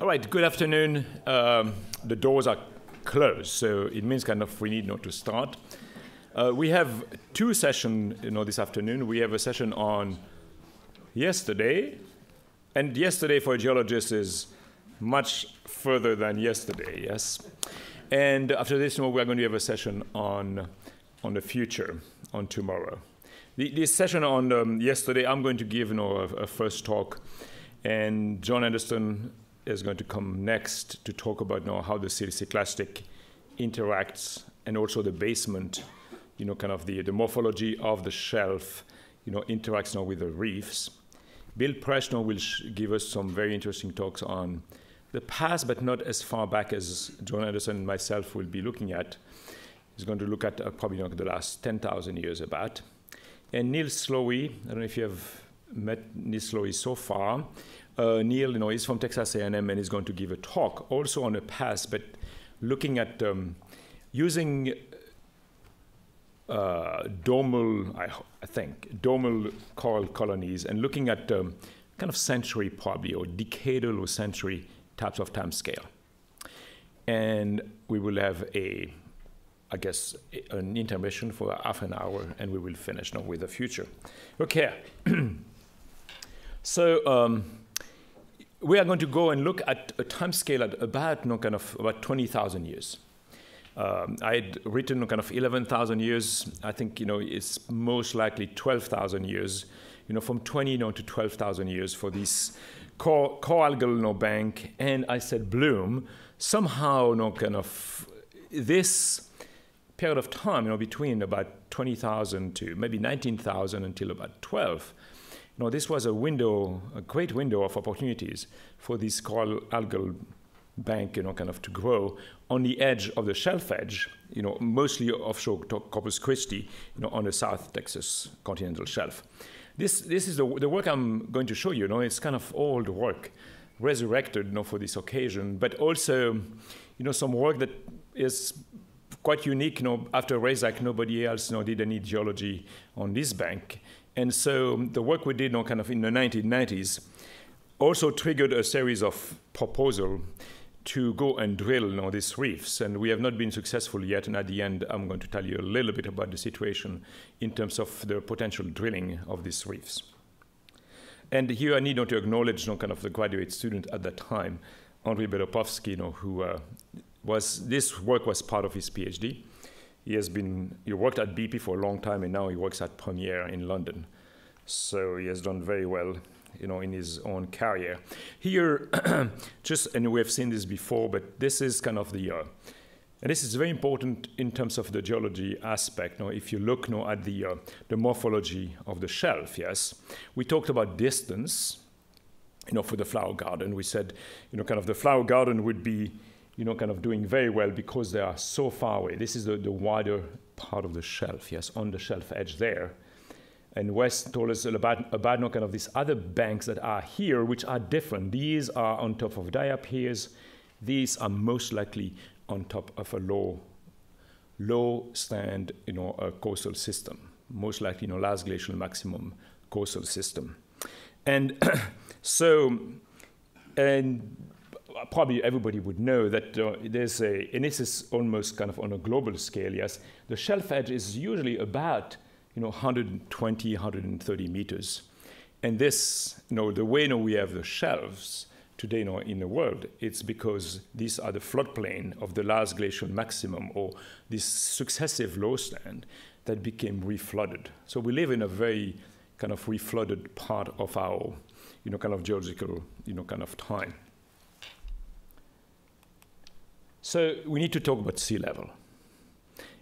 All right, good afternoon. The doors are closed, so it means kind of we need not to start. We have two sessions, this afternoon. We have a session on yesterday, and yesterday for a geologist is much further than yesterday, yes? And after this, we are going to have a session on the future, on tomorrow. This session on yesterday, I'm going to give a first talk, and John Anderson is going to come next to talk about how the siliciclastic interacts, and also the basement, kind of the morphology of the shelf, interacts now with the reefs. Bill Presh will give us some very interesting talks on the past, but not as far back as John Anderson and myself will be looking at. He's going to look at probably the last 10,000 years about. And Neil Slowey, I don't know if you have met Neil Slowey so far. Neil, is from Texas A&M and is going to give a talk also on the past, but looking at using domal, I think, domal coral colonies and looking at kind of century probably, or decadal or century types of time scale. And we will have I guess, an intermission for half an hour, and we will finish now with the future. Okay. So we are going to go and look at a time scale at about, about 20,000 years. I had written kind of 11,000 years. I think, it's most likely 12,000 years, from 20 to 12,000 years for this coalgal bank. And I said bloom. Somehow, kind of this period of time, between about 20,000 to maybe 19,000 until about 12. This was a window, a great window of opportunities for this coral algal bank, kind of to grow on the edge of the shelf edge, mostly offshore Corpus Christi, on the South Texas continental shelf. This is the work I'm going to show you. It's kind of old work, resurrected, for this occasion, but also, some work that is quite unique. After Razak, nobody else, did any geology on this bank. And so the work we did, kind of in the 1990s, also triggered a series of proposals to go and drill these reefs. And we have not been successful yet. And at the end, I'm going to tell you a little bit about the situation in terms of the potential drilling of these reefs. And here I need to acknowledge, kind of the graduate student at that time, Andrei Belopovsky, who this work was part of his PhD. He worked at BP for a long time, and now he works at Premier in London. So he has done very well, in his own career. Here, and we have seen this before, but this is kind of and this is very important in terms of the geology aspect. If you look at the morphology of the shelf, yes, we talked about distance, for the flower garden. We said, kind of the flower garden would be kind of doing very well because they are so far away. This is the wider part of the shelf, yes, on the shelf edge there. And West told us about kind of these other banks that are here, which are different. These are on top of diapirs. These are most likely on top of a low stand, a coastal system, most likely, last glacial maximum coastal system. And probably everybody would know that and this is almost kind of on a global scale, yes, the shelf edge is usually about, 120, 130 meters. And this, the way we have the shelves today in the world, it's because these are the floodplain of the last glacial maximum, or this successive low stand that became reflooded. So we live in a very kind of reflooded part of our, kind of geological, kind of time. So we need to talk about sea level.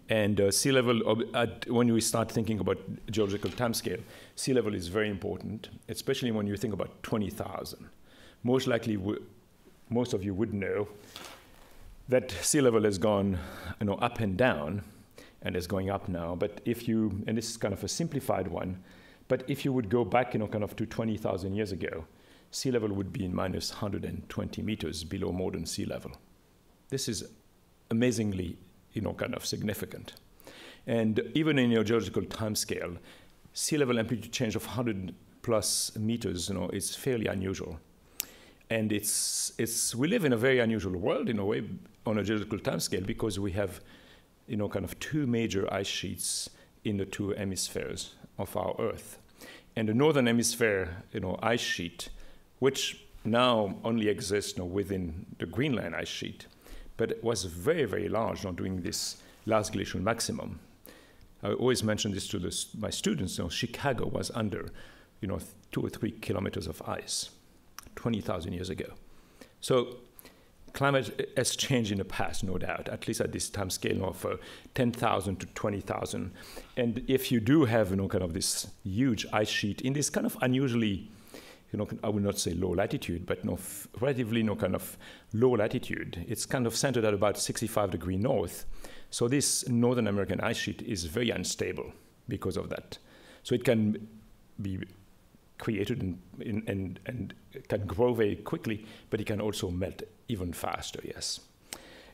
And sea level, when we start thinking about geological timescale, sea level is very important, especially when you think about 20,000. Most likely, most of you would know that sea level has gone up and down, and is going up now. But and this is kind of a simplified one, but if you would go back kind of to 20,000 years ago, sea level would be in minus 120 meters below modern sea level. This is amazingly, kind of significant. And even in your geological timescale, sea level amplitude change of 100+ meters, is fairly unusual. And we live in a very unusual world in a way on a geological timescale because we have, kind of two major ice sheets in the two hemispheres of our Earth. And the northern hemisphere, ice sheet, which now only exists within the Greenland ice sheet, but it was very, very large during this last glacial maximum. I always mention this to my students. Chicago was under, 2 or 3 kilometers of ice 20,000 years ago. So climate has changed in the past, no doubt, at least at this time scale of 10,000 to 20,000. And if you do have, kind of this huge ice sheet in this kind of unusually, I would not say low latitude, but relatively kind of low latitude. It's kind of centered at about 65 degrees north. So this Northern American ice sheet is very unstable because of that. So it can be created and can grow very quickly, but it can also melt even faster, yes.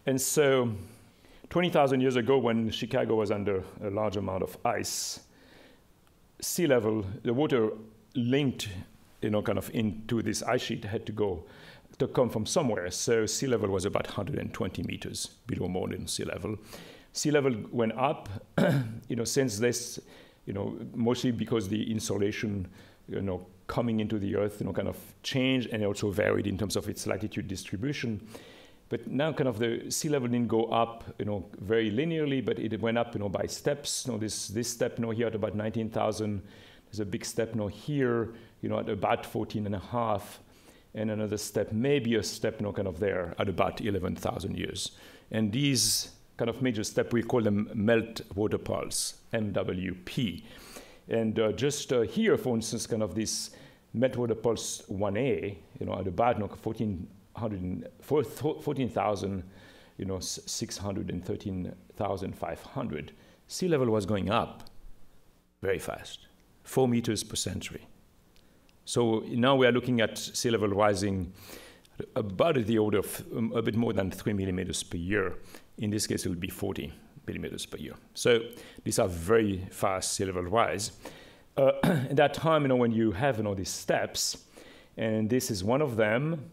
And so 20,000 years ago, when Chicago was under a large amount of ice, sea level, the water linked, kind of into this ice sheet had to come from somewhere. So sea level was about 120 meters below modern sea level. Sea level went up, since this, mostly because the insolation, coming into the Earth, kind of changed and also varied in terms of its latitude distribution. But now kind of the sea level didn't go up, very linearly, but it went up, by steps. This step, here at about 19,000. There's a big step here, at about 14.5, and another step, maybe a step, kind of there at about 11,000 years. And these kind of major steps, we call them melt water pulse, MWP. And just here, for instance, kind of this melt water pulse 1A, at about 14,000, 600 and 13,500, sea level was going up very fast, 4 meters per century. So now we are looking at sea level rising about the order of a bit more than 3 millimeters per year. In this case, it will be 40 millimeters per year. So these are very fast sea level rise. At that time, when you have these steps, and this is one of them,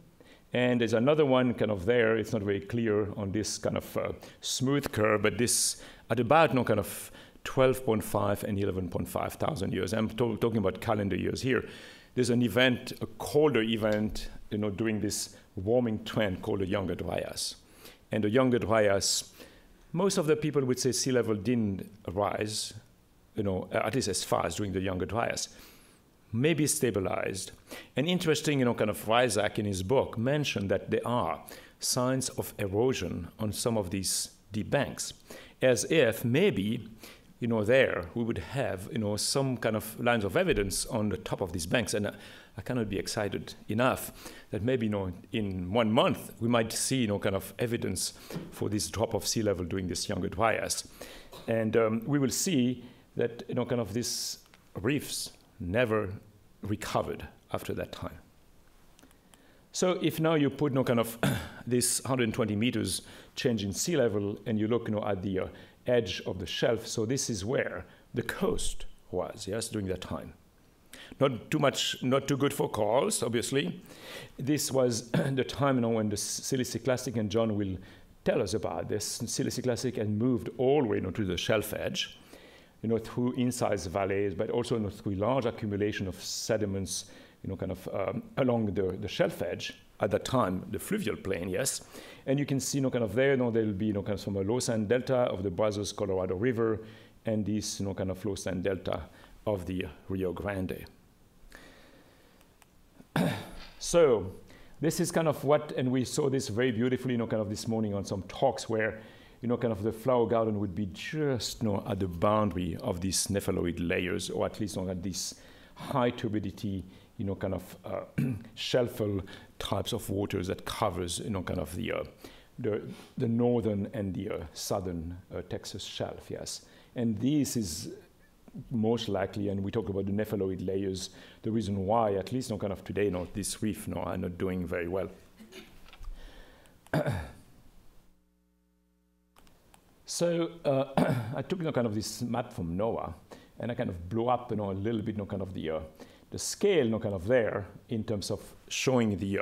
and there's another one kind of there. It's not very clear on this kind of smooth curve, but this at about kind of 12.5 and 11.5 thousand years. I'm talking about calendar years here. There's an event, a colder event, during this warming trend called the Younger Dryas. And the Younger Dryas, most of the people would say sea level didn't rise, at least as fast during the Younger Dryas. Maybe stabilized. And interesting, kind of Isaac in his book mentioned that there are signs of erosion on some of these deep banks, as if maybe, there we would have, some kind of lines of evidence on the top of these banks. And I cannot be excited enough that maybe, in 1 month we might see, kind of evidence for this drop of sea level during this Younger Dryas. And we will see that, kind of these reefs never recovered after that time. So if now you put, kind of this 120 meters change in sea level, and you look, at the edge of the shelf, so this is where the coast was, yes, during that time. Not too much, not too good for corals, obviously. This was the time, when the Siliciclastic, and John will tell us about this. Siliciclastic had moved all the way to the shelf edge, through incised valleys, but also through large accumulation of sediments, kind of along the shelf edge. At that time, the fluvial plain, yes. And you can see, kind of there, there will be, kind of from a low sand delta of the Brazos Colorado River, and this, kind of low sand delta of the Rio Grande. So this is kind of what, and we saw this very beautifully, kind of this morning on some talks where, kind of the flower garden would be just, at the boundary of these nepheloid layers, or at least at this high turbidity, kind of shelfal types of waters that covers, kind of the northern and the southern Texas shelf, yes. And this is most likely, and we talked about the nepheloid layers, the reason why, at least, kind of today, this reef, are not doing very well. So I took, kind of this map from NOAA, and I kind of blew up, a little bit, kind of the scale, kind of there in terms of showing the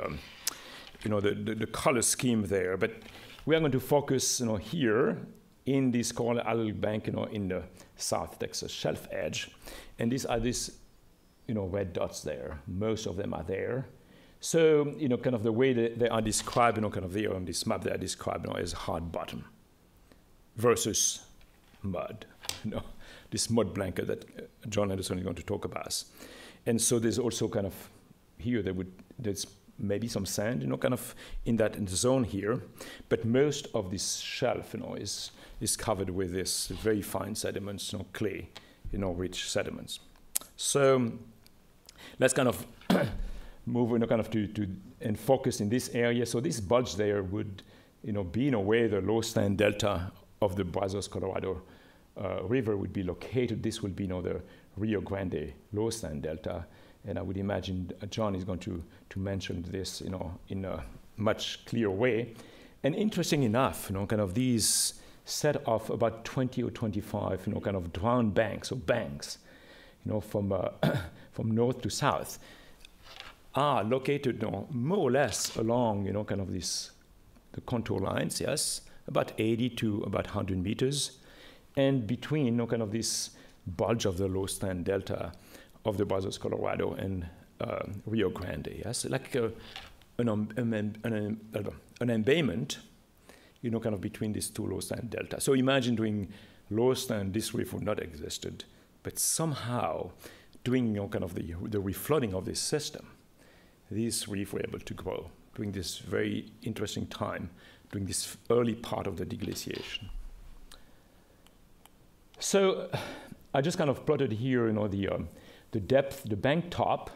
the color scheme there, but we are going to focus, here in this coral algal bank, in the South Texas shelf edge, and these are red dots there. Most of them are there. So, kind of the way that they are described, kind of there on this map, they are described as hard bottom versus mud, this mud blanket that John Anderson is going to talk about. And so there's also kind of here, there's maybe some sand, kind of in the zone here, but most of this shelf, is covered with this very fine sediments, clay, rich sediments. So let's kind of move, kind of to and focus in this area. So this bulge there would, be in a way the low stand delta of the Brazos, Colorado River would be located. This will be, the Rio Grande low stand delta. And I would imagine John is going to mention this, in a much clearer way. And interesting enough, kind of these set of about 20 or 25, kind of drowned banks, or banks, from north to south, are located, more or less along, kind of the contour lines, yes, about 80 to about 100 meters, and between, kind of this bulge of the low stand delta of the Brazos, Colorado, and Rio Grande, yes, like an embayment, kind of between these two low stand delta. So imagine doing low stand, this reef would not have existed, but somehow doing, kind of the reflooding of this system, these reef were able to grow during this very interesting time, during this early part of the deglaciation. So I just kind of plotted here, the depth, the bank top,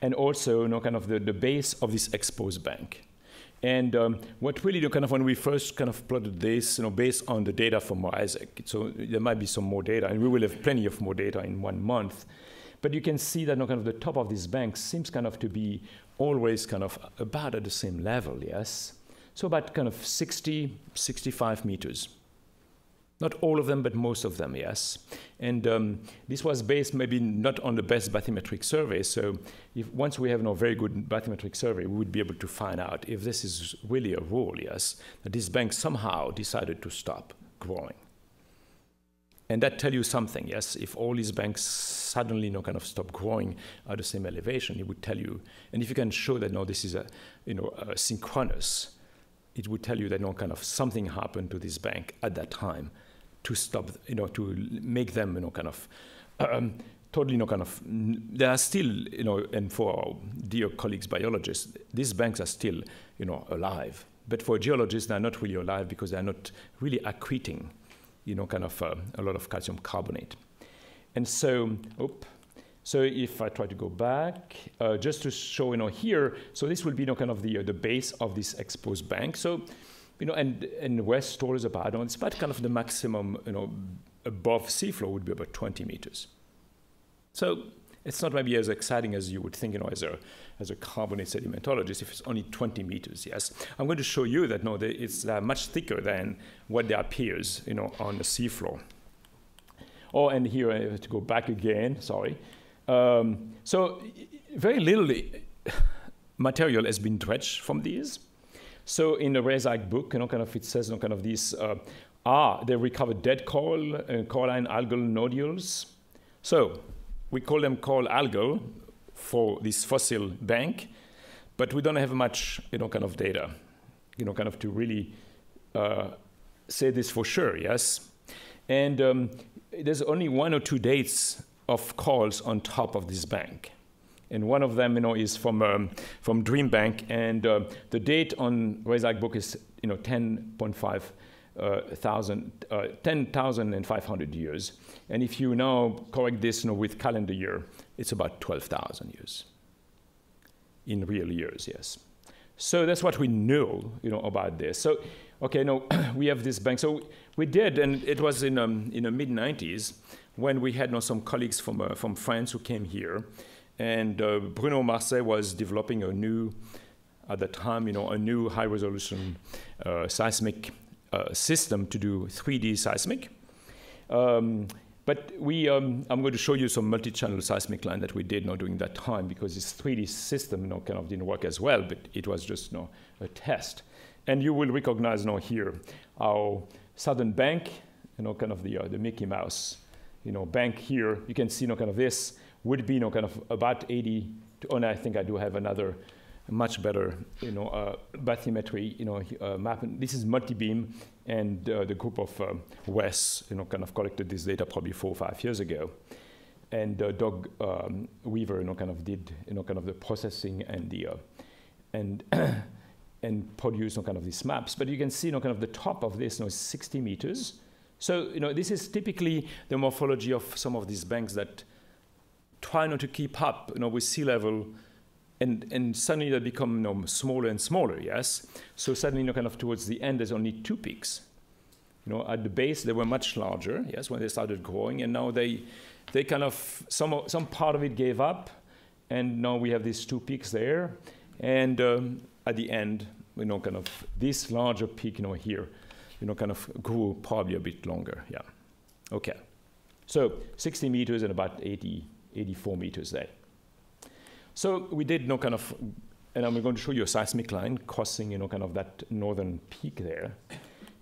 and also, kind of the base of this exposed bank. And what really, kind of when we first kind of plotted this, based on the data from Isaac, so there might be some more data, and we will have plenty of more data in 1 month. But you can see that, kind of the top of this bank seems kind of to be always kind of about at the same level, yes? So about kind of 60, 65 meters. Not all of them, but most of them, yes. And this was based maybe not on the best bathymetric survey. So once we have a very good bathymetric survey, we would be able to find out if this is really a rule, yes, that this bank somehow decided to stop growing. And that tells you something, yes. If all these banks suddenly, kind of stop growing at the same elevation, it would tell you. And if you can show that, this is a synchronous, it would tell you that, kind of something happened to this bank at that time to stop, to make them, kind of totally, kind of. They are still, and for our dear colleagues biologists, these banks are still, alive. But for geologists, they're not really alive because they're not really accreting, kind of a lot of calcium carbonate. And so, so if I try to go back, just to show, here, so this will be, kind of the base of this exposed bank. So, and west stories about, it's about kind of the maximum, above seafloor would be about 20 meters. So it's not maybe as exciting as you would think, as a carbonate sedimentologist, if it's only 20 meters, yes. I'm going to show you that, it's much thicker than what there appears, on the seafloor. Oh, and here I have to go back again, sorry. So very little material has been dredged from these. So in the Rezac book, kind of it says, kind of these they recovered dead coral, coralline algal nodules. So we call them coral algal for this fossil bank, but we don't have much, kind of data, kind of to really say this for sure, yes. And there's only 1 or 2 dates of corals on top of this bank. And one of them, is from Dream Bank, and the date on Rezac book is, 10,500 years. And if you now correct this, with calendar year, it's about 12,000 years in real years, yes. So that's what we know, about this. So, okay, now we have this bank. So we did, and it was in the mid-90s when we had some colleagues from France who came here. And Bruno Marseille was developing at the time, a new high-resolution seismic system to do 3D seismic. But But I'm going to show you some multi-channel seismic line that we did during that time, because this 3D system kind of didn't work as well, but it was just a test. And you will recognize here our southern bank, kind of the Mickey Mouse, bank here. You can see kind of this would be kind of about 80. And I think I do have another much better bathymetry map. And this is multi-beam, and the group of Wes kind of collected this data probably 4 or 5 years ago. And Doug Weaver kind of did kind of the processing and the and produce kind of these maps. But you can see kind of the top of this is 60 meters. So this is typically the morphology of some of these banks that try not to keep up with sea level, and suddenly they become smaller and smaller, yes? So suddenly kind of towards the end there's only 2 peaks. At the base they were much larger, yes, when they started growing, and now they kind of, some part of it gave up, and now we have these 2 peaks there, and at the end, kind of this larger peak here, kind of grew probably a bit longer, yeah. Okay, so 60 meters and about 84 meters there. So we did kind of, and I'm going to show you a seismic line crossing kind of that northern peak there,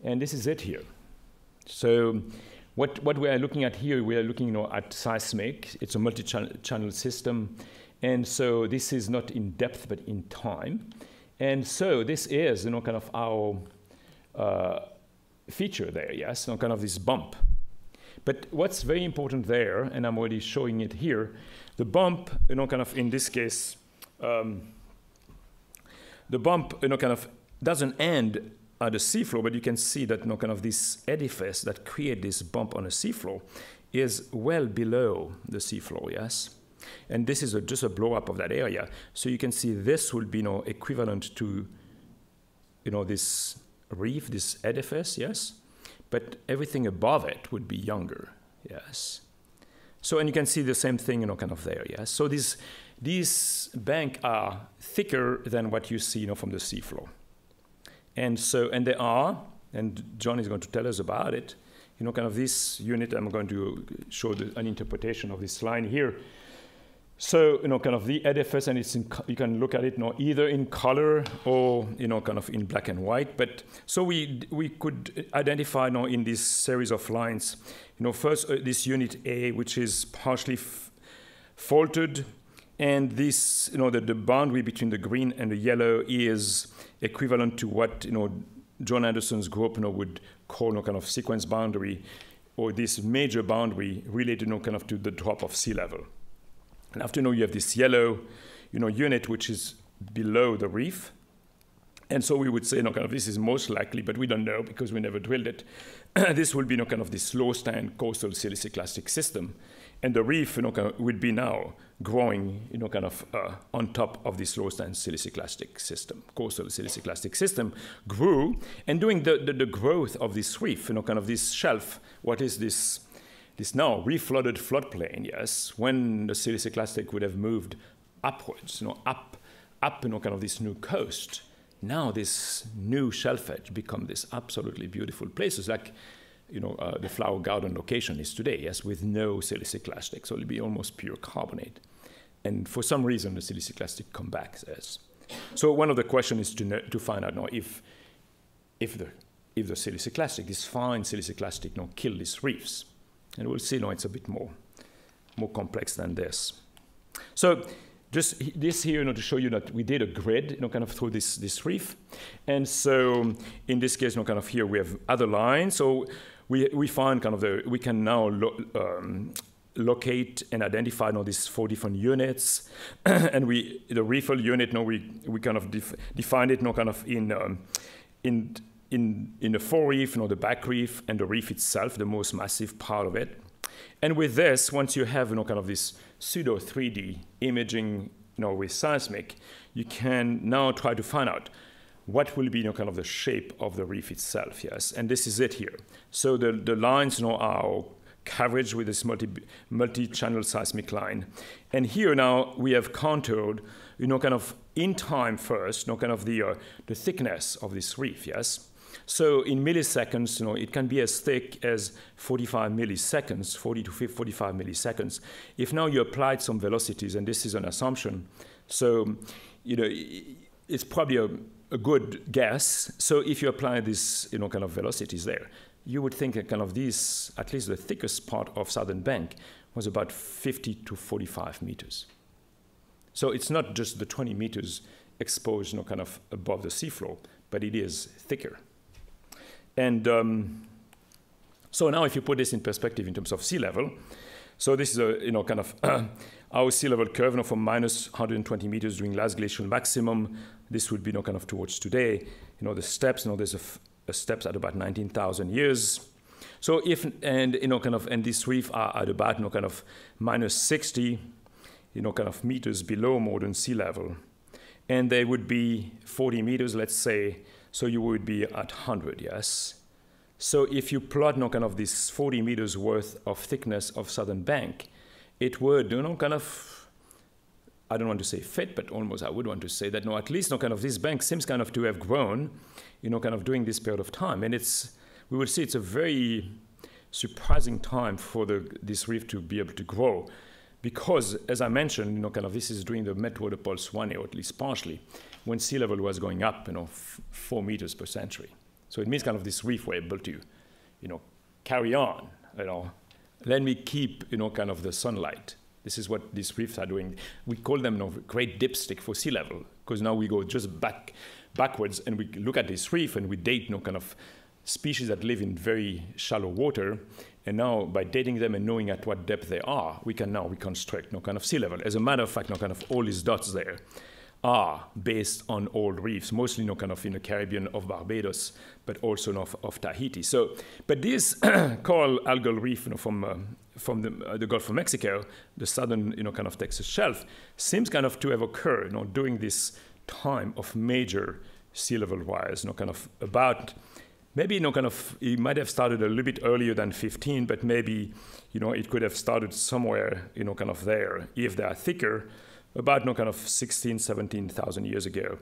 and this is it here. So what we are looking at here, we are looking at seismic. It's a multi-channel system, and so this is not in depth but in time, and so this is kind of our feature there, yes, kind of this bump. But what's very important there, and I'm already showing it here, the bump, kind of in this case, the bump, kind of doesn't end at the seafloor, but you can see that kind of this edifice that creates this bump on the seafloor is well below the seafloor, yes? And this is just a blow up of that area. So you can see this will be equivalent to this reef, this edifice, yes? But everything above it would be younger, yes? So, and you can see the same thing, kind of there, yes? So these banks are thicker than what you see, from the seafloor. And so, and they are, and John is going to tell us about it, kind of this unit, I'm going to show an interpretation of this line here. So, kind of the edifice, and you can look at it either in color or, kind of in black and white. But so we could identify in this series of lines, first this unit A, which is partially faulted, and this, the boundary between the green and the yellow is equivalent to what, John Anderson's group, would call, kind of sequence boundary, or this major boundary related, kind of to the drop of sea level. And after you have this yellow, unit which is below the reef, and so we would say, kind of this is most likely, but we don't know because we never drilled it. This will be, kind of this low stand coastal siliciclastic system, and the reef, kind of, would be now growing, kind of on top of this low stand siliciclastic system. Coastal siliciclastic system grew, and during the growth of this reef, kind of this shelf, what is this? This now reflooded floodplain, yes, when the siliciclastic would have moved upwards, up, kind of this new coast. Now this new shelf edge become this absolutely beautiful places, like, the flower garden location is today, yes, with no siliciclastic, so it'll be almost pure carbonate. And for some reason, the siliciclastic come back, yes. So one of the questions is to find out now if the siliciclastic, this fine siliciclastic, kill these reefs. And we'll see, it's a bit more complex than this. So just this here, to show you that we did a grid, kind of through this reef. And so in this case, kind of here we have other lines. So we find kind of we can now locate and identify these 4 different units. And the reefal unit, we kind of define it, kind of in the forereef, the back reef, and the reef itself, the most massive part of it. And with this, once you have, kind of this pseudo 3D imaging, with seismic, you can now try to find out what will be, kind of the shape of the reef itself, yes? And this is it here. So the lines, are coverage with this multi-channel seismic line. And here now we have contoured, kind of in time first, kind of the thickness of this reef, yes? So in milliseconds, it can be as thick as 45 milliseconds, 40 to 45 milliseconds. If now you applied some velocities, and this is an assumption, so it's probably a good guess. So if you apply this, kind of velocities there, you would think that kind of these, at least the thickest part of southern bank, was about 50 to 45 meters. So it's not just the 20 meters exposed, kind of above the seafloor, but it is thicker. And so now if you put this in perspective in terms of sea level, so this is a, kind of our sea level curve from minus 120 meters during last glacial maximum. This would be, kind of towards today. The steps, there's a steps at about 19,000 years. So if, and, and these reefs are at about, kind of minus 60, kind of meters below modern sea level. And they would be 40 meters, let's say, so you would be at 100, yes? So if you plot, kind of this 40 meters worth of thickness of southern bank, it would, kind of, I don't want to say fit, but almost I would want to say that, at least, kind of this bank seems kind of to have grown, kind of during this period of time. And we will see it's a very surprising time for this reef to be able to grow. Because, as I mentioned, kind of this is during the Meltwater Pulse 1A, or at least partially, when sea level was going up, 4 meters per century. So it means kind of this reef were able to, carry on, Let me keep, kind of the sunlight. This is what these reefs are doing. We call them, great dipstick for sea level, because now we go just backwards and we look at this reef and we date, kind of species that live in very shallow water. And now, by dating them and knowing at what depth they are, we can now reconstruct kind of sea level. As a matter of fact, kind of all these dots there are based on old reefs, mostly kind of in the Caribbean of Barbados, but also of Tahiti. So, but this coral algal reef from the Gulf of Mexico, the southern kind of Texas shelf, seems kind of to have occurred during this time of major sea level rise, kind of about. Maybe, kind of, it might have started a little bit earlier than 15, but maybe, it could have started somewhere, kind of there, if they are thicker, about, kind of 16, 17,000 years ago.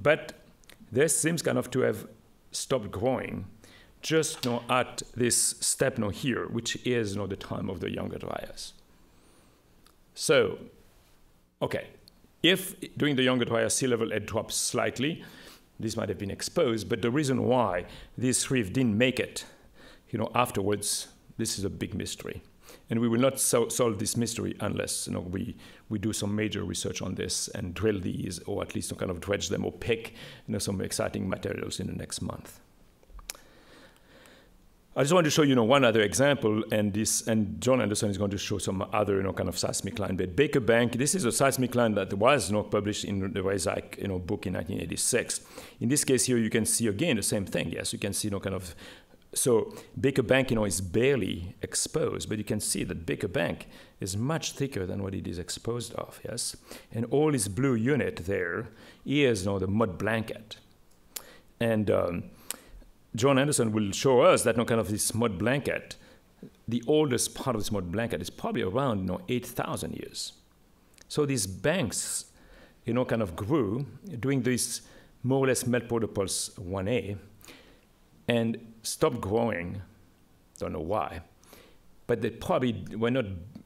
But this seems kind of to have stopped growing just, at this step, here, which is, the time of the Younger Dryas. So, okay, if during the Younger Dryas sea level had dropped slightly, this might have been exposed, but the reason why this reef didn't make it, afterwards, this is a big mystery. And we will not solve this mystery unless, we do some major research on this and drill these, or at least kind of dredge them or pick, some exciting materials in the next month. I just want to show you one other example, and John Anderson is going to show some other kind of seismic line. But Baker Bank, this is a seismic line that was published in the Reisach book in 1986. In this case here, you can see again the same thing. Yes, you can see kind of. So Baker Bank is barely exposed, but you can see that Baker Bank is much thicker than what it is exposed of. Yes, and all this blue unit there is the mud blanket, and. John Anderson will show us that kind of this mud blanket, the oldest part of this mud blanket is probably around 8,000 years. So these banks, kind of grew during this more or less Meltwater Pulse 1A and stopped growing. Don't know why, but they probably were not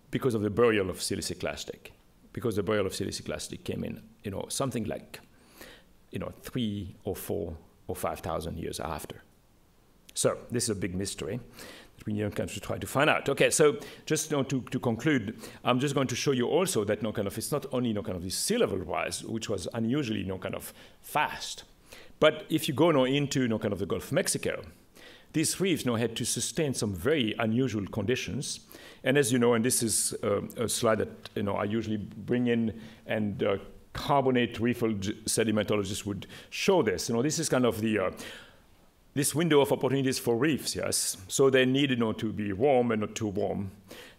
because of the burial of siliciclastic, because the burial of siliciclastic came in, something like, 3 or 4 or 5,000 years after. So this is a big mystery that we need to try to find out. Okay, so just to conclude, I'm just going to show you also that kind of it's not only kind of this sea level rise, which was unusually kind of fast, but if you go into kind of the Gulf of Mexico, these reefs had to sustain some very unusual conditions. And as you know, and this is a slide that I usually bring in, and carbonate reef sedimentologists would show this. This is kind of the this window of opportunities for reefs, yes. So they need, to be warm and not too warm.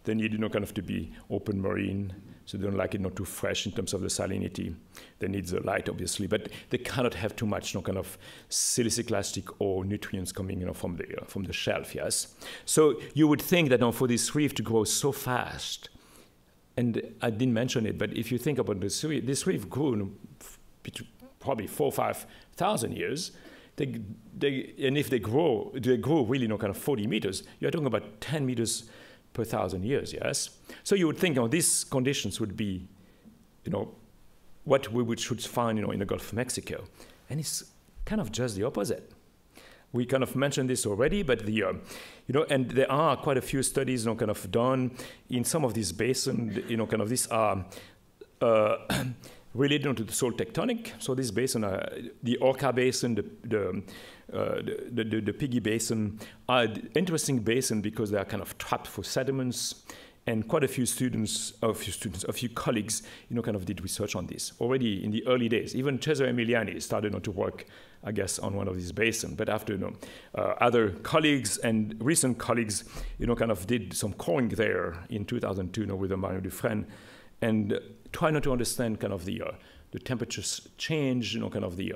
They need, kind of to be open marine, so they don't like it not too fresh in terms of the salinity. They need the light, obviously, but they cannot have too much, kind of siliciclastic or nutrients coming, from the shelf, yes. So you would think that for this reef to grow so fast, and I didn't mention it, but if you think about this reef grew probably 4,000 or 5,000 years. and if they grow really, you know, kind of 40 meters, you're talking about 10 meters per 1,000 years, yes? So you would think, you know, these conditions would be, you know, what we should find, you know, in the Gulf of Mexico. And it's kind of just the opposite. We kind of mentioned this already, but you know, and there are quite a few studies, you know, kind of done in some of these basins, you know, kind of these are related to the salt tectonic. So this basin, the Orca Basin, the Piggy Basin, are interesting basin because they are kind of trapped for sediments, and quite a few colleagues, you know, kind of did research on this already in the early days. Even Cesare Emiliani started, you know, to work, I guess, on one of these basins. But after, you know, other colleagues and recent colleagues, you know, kind of did some coring there in 2002, you know, with Mario Dufresne, and try not to understand kind of the temperatures change, you know, kind of the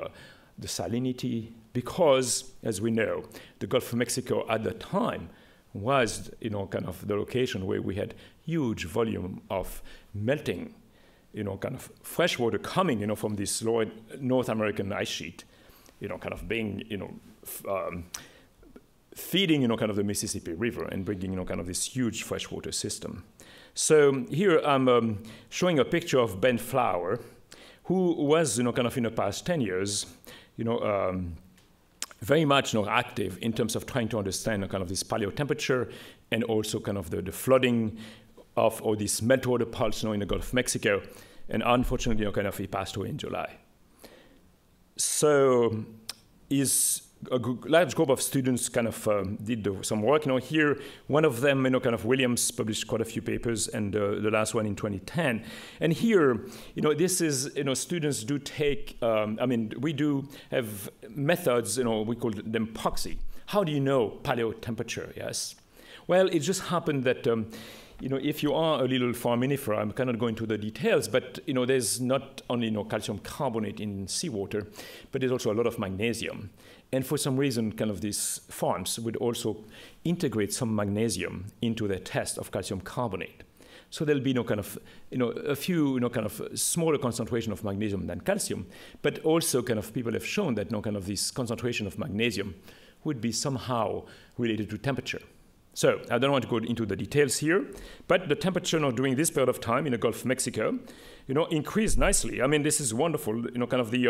salinity, because, as we know, the Gulf of Mexico at the time was, you know, kind of the location where we had huge volume of melting, you know, kind of fresh water coming, you know, from this lower North American ice sheet, you know, kind of being, you know, feeding, you know, kind of the Mississippi River and bringing, you know, kind of this huge freshwater system. So here I'm showing a picture of Ben Flower, who was, you know, kind of in the past 10 years, you know, very much, you know, active in terms of trying to understand, you know, kind of this paleo temperature and also kind of the flooding of all this meltwater pulse, you know, in the Gulf of Mexico. And unfortunately, you know, kind of he passed away in July. So a large group of students kind of did some work. You know, here, one of them, you know, kind of Williams published quite a few papers, and the last one in 2010. And here, you know, this is, you know, students do take, I mean, we do have methods, you know, we call them proxy. How do you know paleo temperature, yes? Well, it just happened that, you know, if you are a little foraminifer, I cannot go into the details, but, you know, there's not only, you know, calcium carbonate in seawater, but there's also a lot of magnesium. And for some reason, kind of these farms would also integrate some magnesium into their test of calcium carbonate. So there'll be, you know, kind of, you know, a few, you know, kind of smaller concentration of magnesium than calcium, but also kind of people have shown that, you know, kind of this concentration of magnesium would be somehow related to temperature. So I don't want to go into the details here, but the temperature, you know, during this period of time in the Gulf of Mexico, you know, increased nicely. I mean, this is wonderful, you know, kind of the,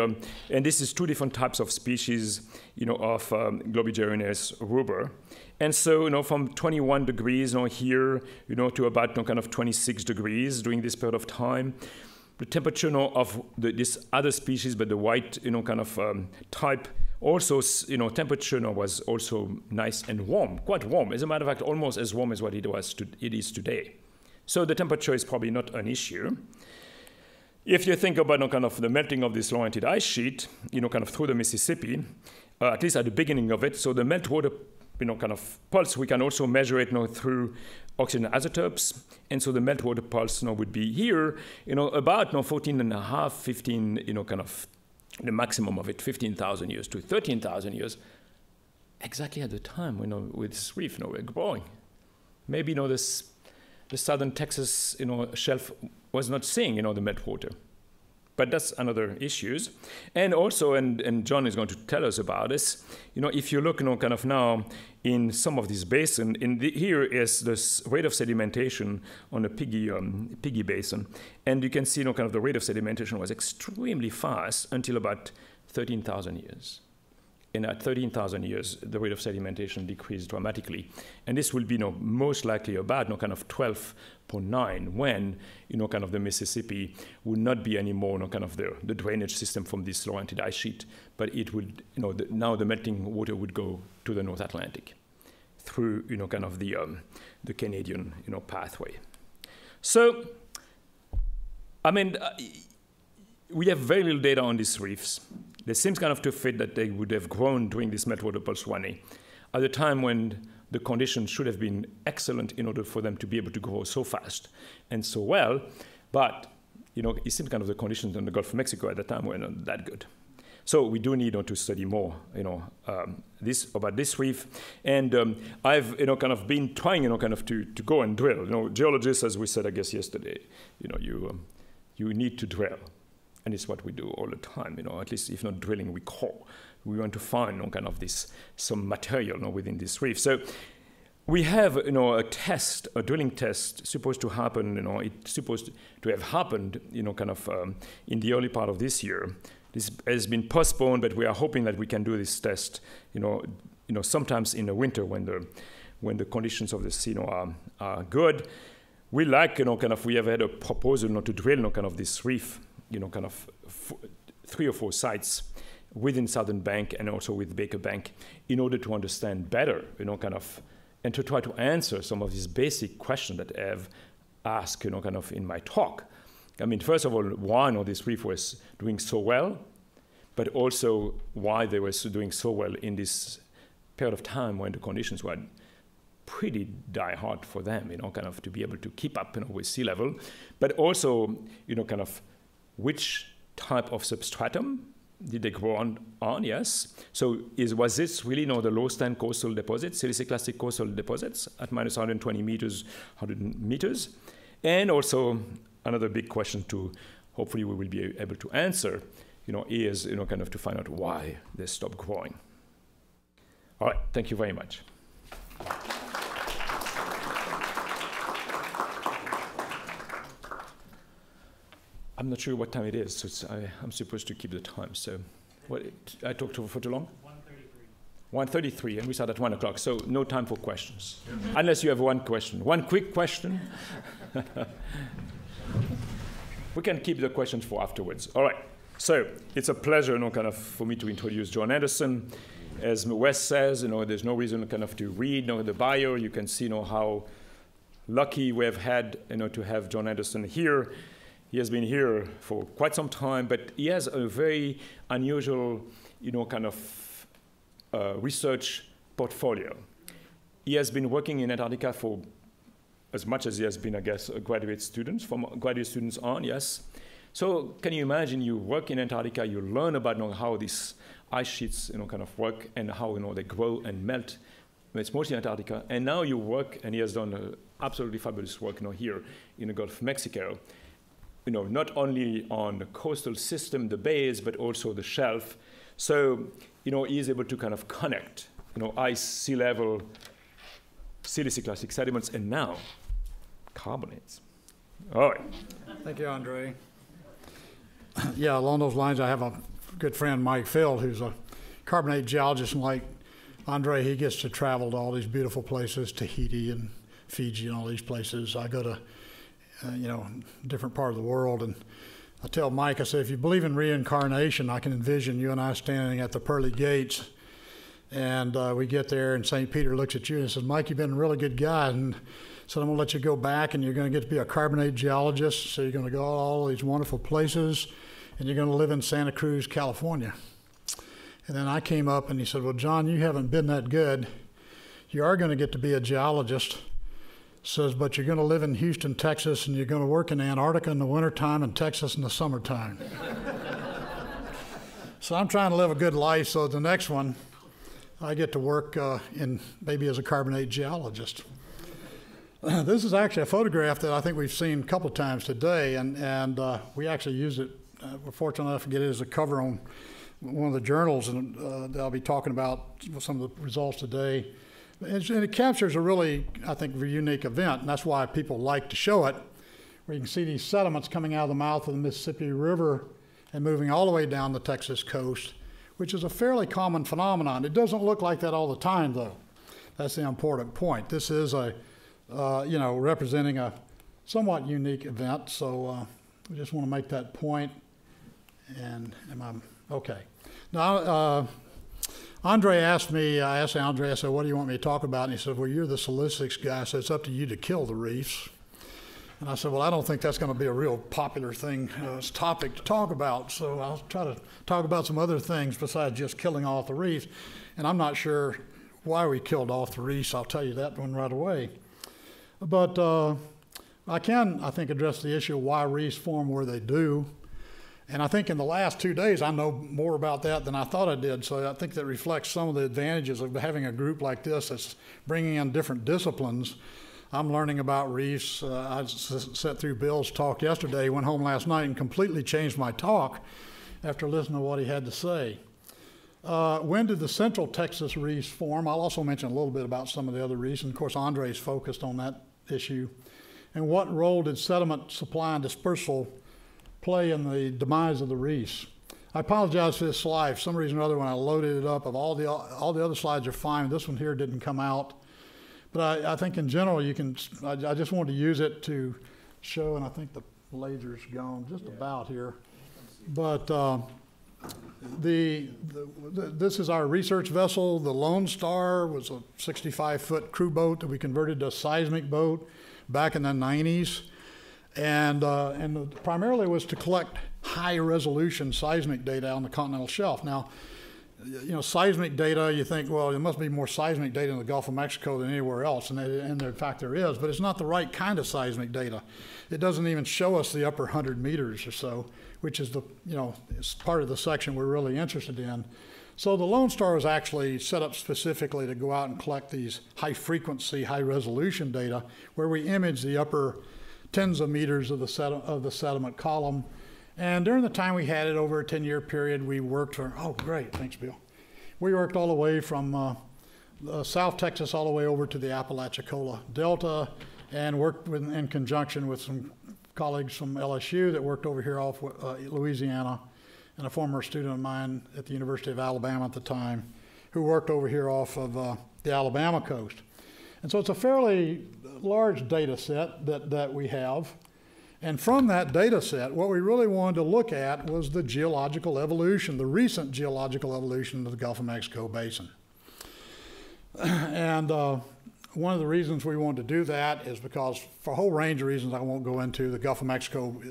and this is two different types of species, you know, of Globigerinoes ruber. And so, you know, from 21 degrees, you know, here, you know, to about, you know, kind of 26 degrees during this period of time. The temperature, you know, of this other species, but the white, you know, kind of type, also, you know, temperature, you know, was also nice and warm, quite warm. As a matter of fact, almost as warm as what it is today. So the temperature is probably not an issue. If you think about, you know, kind of the melting of this Laurentide ice sheet, you know, kind of through the Mississippi, at least at the beginning of it, so the meltwater, you know, kind of pulse, we can also measure it, you know, through oxygen isotopes. And so the meltwater pulse, you know, would be here, you know, about, you know, 14 and a half, 15, you know, kind of the maximum of it, 15,000 years to 13,000 years, exactly at the time, you know, with this reef, you know, we're growing. Maybe, you know, the southern Texas, you know, shelf was not seeing, you know, the meltwater. But that's another issue. And also, and John is going to tell us about this, you know, if you look, you know, kind of now in some of these basins, here is this rate of sedimentation on the Piggy Basin. And you can see, you know, kind of the rate of sedimentation was extremely fast until about 13,000 years. And at 13,000 years, the rate of sedimentation decreased dramatically. And this will be, you know, most likely about, you know, kind of 12.9 when, you know, kind of the Mississippi would not be anymore, you know, kind of the drainage system from this Laurentide ice sheet, but it would, you know, now the melting water would go to the North Atlantic through, you know, kind of the Canadian, you know, pathway. So, I mean, we have very little data on these reefs. There seems kind of to fit that they would have grown during this meltwater pulse 1A at a time when the conditions should have been excellent in order for them to be able to grow so fast and so well. But, you know, it seems kind of the conditions in the Gulf of Mexico at the time were not that good. So we do need, you know, to study more, you know, about this reef. And I've, you know, kind of been trying, you know, kind of to go and drill. You know, geologists, as we said, I guess, yesterday, you know, you need to drill. And it's what we do all the time, you know, at least if not drilling, we core. we want to find kind of some material within this reef. So we have a drilling test supposed to happen. It's supposed to have happened kind of in the early part of this year. This has been postponed, but we are hoping that we can do this test sometimes in the winter when the conditions of the sea are good. We like we have had a proposal to drill kind of this reef kind of 3 or 4 sites within Southern Bank and also with Baker Bank in order to understand better kind of and to try to answer some of these basic questions that I have asked kind of in my talk. I mean, first of all, why this reef was doing so well, but also why they were doing so well in this period of time when the conditions were pretty die hard for them, kind of to be able to keep up with sea level, but also, kind of which type of substratum did they grow on? Yes. So was this really the low stand coastal deposits, siliciclastic coastal deposits at minus 120 meters, 100 meters? And also another big question to hopefully we will be able to answer, is kind of to find out why they stopped growing. All right, thank you very much. I'm not sure what time it is, so I'm supposed to keep the time. So, I talked for too long? 1:33, and we start at 1 o'clock, so no time for questions. Unless you have one question. One quick question. We can keep the questions for afterwards. All right, so it's a pleasure kind of for me to introduce John Anderson. As Wes says, there's no reason kind of to read the bio. You can see how lucky we have had to have John Anderson here. He has been here for quite some time, but he has a very unusual, kind of research portfolio. He has been working in Antarctica for as much as he has been, I guess, graduate students on, yes. So can you imagine you work in Antarctica, you learn about how these ice sheets, kind of work and how, they grow and melt. It's mostly Antarctica. And now you work, and he has done absolutely fabulous work, here in the Gulf of Mexico. Not only on the coastal system, the bays, but also the shelf. So, he is able to kind of connect, ice, sea level, siliciclastic sediments, and now carbonates. All right. Thank you, Andre. Yeah, along those lines, I have a good friend, Mike Field, who's a carbonate geologist, and like Andre, he gets to travel to all these beautiful places, Tahiti and Fiji and all these places. I go to different part of the world. And I tell Mike, I say, if you believe in reincarnation, I can envision you and I standing at the pearly gates. And we get there, and St. Peter looks at you and says, Mike, you've been a really good guy. And so I'm going to let you go back, and you're going to get to be a carbonate geologist. So you're going to go to all these wonderful places, and you're going to live in Santa Cruz, California. And then I came up, and he said, well, John, you haven't been that good. You are going to get to be a geologist. Says, but you're going to live in Houston, Texas, and you're going to work in Antarctica in the wintertime and Texas in the summertime. So I'm trying to live a good life, so the next one, I get to work maybe as a carbonate geologist. This is actually a photograph that I think we've seen a couple times today, and we actually used it. We're fortunate enough to get it as a cover on one of the journals, and that I'll be talking about some of the results today. And it captures a really, I think, unique event, and that's why people like to show it, where you can see these sediments coming out of the mouth of the Mississippi River and moving all the way down the Texas coast, which is a fairly common phenomenon. It doesn't look like that all the time, though. That's the important point. This is representing a somewhat unique event, so we just want to make that point. And okay. Now, Andre asked me, I said, what do you want me to talk about? And he said, well, you're the silicics guy, so it's up to you to kill the reefs. And I said, well, I don't think that's going to be a real popular topic to talk about, so I'll try to talk about some other things besides just killing off the reefs. And I'm not sure why we killed off the reefs. I'll tell you that one right away. But I can, I think, address the issue of why reefs form where they do. And I think in the last 2 days, I know more about that than I thought I did. So I think that reflects some of the advantages of having a group like this that's bringing in different disciplines. I'm learning about reefs. I sat through Bill's talk yesterday, went home last night and completely changed my talk after listening to what he had to say. When did the Central Texas reefs form? I'll also mention a little bit about some of the other reefs, and of course Andre's focused on that issue. And what role did sediment supply and dispersal play in the demise of the reefs? I apologize for this slide. For some reason or other, when I loaded it up, all the other slides are fine. This one here didn't come out. But I think in general, I just wanted to use it to show, and I think the laser's gone just about here. But this is our research vessel. The Lone Star was a 65-foot crew boat that we converted to a seismic boat back in the 90s. And primarily was to collect high-resolution seismic data on the continental shelf. Now, you know, seismic data, you think, well, there must be more seismic data in the Gulf of Mexico than anywhere else, and in fact there is, but it's not the right kind of seismic data. It doesn't even show us the upper 100 meters or so, which is it's part of the section we're really interested in. So the Lone Star was actually set up specifically to go out and collect these high-frequency, high-resolution data, where we image the upper tens of meters of the sediment column. And during the time we had it, over a 10-year period, we worked for, oh, great, thanks, Bill. We worked all the way from South Texas all the way over to the Apalachicola Delta, and worked in conjunction with some colleagues from LSU that worked over here off Louisiana, and a former student of mine at the University of Alabama at the time, who worked over here off of the Alabama coast. And so it's a fairly large data set that we have. And from that data set, what we really wanted to look at was the geological evolution, the recent geological evolution of the Gulf of Mexico basin. And one of the reasons we wanted to do that is because, for a whole range of reasons I won't go into, the Gulf of Mexico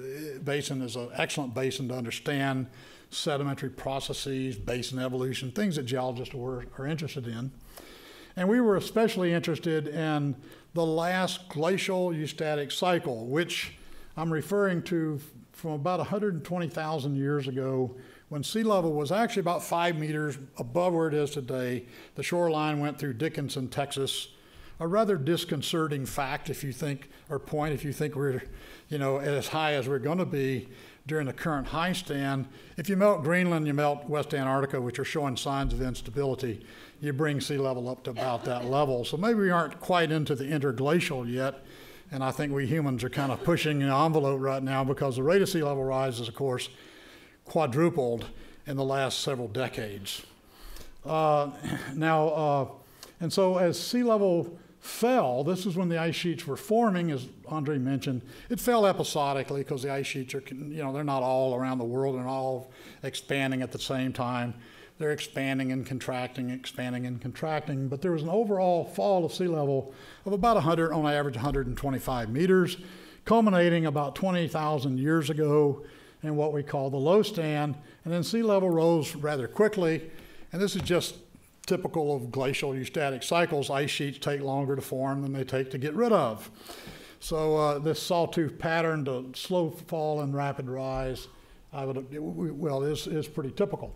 basin is an excellent basin to understand sedimentary processes, basin evolution, things that geologists are interested in. And we were especially interested in the last glacial eustatic cycle, which I'm referring to from about 120,000 years ago, when sea level was actually about 5 meters above where it is today. The shoreline went through Dickinson, Texas. A rather disconcerting fact, if you think we're, as high as we're going to be during the current high stand. If you melt Greenland, you melt West Antarctica, which are showing signs of instability, you bring sea level up to about that level. So maybe we aren't quite into the interglacial yet, and I think we humans are kind of pushing the envelope right now, because the rate of sea level rise is, of course, quadrupled in the last several decades. And so as sea level fell, this is when the ice sheets were forming, as Andre mentioned. It fell episodically because the ice sheets are, they're not all around the world and all expanding at the same time. They're expanding and contracting, but there was an overall fall of sea level of about on average 125 meters, culminating about 20,000 years ago in what we call the low stand. And then sea level rose rather quickly, and this is just typical of glacial eustatic cycles. Ice sheets take longer to form than they take to get rid of. So this sawtooth pattern, the slow fall and rapid rise, is pretty typical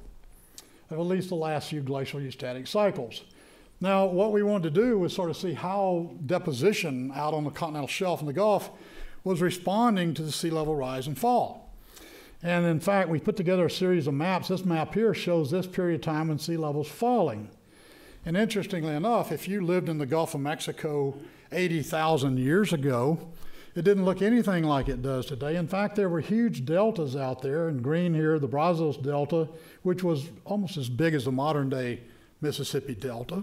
of at least the last few glacial eustatic cycles. Now, what we wanted to do was sort of see how deposition out on the continental shelf in the Gulf was responding to the sea level rise and fall. And in fact, we put together a series of maps. This map here shows this period of time when sea level's falling. And interestingly enough, if you lived in the Gulf of Mexico 80,000 years ago, it didn't look anything like it does today. In fact, there were huge deltas out there. In green here, the Brazos Delta, which was almost as big as the modern-day Mississippi Delta.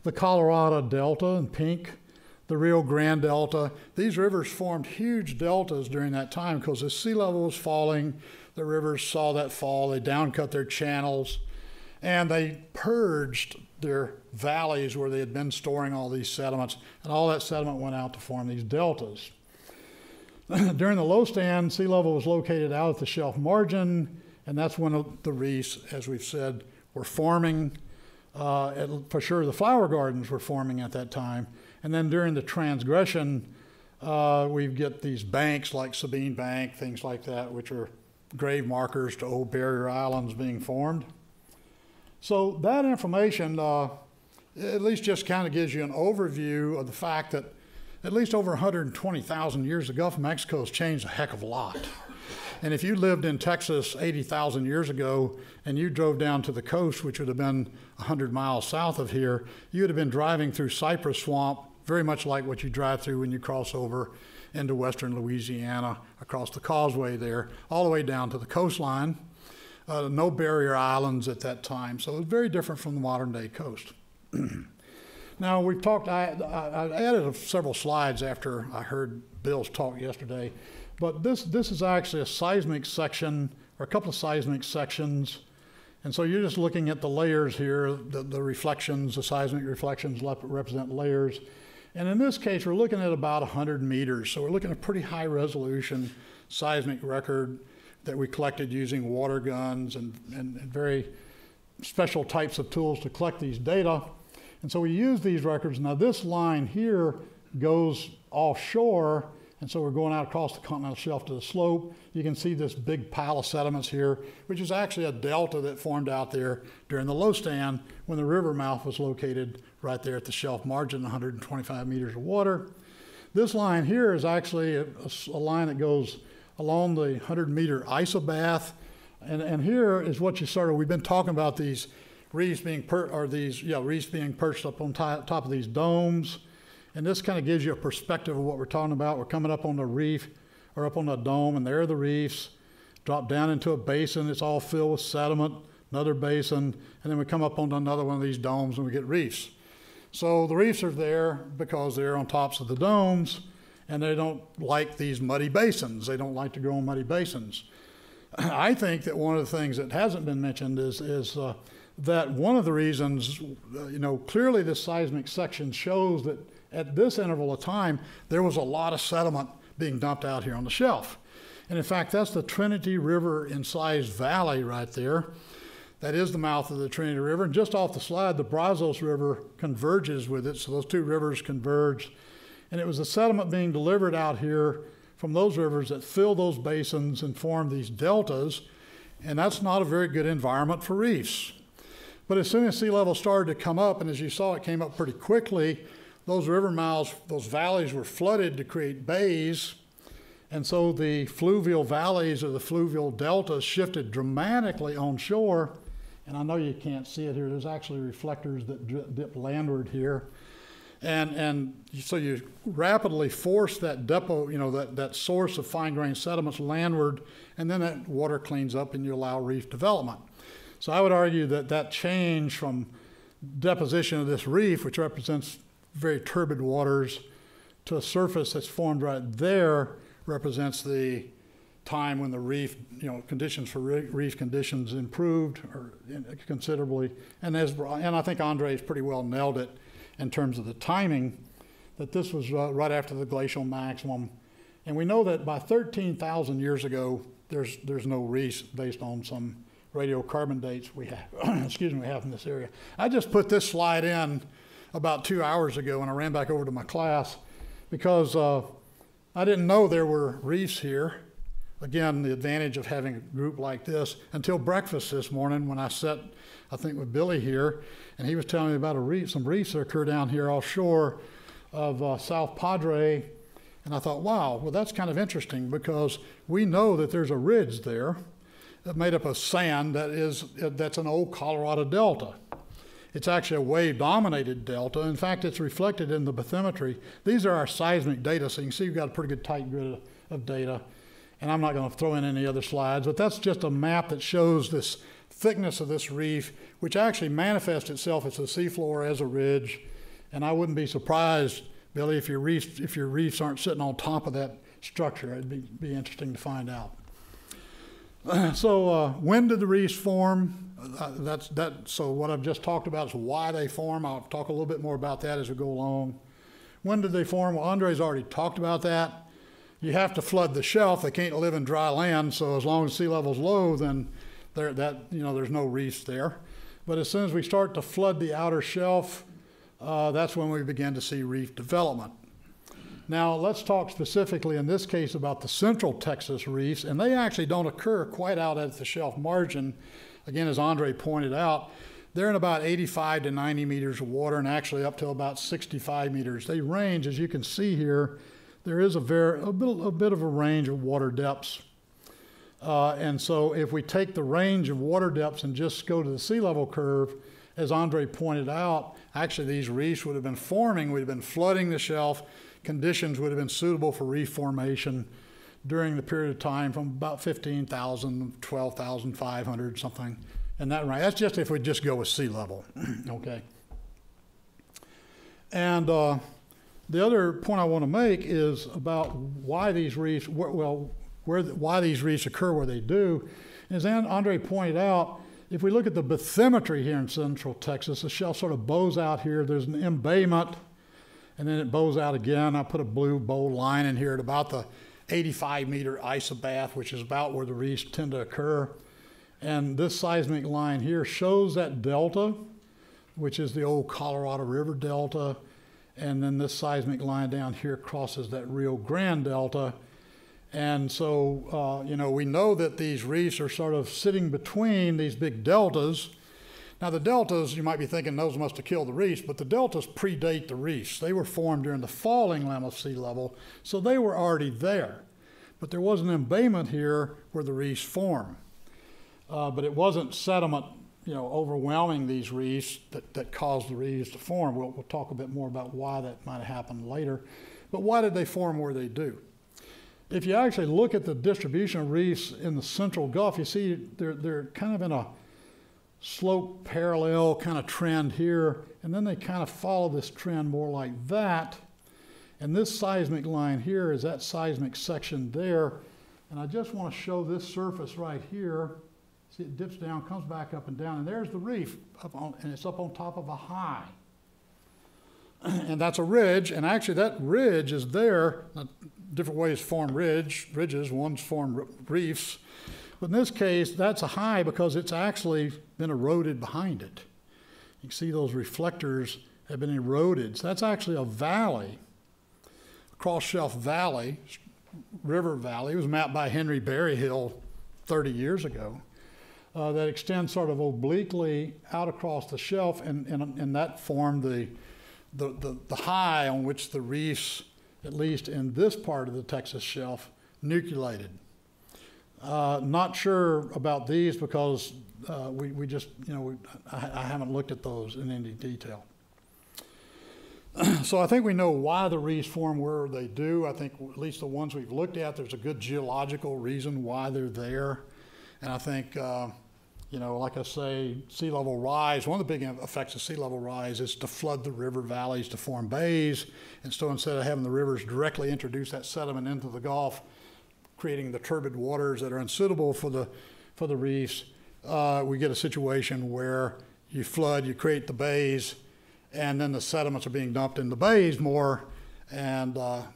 The Colorado Delta in pink, the Rio Grande Delta. These rivers formed huge deltas during that time because the sea level was falling. The rivers saw that fall. They downcut their channels, and they purged their valleys where they had been storing all these sediments, and all that sediment went out to form these deltas. During the low stand, sea level was located out at the shelf margin, and that's when the reefs, as we've said, were forming. For sure, the flower gardens were forming at that time. And then during the transgression, we get these banks like Sabine Bank, things like that, which are grave markers to old barrier islands being formed. So that information at least just kind of gives you an overview of the fact that at least over 120,000 years, the Gulf of Mexico has changed a heck of a lot. And if you lived in Texas 80,000 years ago and you drove down to the coast, which would have been 100 miles south of here, you would have been driving through cypress swamp, very much like what you drive through when you cross over into western Louisiana, across the causeway there, all the way down to the coastline. No barrier islands at that time, so it was very different from the modern day coast. Now we've talked, I added several slides after I heard Bill's talk yesterday, but this is actually a seismic section, or a couple of seismic sections, and so you're just looking at the layers here, the reflections, the seismic reflections represent layers. And in this case, we're looking at about 100 meters, so we're looking at a pretty high resolution seismic record that we collected using water guns and very special types of tools to collect these data. And so we use these records. Now this line here goes offshore, and so we're going out across the continental shelf to the slope. You can see this big pile of sediments here, which is actually a delta that formed out there during the low stand when the river mouth was located right there at the shelf margin, 125 meters of water. This line here is actually a line that goes along the 100-meter isobath, and here is what you started. We've been talking about these reefs being reefs being perched up on top of these domes, and this kind of gives you a perspective of what we're talking about. We're coming up on the reef or up on the dome, and there are the reefs. Drop down into a basin. It's all filled with sediment. Another basin, and then we come up onto another one of these domes, and we get reefs. So the reefs are there because they're on tops of the domes, and they don't like these muddy basins. They don't like to grow in muddy basins. I think that one of the things that hasn't been mentioned is that one of the reasons, clearly this seismic section shows that at this interval of time, there was a lot of sediment being dumped out here on the shelf. And in fact, that's the Trinity River incised valley right there. That is the mouth of the Trinity River. And just off the slide, the Brazos River converges with it. So those two rivers converge. And it was the sediment being delivered out here from those rivers that fill those basins and form these deltas. And that's not a very good environment for reefs. But as soon as sea level started to come up, and as you saw, it came up pretty quickly, those river mouths, those valleys were flooded to create bays. And so the fluvial valleys or the fluvial deltas shifted dramatically onshore. And I know you can't see it here. There's actually reflectors that dip landward here. And so you rapidly force that depot, that source of fine-grained sediments landward, and then that water cleans up and you allow reef development. So I would argue that that change from deposition of this reef, which represents very turbid waters, to a surface that's formed right there represents the time when the reef, conditions for reef conditions improved considerably. And I think Andre's pretty well nailed it in terms of the timing, that this was right after the glacial maximum. And we know that by 13,000 years ago, there's no reefs based on some radiocarbon dates we have, we have in this area. I just put this slide in about 2 hours ago when I ran back over to my class because I didn't know there were reefs here. Again, the advantage of having a group like this until breakfast this morning when I sat, I think, with Billy here, and he was telling me about some reefs that occur down here offshore of South Padre, and I thought, wow, well, that's kind of interesting because we know that there's a ridge there made up of sand that's an old Colorado delta. It's actually a wave-dominated delta. In fact, it's reflected in the bathymetry. These are our seismic data, so you can see we've got a pretty good tight grid of data. And I'm not going to throw in any other slides, but that's just a map that shows this thickness of this reef, which actually manifests itself as the seafloor as a ridge. And I wouldn't be surprised, Billy, if your reefs aren't sitting on top of that structure. It'd be interesting to find out. So when did the reefs form? So what I've just talked about is why they form. I'll talk a little bit more about that as we go along. When did they form? Well, Andre's already talked about that. You have to flood the shelf. They can't live in dry land, so as long as sea level's low, then there's no reefs there. But as soon as we start to flood the outer shelf, that's when we begin to see reef development. Now, let's talk specifically in this case about the central Texas reefs, and they actually don't occur quite out at the shelf margin. Again, as Andre pointed out, They're in about 85 to 90 meters of water, and actually up to about 65 meters. They range, as you can see here, there is a bit of a range of water depths. And so if we take the range of water depths and just go to the sea level curve, as Andre pointed out, actually these reefs would have been forming, would have been flooding the shelf. Conditions would have been suitable for reef formation during the period of time from about 15,000, 12,500, something in that range. That's just if we just go with sea level, okay? And the other point I want to make is about why these reefs, why these reefs occur where they do. As Andre pointed out, if we look at the bathymetry here in central Texas, the shelf sort of bows out here. There's an embayment, and then it bows out again. I put a blue bold line in here at about the 85-meter isobath, which is about where the reefs tend to occur. And this seismic line here shows that delta, which is the old Colorado River Delta. And then this seismic line down here crosses that Rio Grande Delta. And so, we know that these reefs are sort of sitting between these big deltas. Now, the deltas, you might be thinking those must have killed the reefs, but the deltas predate the reefs. They were formed during the falling limb of sea level, so they were already there. But there was an embayment here where the reefs form. But it wasn't sediment, overwhelming these reefs that caused the reefs to form. We'll talk a bit more about why that might have happened later. But why did they form where they do? If you actually look at the distribution of reefs in the central Gulf, you see they're kind of in a slope parallel kind of trend here, and then they kind of follow this trend more like that. And this seismic line here is that seismic section there. And I just want to show this surface right here. See, it dips down, comes back up and down, and there's the reef, and it's up on top of a high. And that's a ridge, and actually that ridge is there. Different ways form ridges, one's form reefs. But in this case, that's a high because it's actually been eroded behind it. You can see those reflectors have been eroded. So that's actually a valley, a cross-shelf valley, river valley. It was mapped by Henry Berryhill 30 years ago. That extends sort of obliquely out across the shelf, and that formed the high on which the reefs, at least in this part of the Texas shelf, nucleated. Not sure about these because we just, I haven't looked at those in any detail. So I think we know why the reefs form where they do. I think at least the ones we've looked at, there's a good geological reason why they're there. And I think, like I say, sea level rise, one of the big effects of sea level rise is to flood the river valleys to form bays. And so instead of having the rivers directly introduce that sediment into the Gulf, creating the turbid waters that are unsuitable for the reefs, we get a situation where you flood, you create the bays, and then the sediments are being dumped in the bays more, and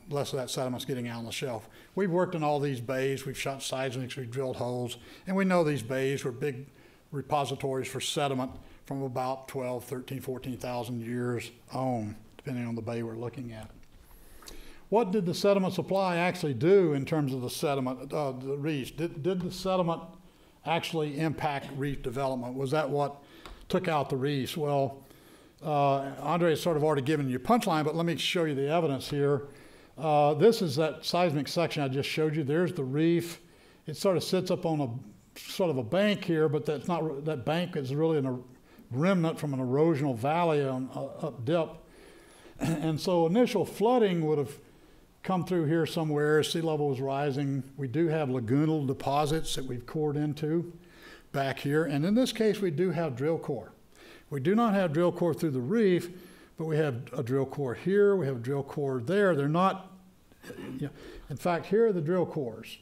less of that sediment's getting out on the shelf. We've worked in all these bays, we've shot seismics, we've drilled holes, and we know these bays were big repositories for sediment from about 12, 13, 14,000 years on, depending on the bay we're looking at. What did the sediment supply actually do in terms of the sediment, the reefs? Did the sediment actually impact reef development? Was that what took out the reefs? Well, Andre has sort of already given you a punchline, but let me show you the evidence here. This is that seismic section I just showed you. There's the reef. It sort of sits up on a sort of a bank here, but that's not, that bank is really a remnant from an erosional valley up dip. And so initial flooding would have come through here somewhere as sea level was rising. We do have lagoonal deposits that we've cored into back here. And in this case, we do have drill core. We do not have drill core through the reef, but we have a drill core here. We have a drill core there. They're not, in fact, here are the drill cores.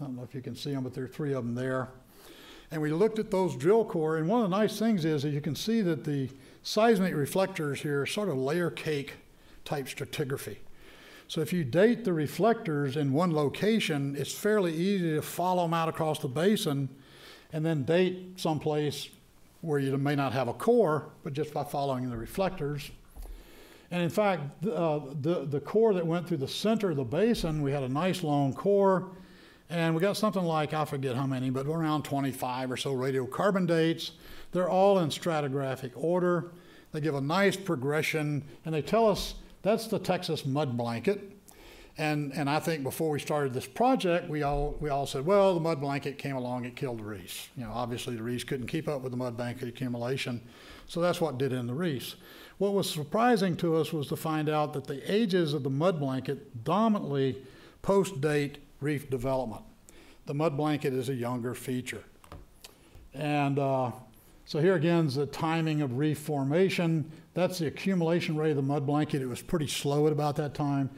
I don't know if you can see them, but there are 3 of them there. And we looked at those drill core, and one of the nice things is that you can see that the seismic reflectors here are sort of layer cake type stratigraphy. So if you date the reflectors in one location, it's fairly easy to follow them out across the basin and then date someplace where you may not have a core, but just by following the reflectors. And in fact, the core that went through the center of the basin, we had a nice long core, And we got something like, I forget how many, but around 25 or so radiocarbon dates. They're all in stratigraphic order. They give a nice progression, and they tell us that's the Texas mud blanket. And I think before we started this project, we all said, well, the mud blanket came along, it killed the reefs. You know, obviously the reefs couldn't keep up with the mud blanket accumulation, so that's what did in the reefs. What was surprising to us was to find out that the ages of the mud blanket dominantly post-date reef development. The mud blanket is a younger feature. And so here again is the timing of reef formation. That's the accumulation rate of the mud blanket. It was pretty slow at about that time.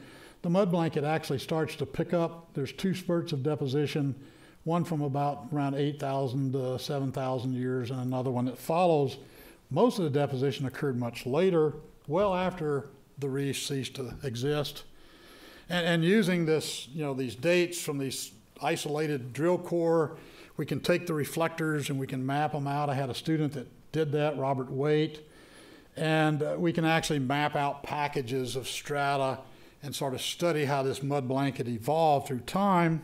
The mud blanket actually starts to pick up. There's two spurts of deposition, one from about around 8,000 to 7,000 years and another one that follows. Most of the deposition occurred much later, well after the reef ceased to exist. And using this, you know, these dates from these isolated drill core, we can take the reflectors and we can map them out. I had a student that did that, Robert Waite, and we can actually map out packages of strata and sort of study how this mud blanket evolved through time.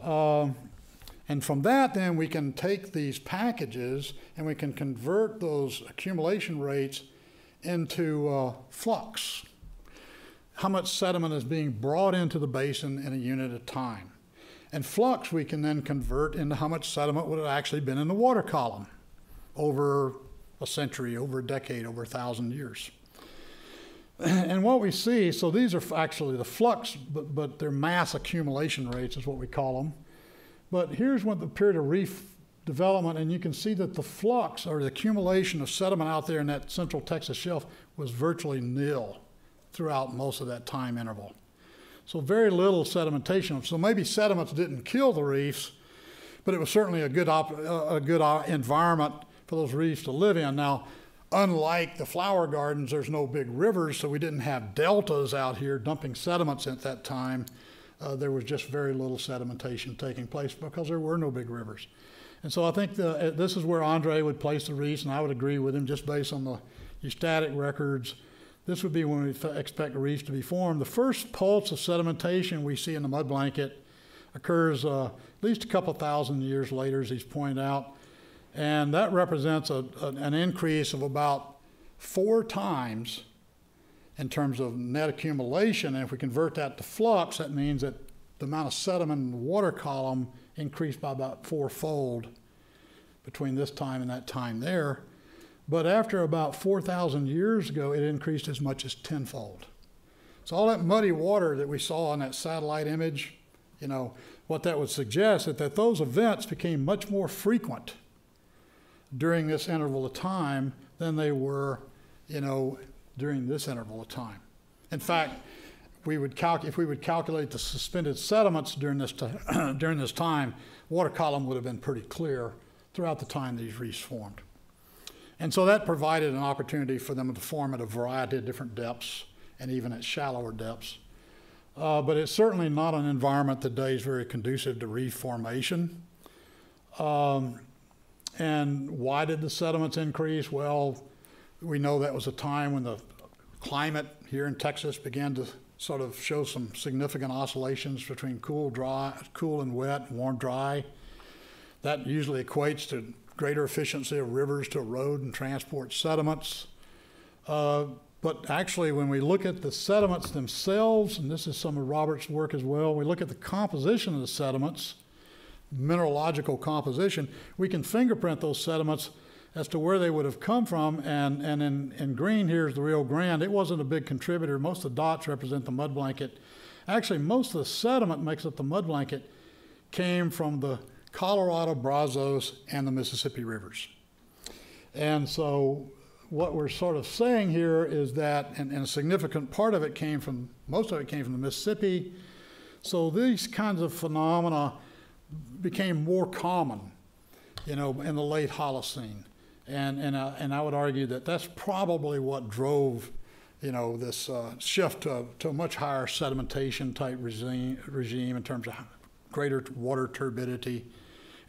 And from that, then, we can take these packages and we can convert those accumulation rates into flux. How much sediment is being brought into the basin in a unit of time. And flux we can then convert into how much sediment would have actually been in the water column over a century, over a decade, over 1,000 years. And what we see, so these are actually the flux, but they're mass accumulation rates is what we call them. But here's what the period of reef development, and you can see that the flux, or the accumulation of sediment out there in that central Texas shelf, was virtually nil throughout most of that time interval. So very little sedimentation. So maybe sediments didn't kill the reefs, but it was certainly a good environment for those reefs to live in. Now, unlike the flower gardens, there's no big rivers, so we didn't have deltas out here dumping sediments at that time. There was just very little sedimentation taking place because there were no big rivers. And so I think this is where Andre would place the reefs, and I would agree with him just based on the eustatic records. This would be when we expect the reefs to be formed. The first pulse of sedimentation we see in the mud blanket occurs at least a couple thousand years later, as he's pointed out. And that represents an increase of about 4 times in terms of net accumulation. And if we convert that to flux, that means that the amount of sediment in the water column increased by about 4-fold between this time and that time there. But after about 4,000 years ago, it increased as much as 10-fold. So all that muddy water that we saw in that satellite image, you know, what that would suggest is that those events became much more frequent during this interval of time than they were, you know, during this interval of time. In fact, if we would calculate the suspended sediments during this time, water column would have been pretty clear throughout the time these reefs formed. And so that provided an opportunity for them to form at a variety of different depths and even at shallower depths. But it's certainly not an environment today is very conducive to reef formation. And why did the sediments increase? Well, we know that was a time when the climate here in Texas began to sort of show some significant oscillations between cool and wet, warm, dry. That usually equates to greater efficiency of rivers to erode and transport sediments. But actually, when we look at the sediments themselves, and this is some of Robert's work as well, we look at the composition of the sediments, mineralogical composition, we can fingerprint those sediments as to where they would have come from. And in green here is the Rio Grande. It wasn't a big contributor. Most of the dots represent the mud blanket. Actually, most of the sediment makes up the mud blanket came from the Colorado, Brazos, and the Mississippi rivers. And so what we're sort of saying here is that, and a significant part of it came from, most of it came from the Mississippi. So these kinds of phenomena became more common, you know, in the late Holocene. And I would argue that that's probably what drove, you know, this shift to a much higher sedimentation type regime in terms of greater water turbidity,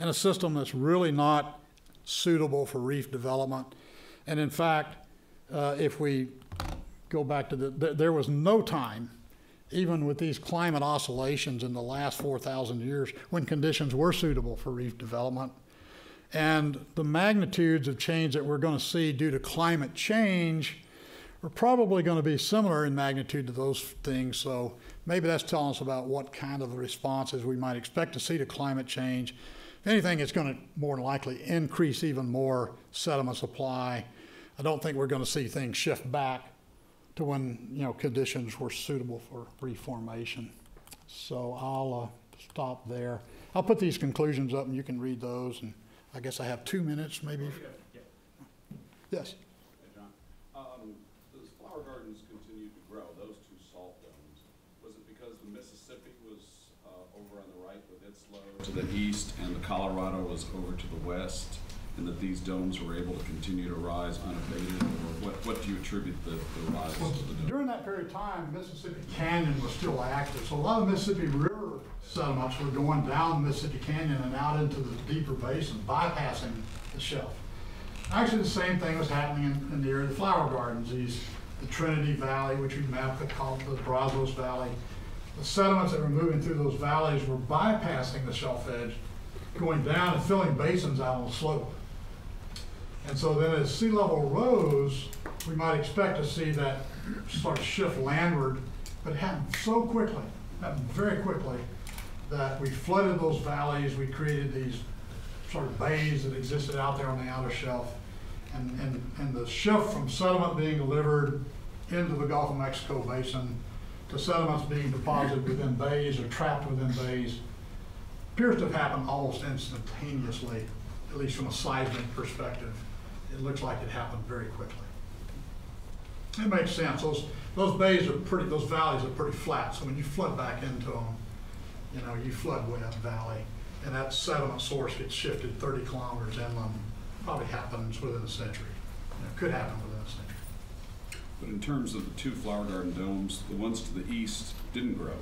and a system that's really not suitable for reef development. And in fact, if we go back to there was no time even with these climate oscillations in the last 4,000 years when conditions were suitable for reef development. And the magnitudes of change that we're going to see due to climate change are probably going to be similar in magnitude to those things. So maybe that's telling us about what kind of responses we might expect to see to climate change. If anything, it's going to more than likely increase even more sediment supply. I don't think we're going to see things shift back to when, you know, conditions were suitable for reef formation. So I'll stop there. I'll put these conclusions up and you can read those. And I guess I have 2 minutes maybe. Yeah. Yes. Hey, John. Those flower gardens continued to grow, those two salt domes. Was it because the Mississippi was over on the right with its load to the east and the Colorado was over to the west, and that these domes were able to continue to rise unabated? Or what do you attribute the rise to the dome? During that period of time, Mississippi Canyon was still active. So a lot of Mississippi River sediments were going down Mississippi Canyon and out into the deeper basin, bypassing the shelf. Actually, the same thing was happening in the area of the flower gardens. The Trinity Valley, which we mapped, called the Brazos Valley. The sediments that were moving through those valleys were bypassing the shelf edge, going down and filling basins out on the slope. And so then as sea level rose, we might expect to see that sort of shift landward, but it happened so quickly, happened very quickly, that we flooded those valleys. We created these sort of bays that existed out there on the outer shelf. And the shift from sediment being delivered into the Gulf of Mexico basin to sediments being deposited within bays or trapped within bays appears to have happened almost instantaneously, at least from a seismic perspective. It looks like it happened very quickly. It makes sense. Those bays are pretty, those valleys are pretty flat. So when you flood back into them, you know, you flood way up valley, and that sediment source gets shifted 30 kilometers inland. Probably happens within a century. It could happen within a century. But in terms of the two flower garden domes, the ones to the east didn't grow,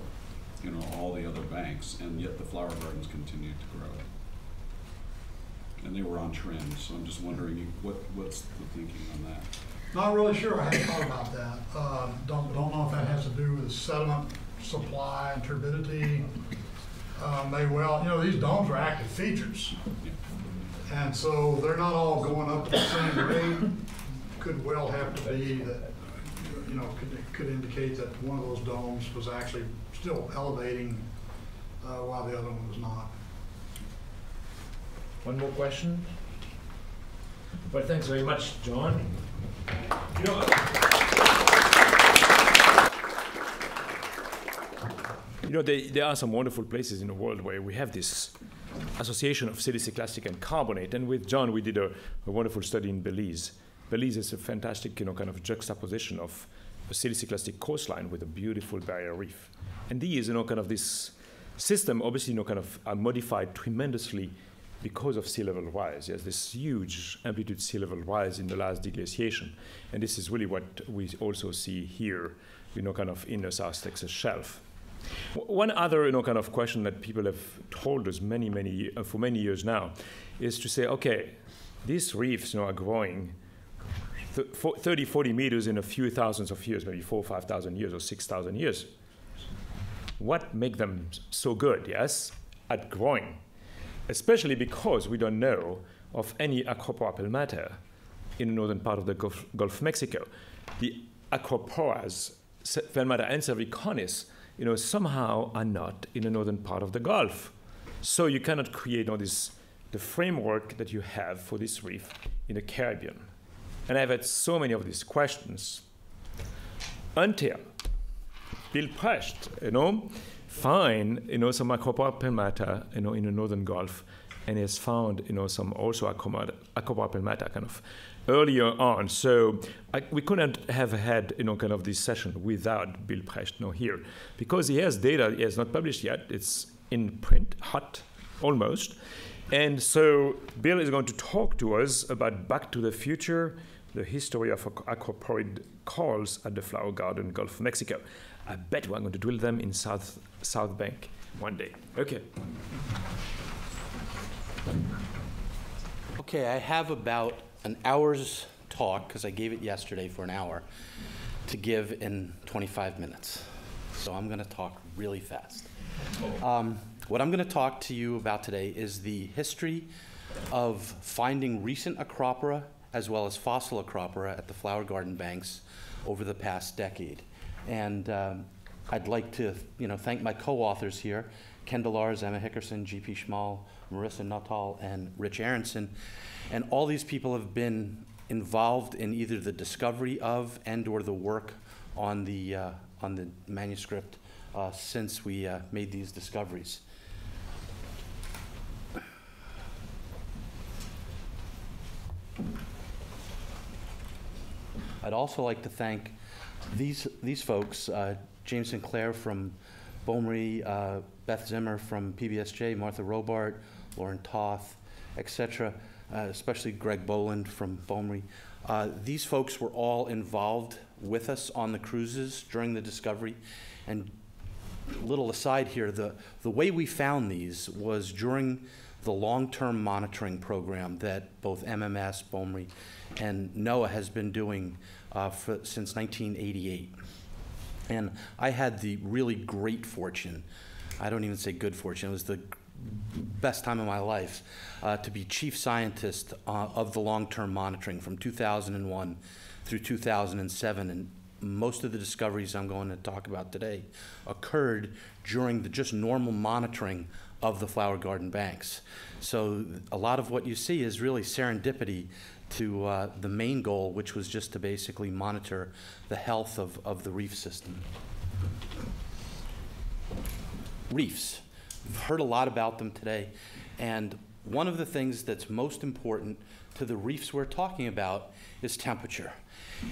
you know, all the other banks, and yet the flower gardens continued to grow. And they were on trend, so I'm just wondering what's the thinking on that? Not really sure. I hadn't thought about that. Don't know if that has to do with sediment supply and turbidity. May well, you know, these domes are active features. Yeah. And so they're not all going up at the same rate. Could well have to be that, you know, could indicate that one of those domes was actually still elevating while the other one was not. One more question? Well, thanks very much, John. You know, there are some wonderful places in the world where we have this association of siliciclastic and carbonate. And with John, we did a wonderful study in Belize. Belize is a fantastic, you know, kind of juxtaposition of a siliciclastic coastline with a beautiful barrier reef. And these, you know, kind of this system, obviously, you know, kind of are modified tremendously because of sea level rise. There's this huge amplitude sea level rise in the last deglaciation. And this is really what we also see here, you know, kind of in the South Texas shelf. One other, you know, kind of question that people have told us for many years now is to say, okay, these reefs, you know, are growing 30, 40 meters in a few thousands of years, maybe 4,000 or 5,000 years or 6,000 years. What makes them so good, yes, at growing? Especially because we don't know of any acroporal matter in the northern part of the Gulf of Mexico. The acroporas, Felmata and cervicornis, you know, somehow are not in the northern part of the Gulf. So you cannot create, you know, the framework that you have for this reef in the Caribbean. And I've had so many of these questions until Bill Precht, you know, find, you know, some acroporal matter, you know, in the northern Gulf, and has found, you know, some also acroporal matter kind of earlier on. So we couldn't have had, you know, kind of this session without Bill Precht, you know, here, because he has data he has not published yet. It's in print, hot, almost. And so Bill is going to talk to us about Back to the Future, the history of acroporid corals at the Flower Garden Gulf of Mexico. I bet we're going to drill them in South Bank one day. Okay. Okay, I have about an hour's talk, because I gave it yesterday for an hour, to give in 25 minutes. so I'm going to talk really fast. What I'm going to talk to you about today is the history of finding recent acropora as well as fossil acropora at the flower garden banks over the past decade. And I'd like to thank my co-authors here, Ken Delars, Emma Hickerson, G.P. Schmal, Marissa Nuttall, and Rich Aronson. And all these people have been involved in either the discovery of and or the work on the manuscript since we made these discoveries. I'd also like to thank these folks, James Sinclair from Beaumery, Beth Zimmer from PBSJ, Martha Robart, Lauren Toth, etc., especially Greg Boland from Beaumery. These folks were all involved with us on the cruises during the discovery. And little aside here, the way we found these was during the long-term monitoring program that both MMS, Beaumery, and NOAA has been doing since 1988. And I had the really great fortune, I don't even say good fortune, it was the best time of my life, to be chief scientist of the long-term monitoring from 2001 through 2007. And most of the discoveries I'm going to talk about today occurred during the just normal monitoring of the flower garden banks. So a lot of what you see is really serendipity to the main goal, which was just to basically monitor the health of the reef system. Reefs. We've heard a lot about them today, and one of the things that's most important to the reefs we're talking about is temperature.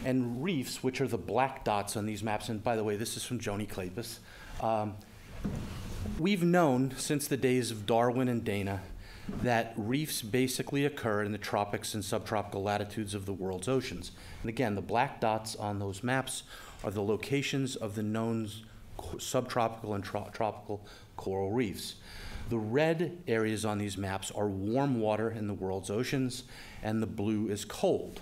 And reefs, which are the black dots on these maps, and by the way, this is from Joni Klapis, we've known since the days of Darwin and Dana that reefs basically occur in the tropics and subtropical latitudes of the world's oceans. And again, the black dots on those maps are the locations of the known subtropical and tropical coral reefs. The red areas on these maps are warm water in the world's oceans, and the blue is cold.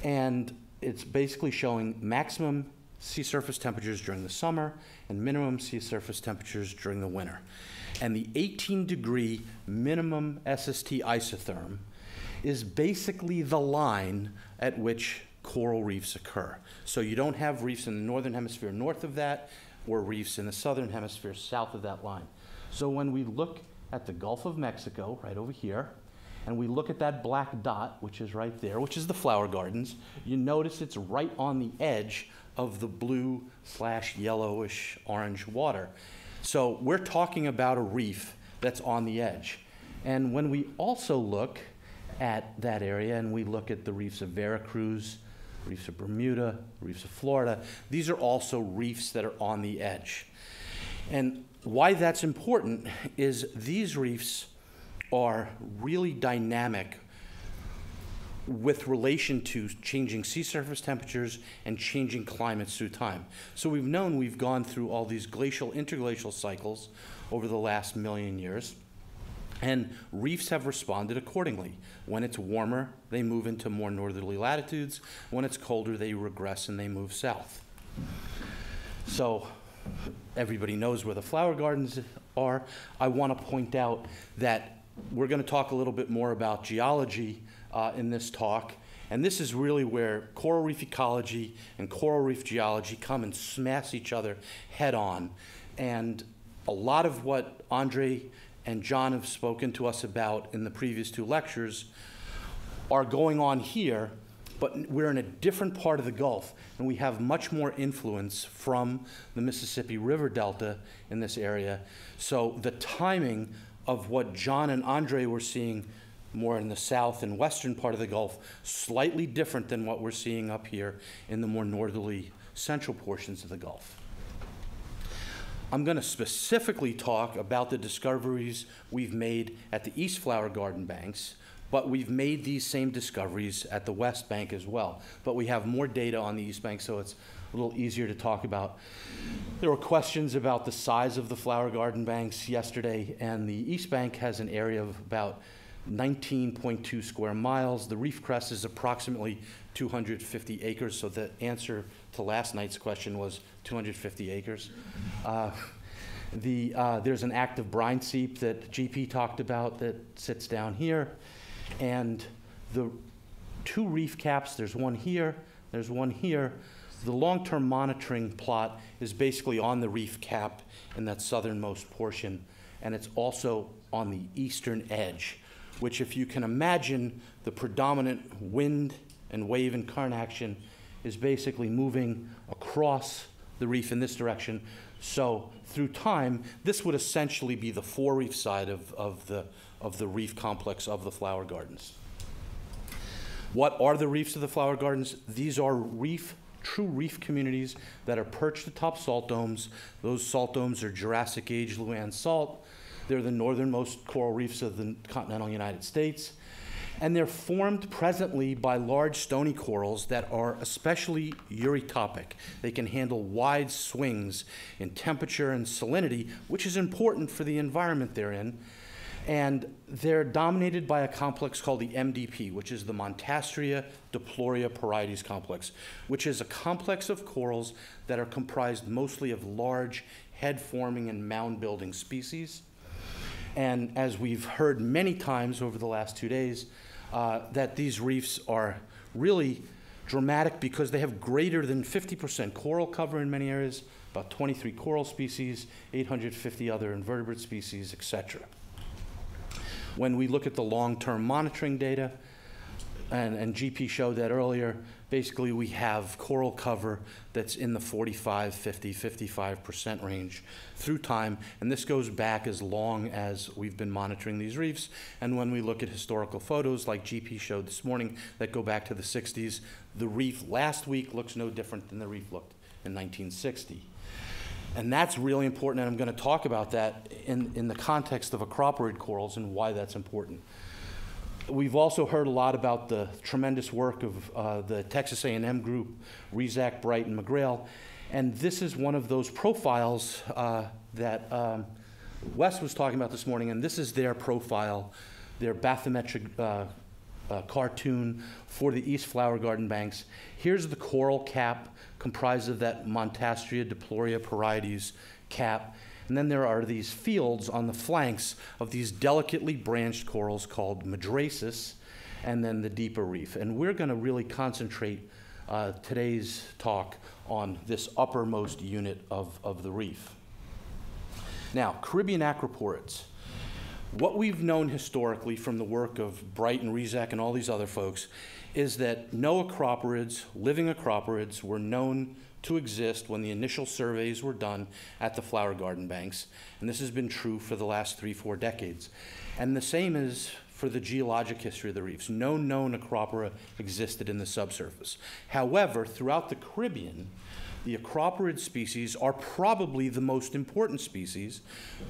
And it's basically showing maximum sea surface temperatures during the summer and minimum sea surface temperatures during the winter. And the 18-degree minimum SST isotherm is basically the line at which coral reefs occur. So you don't have reefs in the northern hemisphere north of that, or reefs in the southern hemisphere south of that line. So when we look at the Gulf of Mexico, right over here, and we look at that black dot, which is right there, which is the flower gardens, you notice it's right on the edge of the blue/yellowish orange water. So we're talking about a reef that's on the edge. And when we also look at that area and we look at the reefs of Veracruz, reefs of Bermuda, reefs of Florida, these are also reefs that are on the edge. And why that's important is these reefs are really dynamic with relation to changing sea surface temperatures and changing climates through time. So we've gone through all these glacial, interglacial cycles over the last million years, and reefs have responded accordingly. When it's warmer, they move into more northerly latitudes. When it's colder, they regress and they move south. So everybody knows where the flower gardens are. I want to point out that we're going to talk a little bit more about geology in this talk. And this is really where coral reef ecology and coral reef geology come and smash each other head on. And a lot of what Andre and John have spoken to us about in the previous two lectures are going on here, but we're in a different part of the Gulf, and we have much more influence from the Mississippi River Delta in this area. So the timing of what John and Andre were seeing more in the south and western part of the Gulf, slightly different than what we're seeing up here in the more northerly central portions of the Gulf. I'm going to specifically talk about the discoveries we've made at the East Flower Garden banks, but we've made these same discoveries at the West Bank as well. But we have more data on the East Bank, so it's a little easier to talk about. There were questions about the size of the flower garden banks yesterday, and the East Bank has an area of about 19.2 square miles. The reef crest is approximately 250 acres, so the answer to last night's question was 250 acres. There's an active brine seep that GP talked about that sits down here. And the two reef caps, there's one here, there's one here. The long-term monitoring plot is basically on the reef cap in that southernmost portion, and it's also on the eastern edge, which, if you can imagine, the predominant wind and wave and current action is basically moving across the reef in this direction. So through time, this would essentially be the forereef side of the reef complex of the flower gardens. What are the reefs of the flower gardens? These are true reef communities that are perched atop salt domes. Those salt domes are Jurassic Age Luan salt. They're the northernmost coral reefs of the continental United States. And they're formed presently by large stony corals that are especially eurytopic. They can handle wide swings in temperature and salinity, which is important for the environment they're in. And they're dominated by a complex called the MDP, which is the Montastria Diploria parietes complex, which is a complex of corals that are comprised mostly of large head-forming and mound-building species. And as we've heard many times over the last 2 days, that these reefs are really dramatic because they have greater than 50% coral cover in many areas, about 23 coral species, 850 other invertebrate species, etc. When we look at the long-term monitoring data, and GP showed that earlier, basically we have coral cover that's in the 45, 50, 55% range through time, and this goes back as long as we've been monitoring these reefs. And when we look at historical photos like GP showed this morning that go back to the 60s, the reef last week looks no different than the reef looked in 1960. And that's really important, and I'm going to talk about that in the context of acroporid corals and why that's important. We've also heard a lot about the tremendous work of the Texas A&M group, Rezac, Bright, and McGrail, and this is one of those profiles that Wes was talking about this morning, and this is their profile, their bathymetric cartoon for the East Flower Garden banks. Here's the coral cap comprised of that Montastria Diploria parietes cap. And then there are these fields on the flanks of these delicately branched corals called madrasis, and then the deeper reef. And we're going to really concentrate today's talk on this uppermost unit of the reef. Now, Caribbean acroporids. What we've known historically from the work of Bright and Rezac and all these other folks is that no acroporids, living acroporids, were known to exist when the initial surveys were done at the flower garden banks. And this has been true for the last 3-4 decades. And the same is for the geologic history of the reefs. No known acropora existed in the subsurface. However, throughout the Caribbean, the acroporid species are probably the most important species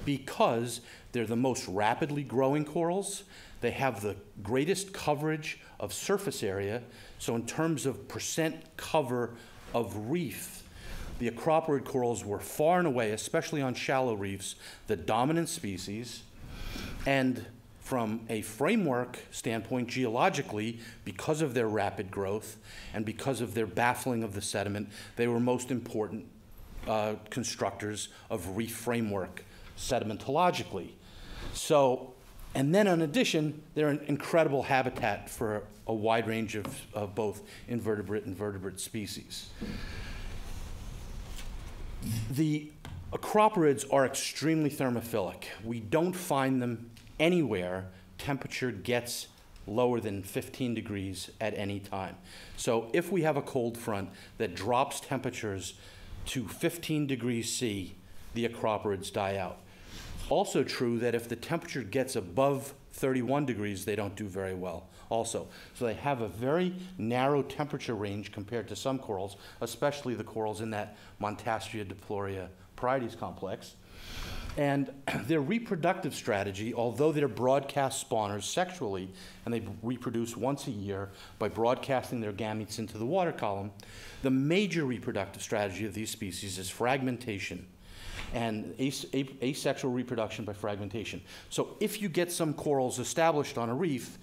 because they're the most rapidly growing corals. They have the greatest coverage of surface area. So in terms of percent cover of reef, the acroporid corals were far and away, especially on shallow reefs, the dominant species. And from a framework standpoint, geologically, because of their rapid growth and because of their baffling of the sediment, they were most important constructors of reef framework sedimentologically. So, and then in addition, they're an incredible habitat for a wide range of both invertebrate and vertebrate species. The acroporids are extremely thermophilic. We don't find them anywhere temperature gets lower than 15 degrees at any time. So if we have a cold front that drops temperatures to 15 degrees C, the acroporids die out. Also true that if the temperature gets above 31 degrees, they don't do very well also. So they have a very narrow temperature range compared to some corals, especially the corals in that Montastria Diploria parietes complex. And their reproductive strategy, although they're broadcast spawners sexually, and they reproduce once a year by broadcasting their gametes into the water column, the major reproductive strategy of these species is fragmentation and asexual reproduction by fragmentation. So if you get some corals established on a reef,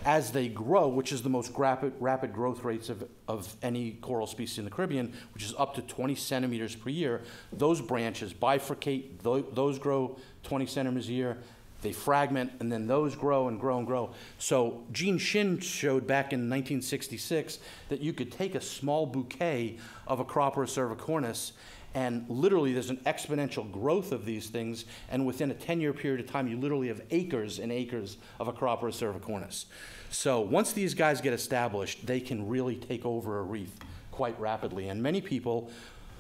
as they grow, which is the most rapid growth rates of any coral species in the Caribbean, which is up to 20 centimeters per year, those branches bifurcate, those grow 20 centimeters a year, they fragment, and then those grow and grow and grow. So Gene Shin showed back in 1966 that you could take a small bouquet of Acropora cervicornis, and literally there's an exponential growth of these things, and within a 10-year period of time, you literally have acres and acres of Acropora cervicornis. So once these guys get established, they can really take over a reef quite rapidly, and many people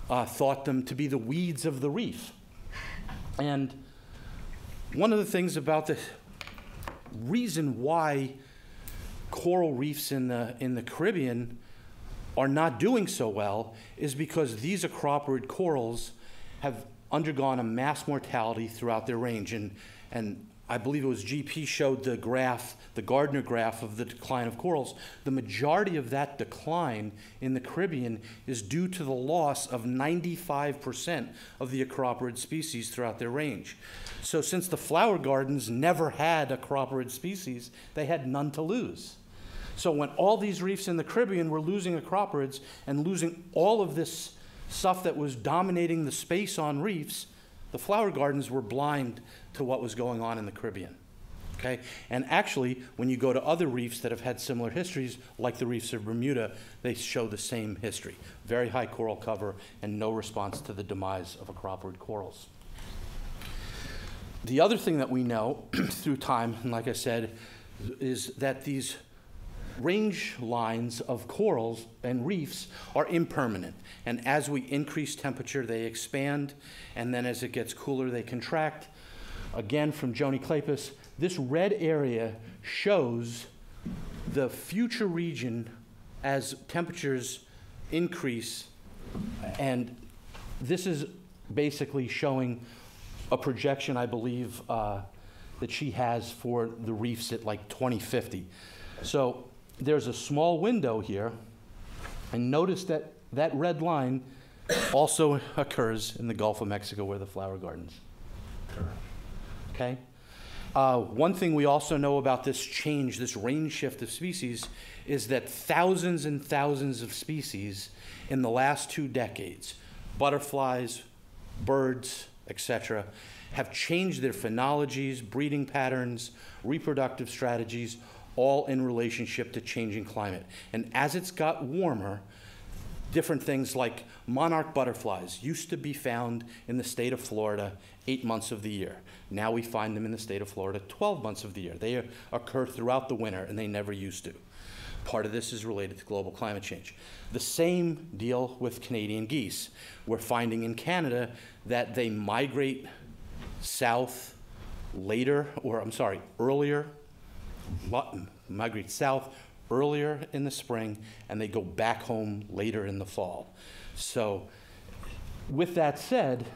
thought them to be the weeds of the reef. And one of the things about the reason why coral reefs in the Caribbean are not doing so well is because these acroporid corals have undergone a mass mortality throughout their range. And I believe it was GP showed the graph, the Gardner graph of the decline of corals. The majority of that decline in the Caribbean is due to the loss of 95% of the acroporid species throughout their range. So since the flower gardens never had acroporid species, they had none to lose. So when all these reefs in the Caribbean were losing acroporids and losing all of this stuff that was dominating the space on reefs, the flower gardens were blind to what was going on in the Caribbean. Okay? And actually, when you go to other reefs that have had similar histories, like the reefs of Bermuda, they show the same history. Very high coral cover and no response to the demise of acroporid corals. The other thing that we know through time, and like I said, is that these range lines of corals and reefs are impermanent. And as we increase temperature, they expand, and then as it gets cooler, they contract. Again, from Joni Kleypas, this red area shows the future region as temperatures increase, and this is basically showing a projection, I believe, that she has for the reefs at like 2050. So there's a small window here, and notice that that red line also occurs in the Gulf of Mexico where the flower gardens occur. Okay? One thing we also know about this change, this range shift of species, is that thousands and thousands of species in the last 2 decades, butterflies, birds, etc., have changed their phenologies, breeding patterns, reproductive strategies, all in relationship to changing climate. And as it's got warmer, different things like monarch butterflies used to be found in the state of Florida 8 months of the year. Now we find them in the state of Florida 12 months of the year. They occur throughout the winter, and they never used to. Part of this is related to global climate change. The same deal with Canadian geese. We're finding in Canada that they migrate south later, or I'm sorry, earlier, migrate south earlier in the spring, and they go back home later in the fall. So with that said,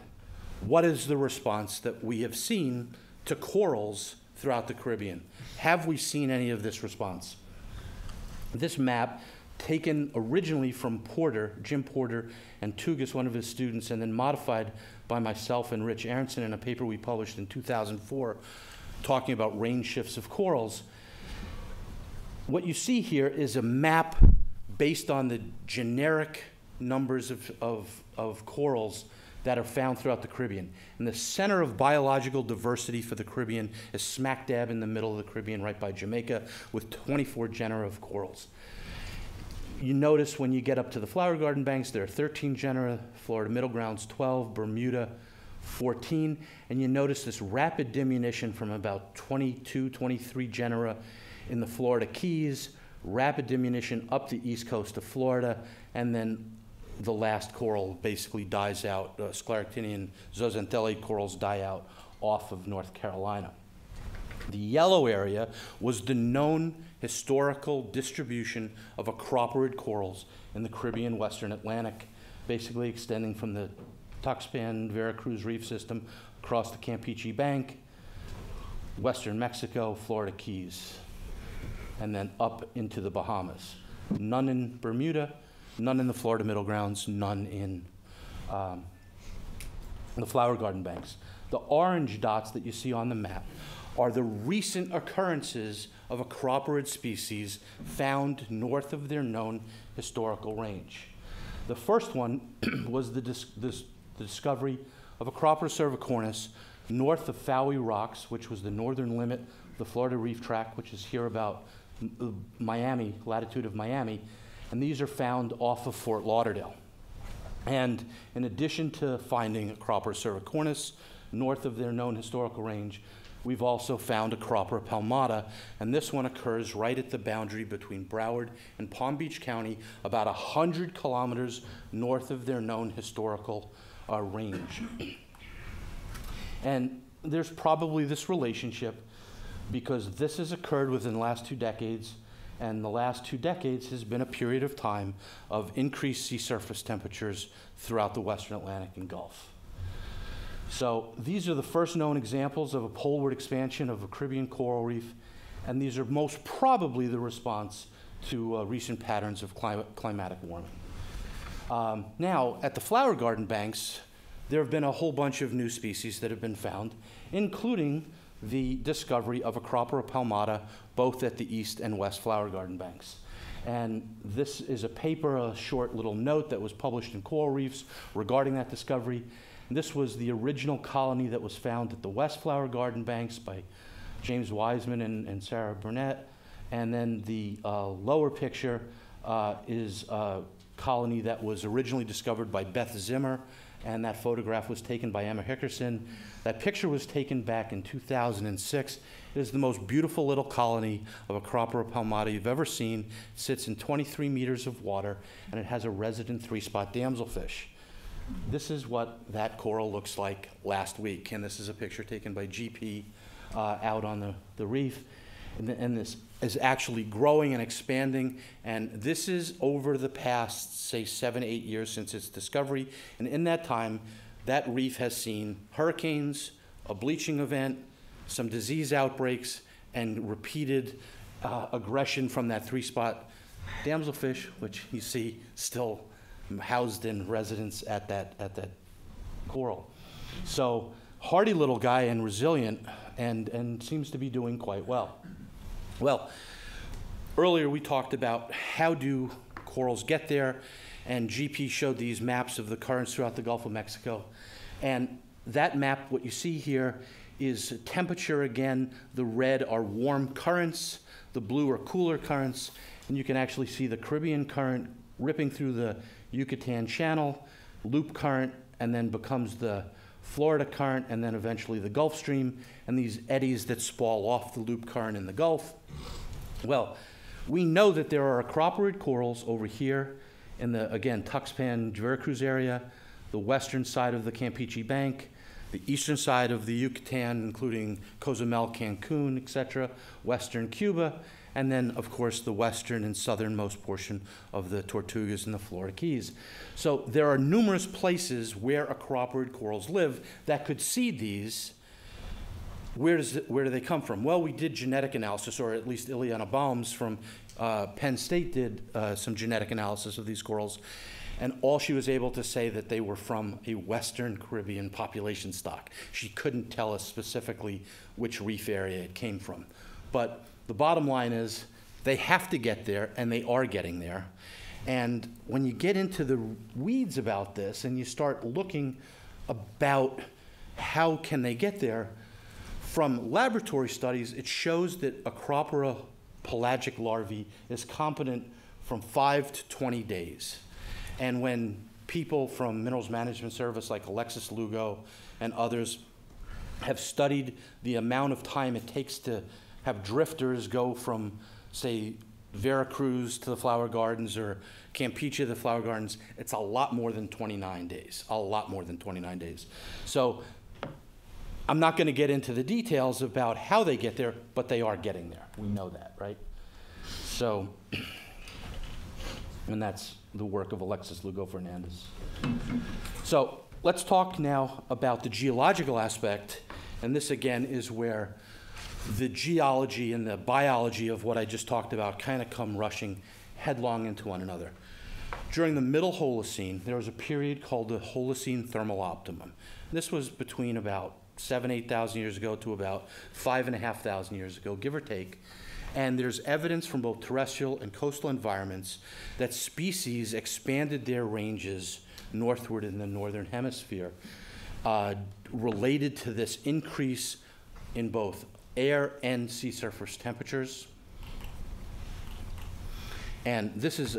what is the response that we have seen to corals throughout the Caribbean? Have we seen any of this response? This map, taken originally from Porter, Jim Porter, and Tugas, one of his students, and then modified by myself and Rich Aronson in a paper we published in 2004, talking about range shifts of corals. What you see here is a map based on the generic numbers of corals that are found throughout the Caribbean. And the center of biological diversity for the Caribbean is smack dab in the middle of the Caribbean, right by Jamaica, with 24 genera of corals. You notice when you get up to the flower garden banks, there are 13 genera, Florida Middle Grounds 12, Bermuda 14, and you notice this rapid diminution from about 22, 23 genera in the Florida Keys, rapid diminution up the east coast of Florida, and then the last coral basically dies out. Scleractinian zooxanthellate corals die out off of North Carolina. The yellow area was the known historical distribution of acroporid corals in the Caribbean Western Atlantic, basically extending from the Tuxpan Veracruz Reef System across the Campeche Bank, Western Mexico, Florida Keys, and then up into the Bahamas. None in Bermuda, none in the Florida Middle Grounds, none in the flower garden banks. The orange dots that you see on the map are the recent occurrences of a cropperid species found north of their known historical range. The first one was the discovery of a cropper cervicornis north of Fowey Rocks, which was the northern limit of the Florida Reef Tract, which is here about Miami, latitude of Miami, and these are found off of Fort Lauderdale. And in addition to finding a cropper cervicornis north of their known historical range, we've also found a cropper palmata, and this one occurs right at the boundary between Broward and Palm Beach County, about 100 kilometers north of their known historical range. And there's probably this relationship because this has occurred within the last 2 decades, and the last 2 decades has been a period of time of increased sea surface temperatures throughout the Western Atlantic and Gulf. So these are the first known examples of a poleward expansion of a Caribbean coral reef, and these are most probably the response to recent patterns of climatic warming. Now, at the flower garden banks, there have been a whole bunch of new species that have been found, including the discovery of a cropper palmata, both at the east and west flower garden banks. And this is a paper, a short little note that was published in Coral Reefs regarding that discovery. And this was the original colony that was found at the west flower garden banks by James Wiseman and Sarah Burnett. And then the lower picture is a colony that was originally discovered by Beth Zimmer, and that photograph was taken by Emma Hickerson. That picture was taken back in 2006. It is the most beautiful little colony of a cropper palmata you've ever seen. It sits in 23 meters of water, and it has a resident 3-spot damselfish. This is what that coral looks like last week, and this is a picture taken by GP out on the reef. And this is actually growing and expanding, and this is over the past, say, 7, 8 years since its discovery. And in that time, that reef has seen hurricanes, a bleaching event, some disease outbreaks, and repeated aggression from that 3-spot damselfish, which you see still housed in residence at that coral. So hardy little guy and resilient, and seems to be doing quite well. Well, earlier we talked about how do corals get there, and GP showed these maps of the currents throughout the Gulf of Mexico. And that map, what you see here, is temperature again. The red are warm currents, the blue are cooler currents, and you can actually see the Caribbean current ripping through the Yucatan Channel, loop current, and then becomes the Florida current, and then eventually the Gulf Stream, and these eddies that sprawl off the loop current in the Gulf. Well, we know that there are acroporid corals over here in the, again, Tuxpan, Veracruz area, the western side of the Campeche Bank, the eastern side of the Yucatan, including Cozumel, Cancun, etc., western Cuba, and then, of course, the western and southernmost portion of the Tortugas and the Florida Keys. So there are numerous places where acroporid corals live that could seed these. Where do they come from? Well, we did genetic analysis, or at least Ileana Baums from Penn State did some genetic analysis of these corals, and all she was able to say that they were from a Western Caribbean population stock. She couldn't tell us specifically which reef area it came from. But the bottom line is they have to get there, and they are getting there. And when you get into the weeds about this and you start looking about how can they get there, from laboratory studies, it shows that Acropora pelagic larvae is competent from 5 to 20 days. And when people from Minerals Management Service like Alexis Lugo and others have studied the amount of time it takes to have drifters go from, say, Veracruz to the flower gardens or Campeche to the flower gardens, it's a lot more than 29 days, a lot more than 29 days. So I'm not going to get into the details about how they get there, but they are getting there. We know that, right? So, and that's the work of Alexis Lugo Fernandez. So let's talk now about the geological aspect, and this again is where the geology and the biology of what I just talked about kind of come rushing headlong into one another. During the Middle Holocene, there was a period called the Holocene thermal optimum. This was between about 8,000 years ago to about 5,500 years ago, give or take. And there's evidence from both terrestrial and coastal environments that species expanded their ranges northward in the northern hemisphere, related to this increase in both air and sea surface temperatures. And this is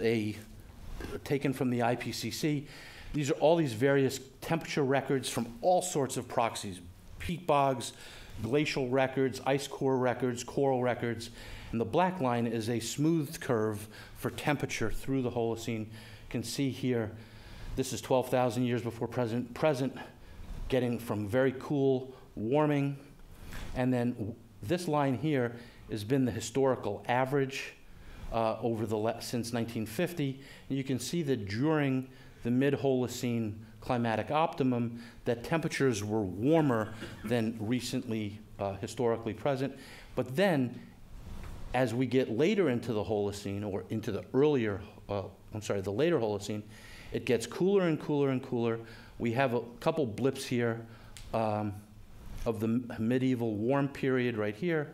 taken from the IPCC. These are all these various temperature records from all sorts of proxies: peat bogs, glacial records, ice core records, coral records. And the black line is a smoothed curve for temperature through the Holocene. You can see here, this is 12,000 years before present, getting from very cool, warming. And then this line here has been the historical average since 1950. And you can see that during the mid-Holocene climatic optimum, that temperatures were warmer than recently historically present. But then, as we get later into the Holocene, or into the the later Holocene, it gets cooler and cooler and cooler. We have a couple blips here of the medieval warm period right here,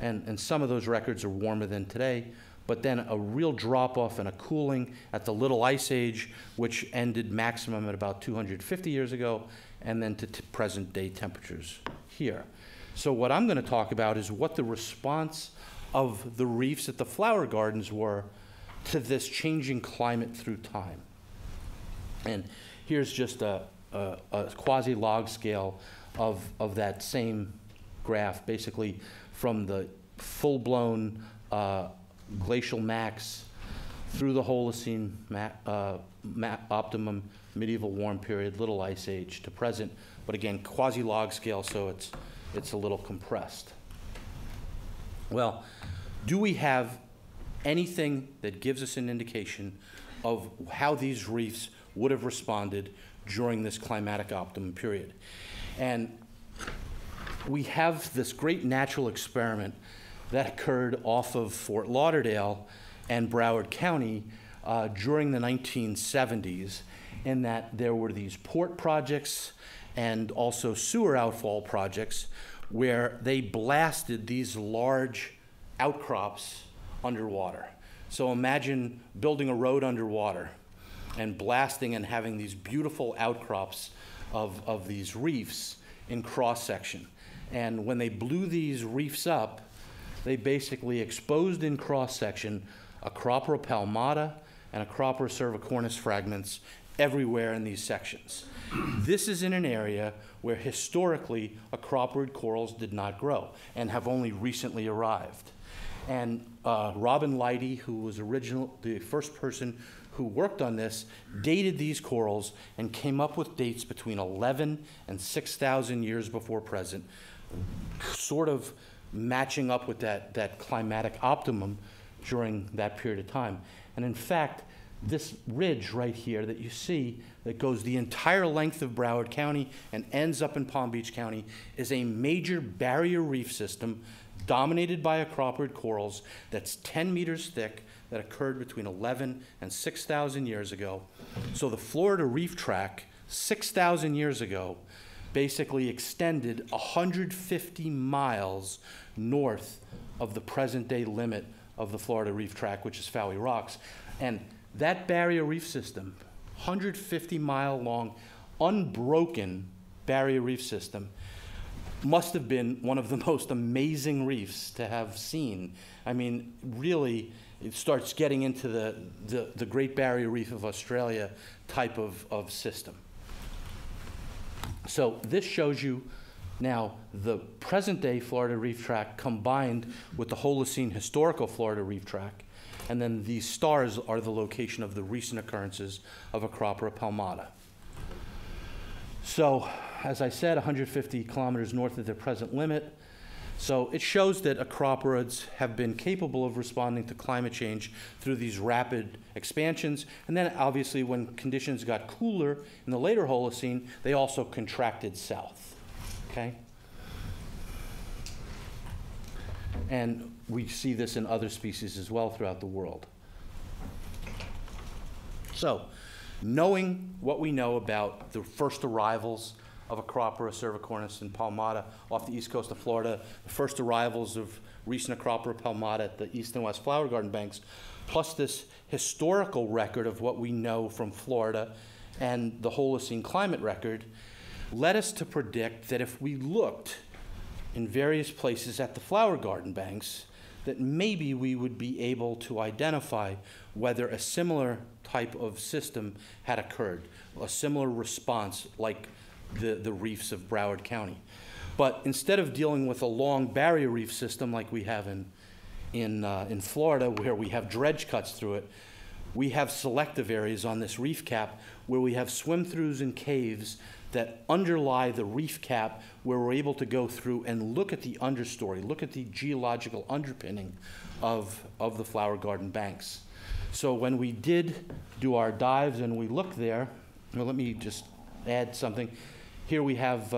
and some of those records are warmer than today, but then a real drop-off and a cooling at the Little Ice Age, which ended maximum at about 250 years ago, and then to present-day temperatures here. So what I'm going to talk about is what the response of the reefs at the flower gardens were to this changing climate through time. And here's just a quasi-log scale of that same graph, basically from the full-blown glacial max through the Holocene optimum, medieval warm period, Little Ice Age to present, but again, quasi-log scale, so it's a little compressed. Well, do we have anything that gives us an indication of how these reefs would have responded during this climatic optimum period? And we have this great natural experiment that occurred off of Fort Lauderdale and Broward County during the 1970s, in that there were these port projects and also sewer outfall projects where they blasted these large outcrops underwater. So imagine building a road underwater and blasting and having these beautiful outcrops of these reefs in cross-section. And when they blew these reefs up, they basically exposed in cross-section Acropora palmata and Acropora cervicornis fragments everywhere in these sections. This is in an area where historically acroporid corals did not grow and have only recently arrived. And Robin Leidy, who was the first person who worked on this, dated these corals and came up with dates between 11 and 6,000 years before present, sort of matching up with that climatic optimum during that period of time. And in fact, this ridge right here that you see that goes the entire length of Broward County and ends up in Palm Beach County is a major barrier reef system dominated by acroporid corals that's 10 meters thick, that occurred between 11 and 6,000 years ago. So the Florida Reef Tract, 6,000 years ago, basically extended 150 miles north of the present-day limit of the Florida Reef Tract, which is Fowey Rocks. And that barrier reef system, 150-mile long, unbroken barrier reef system, must have been one of the most amazing reefs to have seen. I mean, really, it starts getting into the Great Barrier Reef of Australia type of system. So this shows you now the present-day Florida Reef Tract combined with the Holocene historical Florida Reef Tract. And then these stars are the location of the recent occurrences of Acropora palmata. So, as I said, 150 kilometers north of their present limit. So it shows that acroporids have been capable of responding to climate change through these rapid expansions. And then obviously when conditions got cooler in the later Holocene, they also contracted south, okay? And we see this in other species as well throughout the world. So, knowing what we know about the first arrivals of Acropora, cervicornis, and palmata off the east coast of Florida, the first arrivals of recent Acropora palmata at the east and west flower garden banks, plus this historical record of what we know from Florida and the Holocene climate record, led us to predict that if we looked in various places at the flower garden banks, that maybe we would be able to identify whether a similar type of system had occurred, a similar response like the reefs of Broward County. But instead of dealing with a long barrier reef system like we have in Florida, where we have dredge cuts through it, we have selective areas on this reef cap where we have swim-throughs and caves that underlie the reef cap, where we're able to go through and look at the understory, look at the geological underpinning of the flower garden banks. So when we did do our dives and we looked there, well, let me just add something. Here we have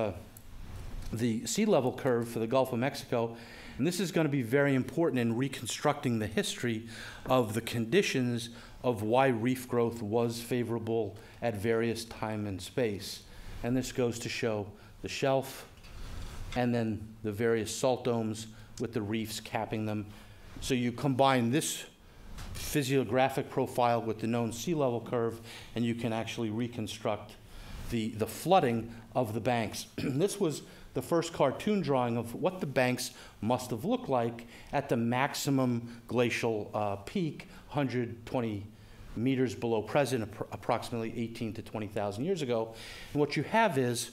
the sea level curve for the Gulf of Mexico, and this is going to be very important in reconstructing the history of the conditions of why reef growth was favorable at various time and space. And this goes to show the shelf and then the various salt domes with the reefs capping them. So you combine this physiographic profile with the known sea level curve, and you can actually reconstruct the flooding of the banks. This was the first cartoon drawing of what the banks must have looked like at the maximum glacial peak, 120 meters below present, approximately 18 to 20,000 years ago. And what you have is,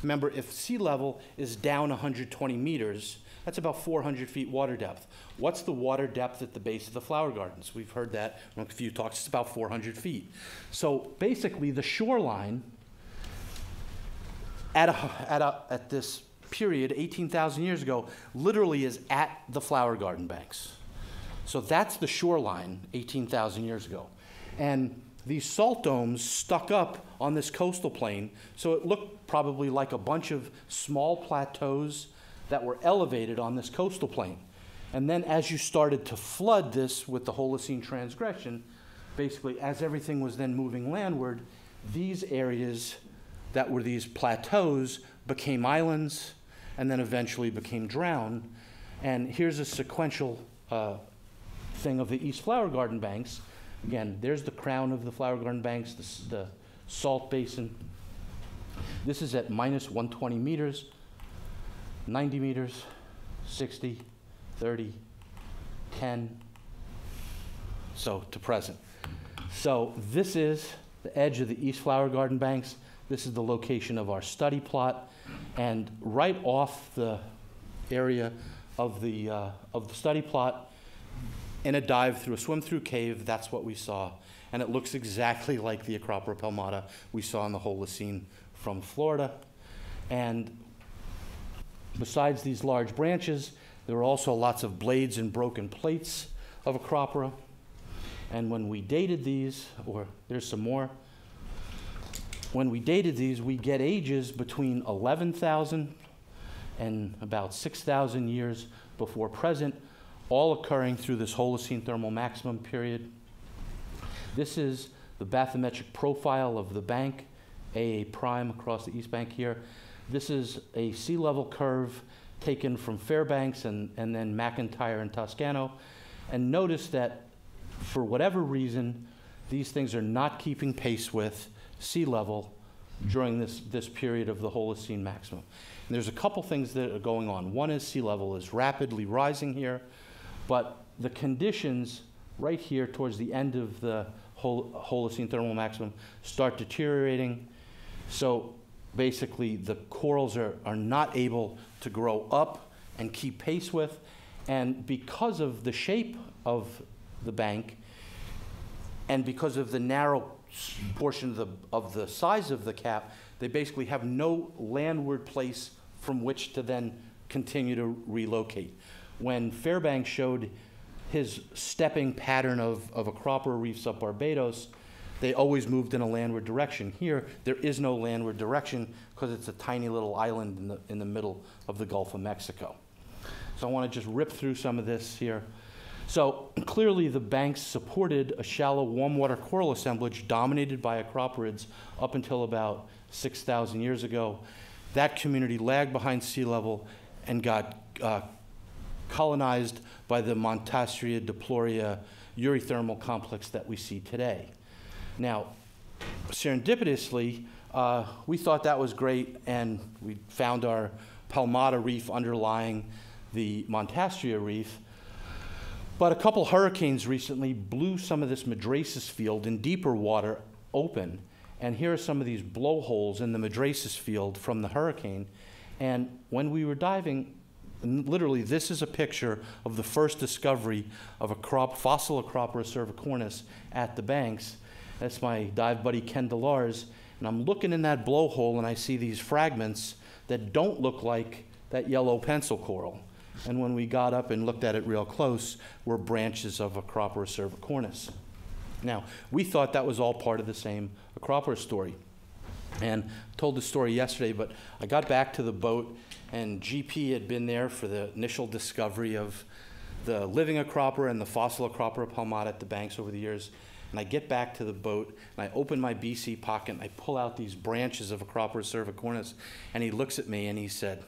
remember, if sea level is down 120 meters, that's about 400 feet water depth. What's the water depth at the base of the flower gardens? We've heard that from a few talks. It's about 400 feet. So basically, the shoreline at this period, 18,000 years ago, literally is at the flower garden banks. So that's the shoreline 18,000 years ago. And these salt domes stuck up on this coastal plain, so it looked probably like a bunch of small plateaus that were elevated on this coastal plain. And then as you started to flood this with the Holocene transgression, basically as everything was then moving landward, these areas that were these plateaus became islands and then eventually became drowned. And here's a sequential thing of the East Flower Garden banks. Again, there's the crown of the flower garden banks, the salt basin. This is at minus 120 meters, 90 meters, 60, 30, 10, so to present. So this is the edge of the East Flower Garden banks. This is the location of our study plot. And right off the area of the study plot, in a dive through a swim-through cave, that's what we saw. And it looks exactly like the Acropora palmata we saw in the Holocene from Florida. And besides these large branches, there were also lots of blades and broken plates of Acropora. And when we dated these, or there's some more, when we dated these, we get ages between 11,000 and about 6,000 years before present, all occurring through this Holocene thermal maximum period. This is the bathymetric profile of the bank, AA prime across the east bank here. This is a sea level curve taken from Fairbanks and then McIntyre and Toscano. And notice that for whatever reason, these things are not keeping pace with sea level during this period of the Holocene maximum. And there's a couple things that are going on. One is sea level is rapidly rising here, but the conditions right here towards the end of the Holocene thermal maximum start deteriorating. So basically the corals are not able to grow up and keep pace with. And because of the shape of the bank and because of the narrow portion of the size of the cap, they basically have no landward place from which to then continue to relocate. When Fairbanks showed his stepping pattern of Acropora reefs up Barbados, they always moved in a landward direction. Here, there is no landward direction because it's a tiny little island in the middle of the Gulf of Mexico. So I want to just rip through some of this here. So clearly the banks supported a shallow warm water coral assemblage dominated by acroporids up until about 6,000 years ago. that community lagged behind sea level and got colonized by the Montastria Deploria eurythermal complex that we see today. Now, serendipitously, we thought that was great, and we found our Palmata Reef underlying the Montastria Reef. But a couple hurricanes recently blew some of this madrasis field in deeper water open. And here are some of these blowholes in the madrasis field from the hurricane. And when we were diving, literally, this is a picture of the first discovery of a fossil Acropora cervicornis at the banks. That's my dive buddy Ken DeLars. And I'm looking in that blowhole, and I see these fragments that don't look like that yellow pencil coral. And when we got up and looked at it real close, were branches of Acropora cervicornis. Now, we thought that was all part of the same Acropora story. And told the story yesterday, but I got back to the boat, and GP had been there for the initial discovery of the living Acropora and the fossil Acropora palmata at the banks over the years. And I get back to the boat, and I open my BC pocket, and I pull out these branches of Acropora cervicornis, and he looks at me and he said,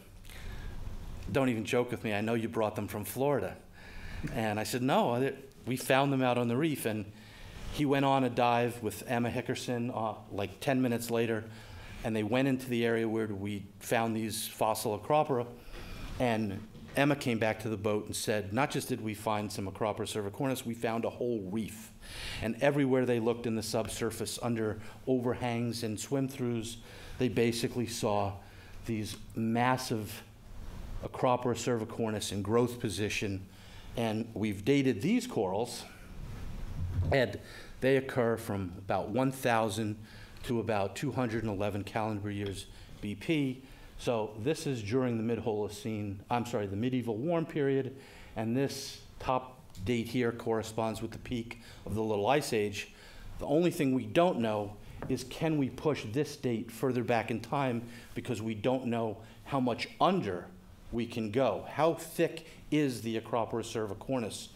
"Don't even joke with me, I know you brought them from Florida." And I said, "No, we found them out on the reef." And he went on a dive with Emma Hickerson like 10 minutes later, and they went into the area where we found these fossil Acropora, and Emma came back to the boat and said, not just did we find some Acropora cervicornis, we found a whole reef. And everywhere they looked in the subsurface under overhangs and swim-throughs, they basically saw these massive Acropora cervicornis in growth position. And we've dated these corals, and they occur from about 1,000 to about 211 calendar years BP. So this is during the mid-Holocene, the medieval warm period, and this top date here corresponds with the peak of the Little Ice Age. The only thing we don't know is, can we push this date further back in time, because we don't know how much under we can go. How thick is the Acropora cervicornis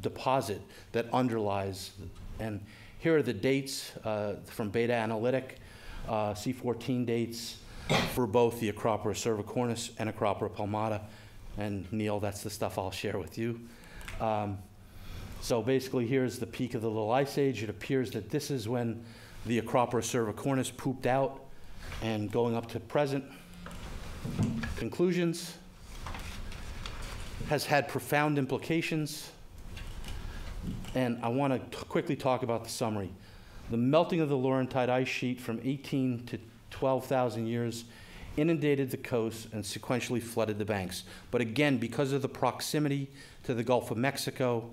deposit that underlies? And here are the dates from Beta Analytic, C14 dates for both the Acropora cervicornis and Acropora palmata. And Neil, that's the stuff I'll share with you. So basically, here's the peak of the Little Ice Age. It appears that this is when the Acropora cervicornis pooped out, and going up to present. Conclusions: has had profound implications. And I want to quickly talk about the summary. The melting of the Laurentide ice sheet from 18 to 12,000 years inundated the coast and sequentially flooded the banks. But again, because of the proximity to the Gulf of Mexico,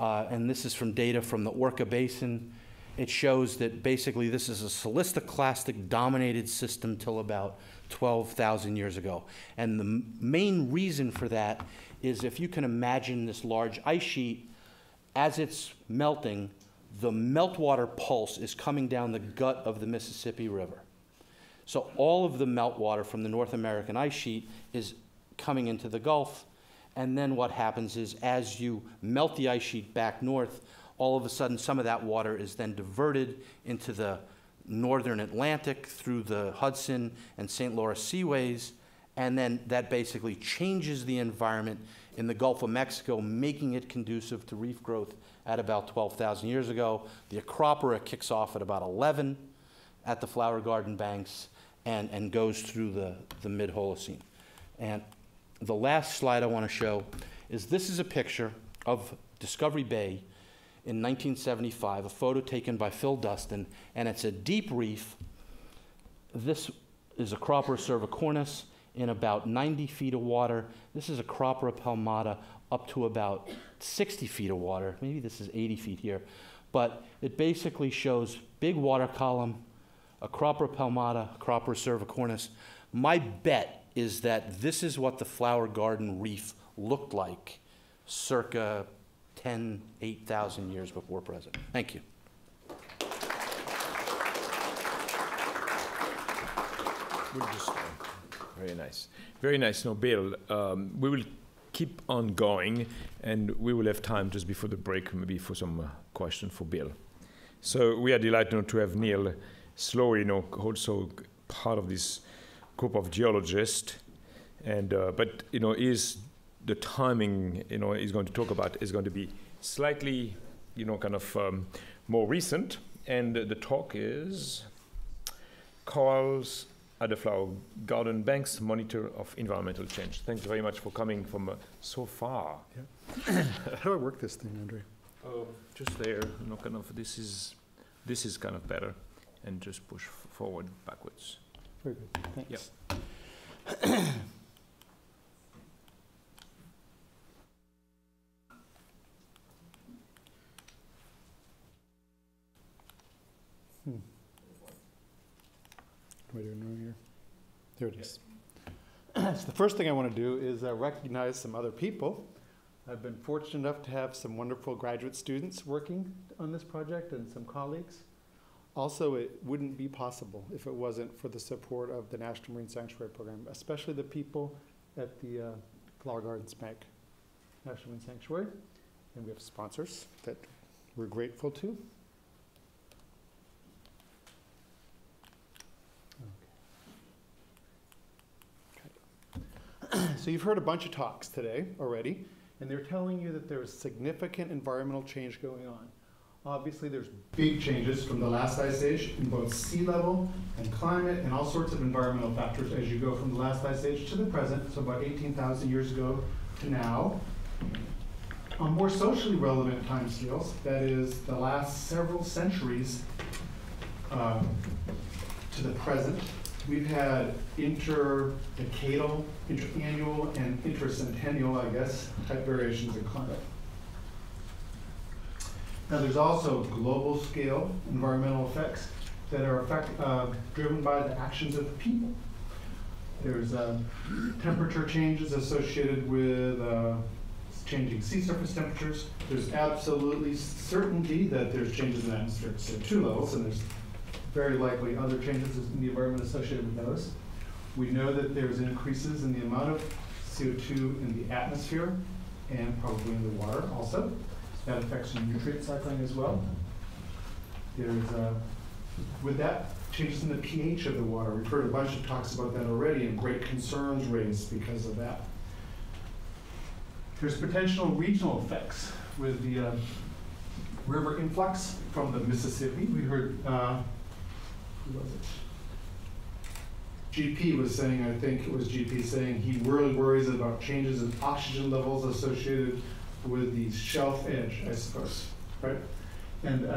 and this is from data from the Orca Basin, it shows that basically this is a silistoclastic dominated system till about 12,000 years ago. And the main reason for that is, if you can imagine this large ice sheet, as it's melting, the meltwater pulse is coming down the gut of the Mississippi River. So all of the meltwater from the North American ice sheet is coming into the Gulf, and then what happens is, as you melt the ice sheet back north, all of a sudden some of that water is then diverted into the northern Atlantic through the Hudson and St. Lawrence seaways, and then that basically changes the environment in the Gulf of Mexico, making it conducive to reef growth at about 12,000 years ago. The Acropora kicks off at about 11 at the Flower Garden banks and goes through the mid-Holocene. And the last slide I want to show is, this is a picture of Discovery Bay in 1975, a photo taken by Phil Dustin, and it's a deep reef. This is Acropora cervicornis in about 90 feet of water. This is Acropora palmata up to about 60 feet of water. Maybe this is 80 feet here. But it basically shows big water column, Acropora palmata, Acropora cervicornis. My bet is that this is what the Flower Garden Reef looked like circa 8,000 years before present. Thank you. Very nice. Very nice. No, Bill, we will keep on going, and we will have time just before the break maybe for some question for Bill. So we are delighted to have Neil Slow, also part of this group of geologists, and but is the timing is going to talk about is going to be slightly kind of more recent, and the talk is Corals at the Flower Garden Banks, Monitor of Environmental Change. Thanks very much for coming from so far. Yeah. How do I work this thing, Andre? Just there, kind of. This is kind of better, and just push forward, backwards. Very good. Thanks. Yep. What are we doing here? There it is. So the first thing I want to do is recognize some other people. I've been fortunate enough to have some wonderful graduate students working on this project and some colleagues. Also, it wouldn't be possible if it wasn't for the support of the National Marine Sanctuary Program, especially the people at the Flower Gardens Bank National Marine Sanctuary. And we have sponsors that we're grateful to. So you've heard a bunch of talks today already, and they're telling you that there's significant environmental change going on. Obviously, there's big changes from the last ice age in both sea level and climate and all sorts of environmental factors as you go from the last ice age to the present, so about 18,000 years ago to now. On more socially relevant timescales, that is the last several centuries to the present, we've had interdecadal, interannual, and intercentennial, I guess, type variations in climate. Now there's also global scale environmental effects that are driven by the actions of people. There's temperature changes associated with changing sea surface temperatures. There's absolutely certainty that there's changes in atmospheric CO2 levels, and there's very likely other changes in the environment associated with those. We know that there's increases in the amount of CO2 in the atmosphere and probably in the water also. That affects nutrient cycling as well. There's, with that, changes in the pH of the water. We've heard a bunch of talks about that already and great concerns raised because of that. There's potential regional effects with the river influx from the Mississippi. We heard, who was it? GP was saying, I think it was GP saying, he really worries about changes in oxygen levels associated with the shelf edge, I suppose, right? And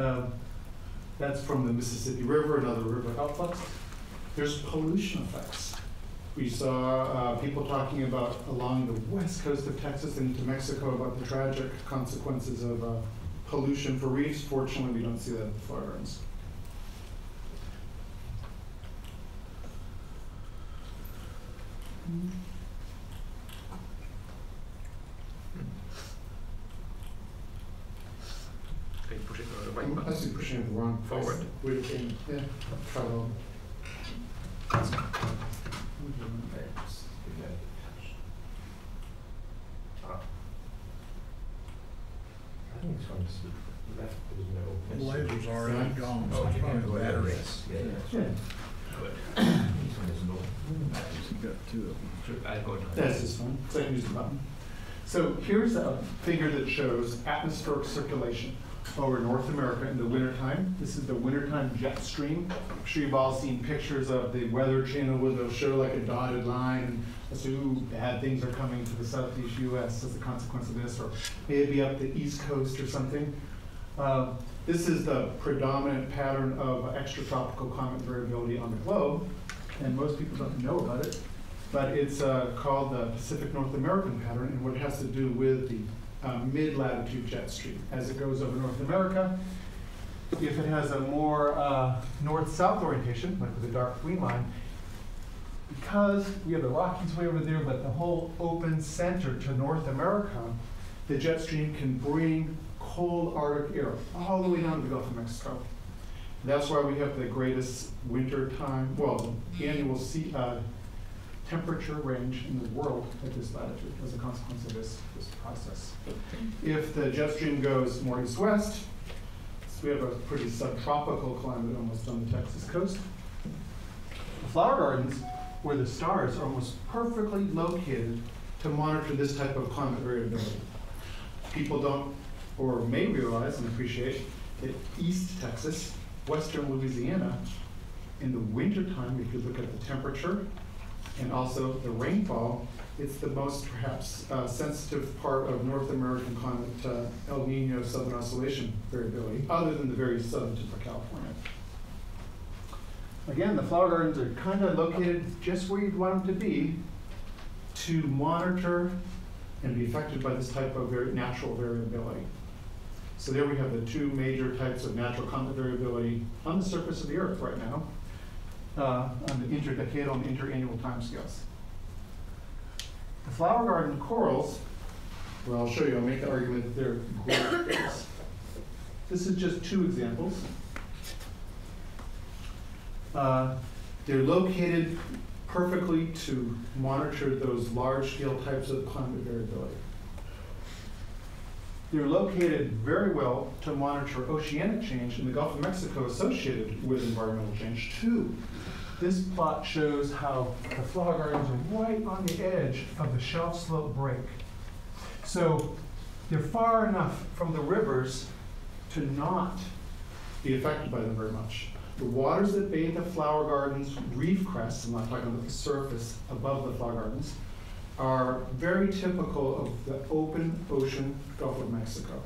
that's from the Mississippi River, another river outflux. There's pollution effects. We saw people talking about along the west coast of Texas into Mexico about the tragic consequences of pollution for reefs. Fortunately, we don't see that at the Flower Gardens. Are you pushing the right button? I see pushing it the wrong forward. We can, yeah, try it over. I think it's going to left, there's no. The laser's already gone, so Oh, it's you probably can the go battery. Yeah, yeah. Good. There's no. You got two of them. Sure, I'll go down. That's this one, so I can use the button. So here's a figure that shows atmospheric circulation over North America in the wintertime. This is the wintertime jet stream. I'm sure you've all seen pictures of the Weather Channel where they'll show like a dotted line and say, ooh, bad things are coming to the southeast U.S. as a consequence of this, or maybe up the East Coast or something. This is the predominant pattern of extratropical climate variability on the globe, and most people don't know about it, but it's called the Pacific North American pattern, and what it has to do with the mid-latitude jet stream. As it goes over North America, if it has a more north-south orientation, like with a dark green line, because we have the Rockies way over there, but the whole open center to North America, the jet stream can bring cold Arctic air all the way down to the Gulf of Mexico. That's why we have the greatest winter time, well, the annual sea temperature range in the world at this latitude as a consequence of this process. If the jet stream goes more east-west, so we have a pretty subtropical climate almost on the Texas coast. The flower gardens, where the stars are almost perfectly located to monitor this type of climate variability. People don't, or may realize and appreciate, that East Texas, western Louisiana, in the wintertime, if you look at the temperature and also the rainfall, it's the most perhaps sensitive part of North American climate, El Nino Southern Oscillation variability, other than the very southern tip of California. Again, the flower gardens are kind of located just where you'd want them to be to monitor and be affected by this type of natural variability. So there we have the two major types of natural climate variability on the surface of the Earth right now, on the interdecadal and interannual timescales. The flower garden corals, well, I'll show you, I'll make the argument that they're great things. This is just two examples. They're located perfectly to monitor those large-scale types of climate variability. They're located very well to monitor oceanic change in the Gulf of Mexico associated with environmental change too. This plot shows how the flower gardens are right on the edge of the shelf slope break. So they're far enough from the rivers to not be affected by them very much. The waters that bathe the flower gardens, reef crests, I'm not talking about the surface above the flower gardens, are very typical of the open ocean Gulf of Mexico.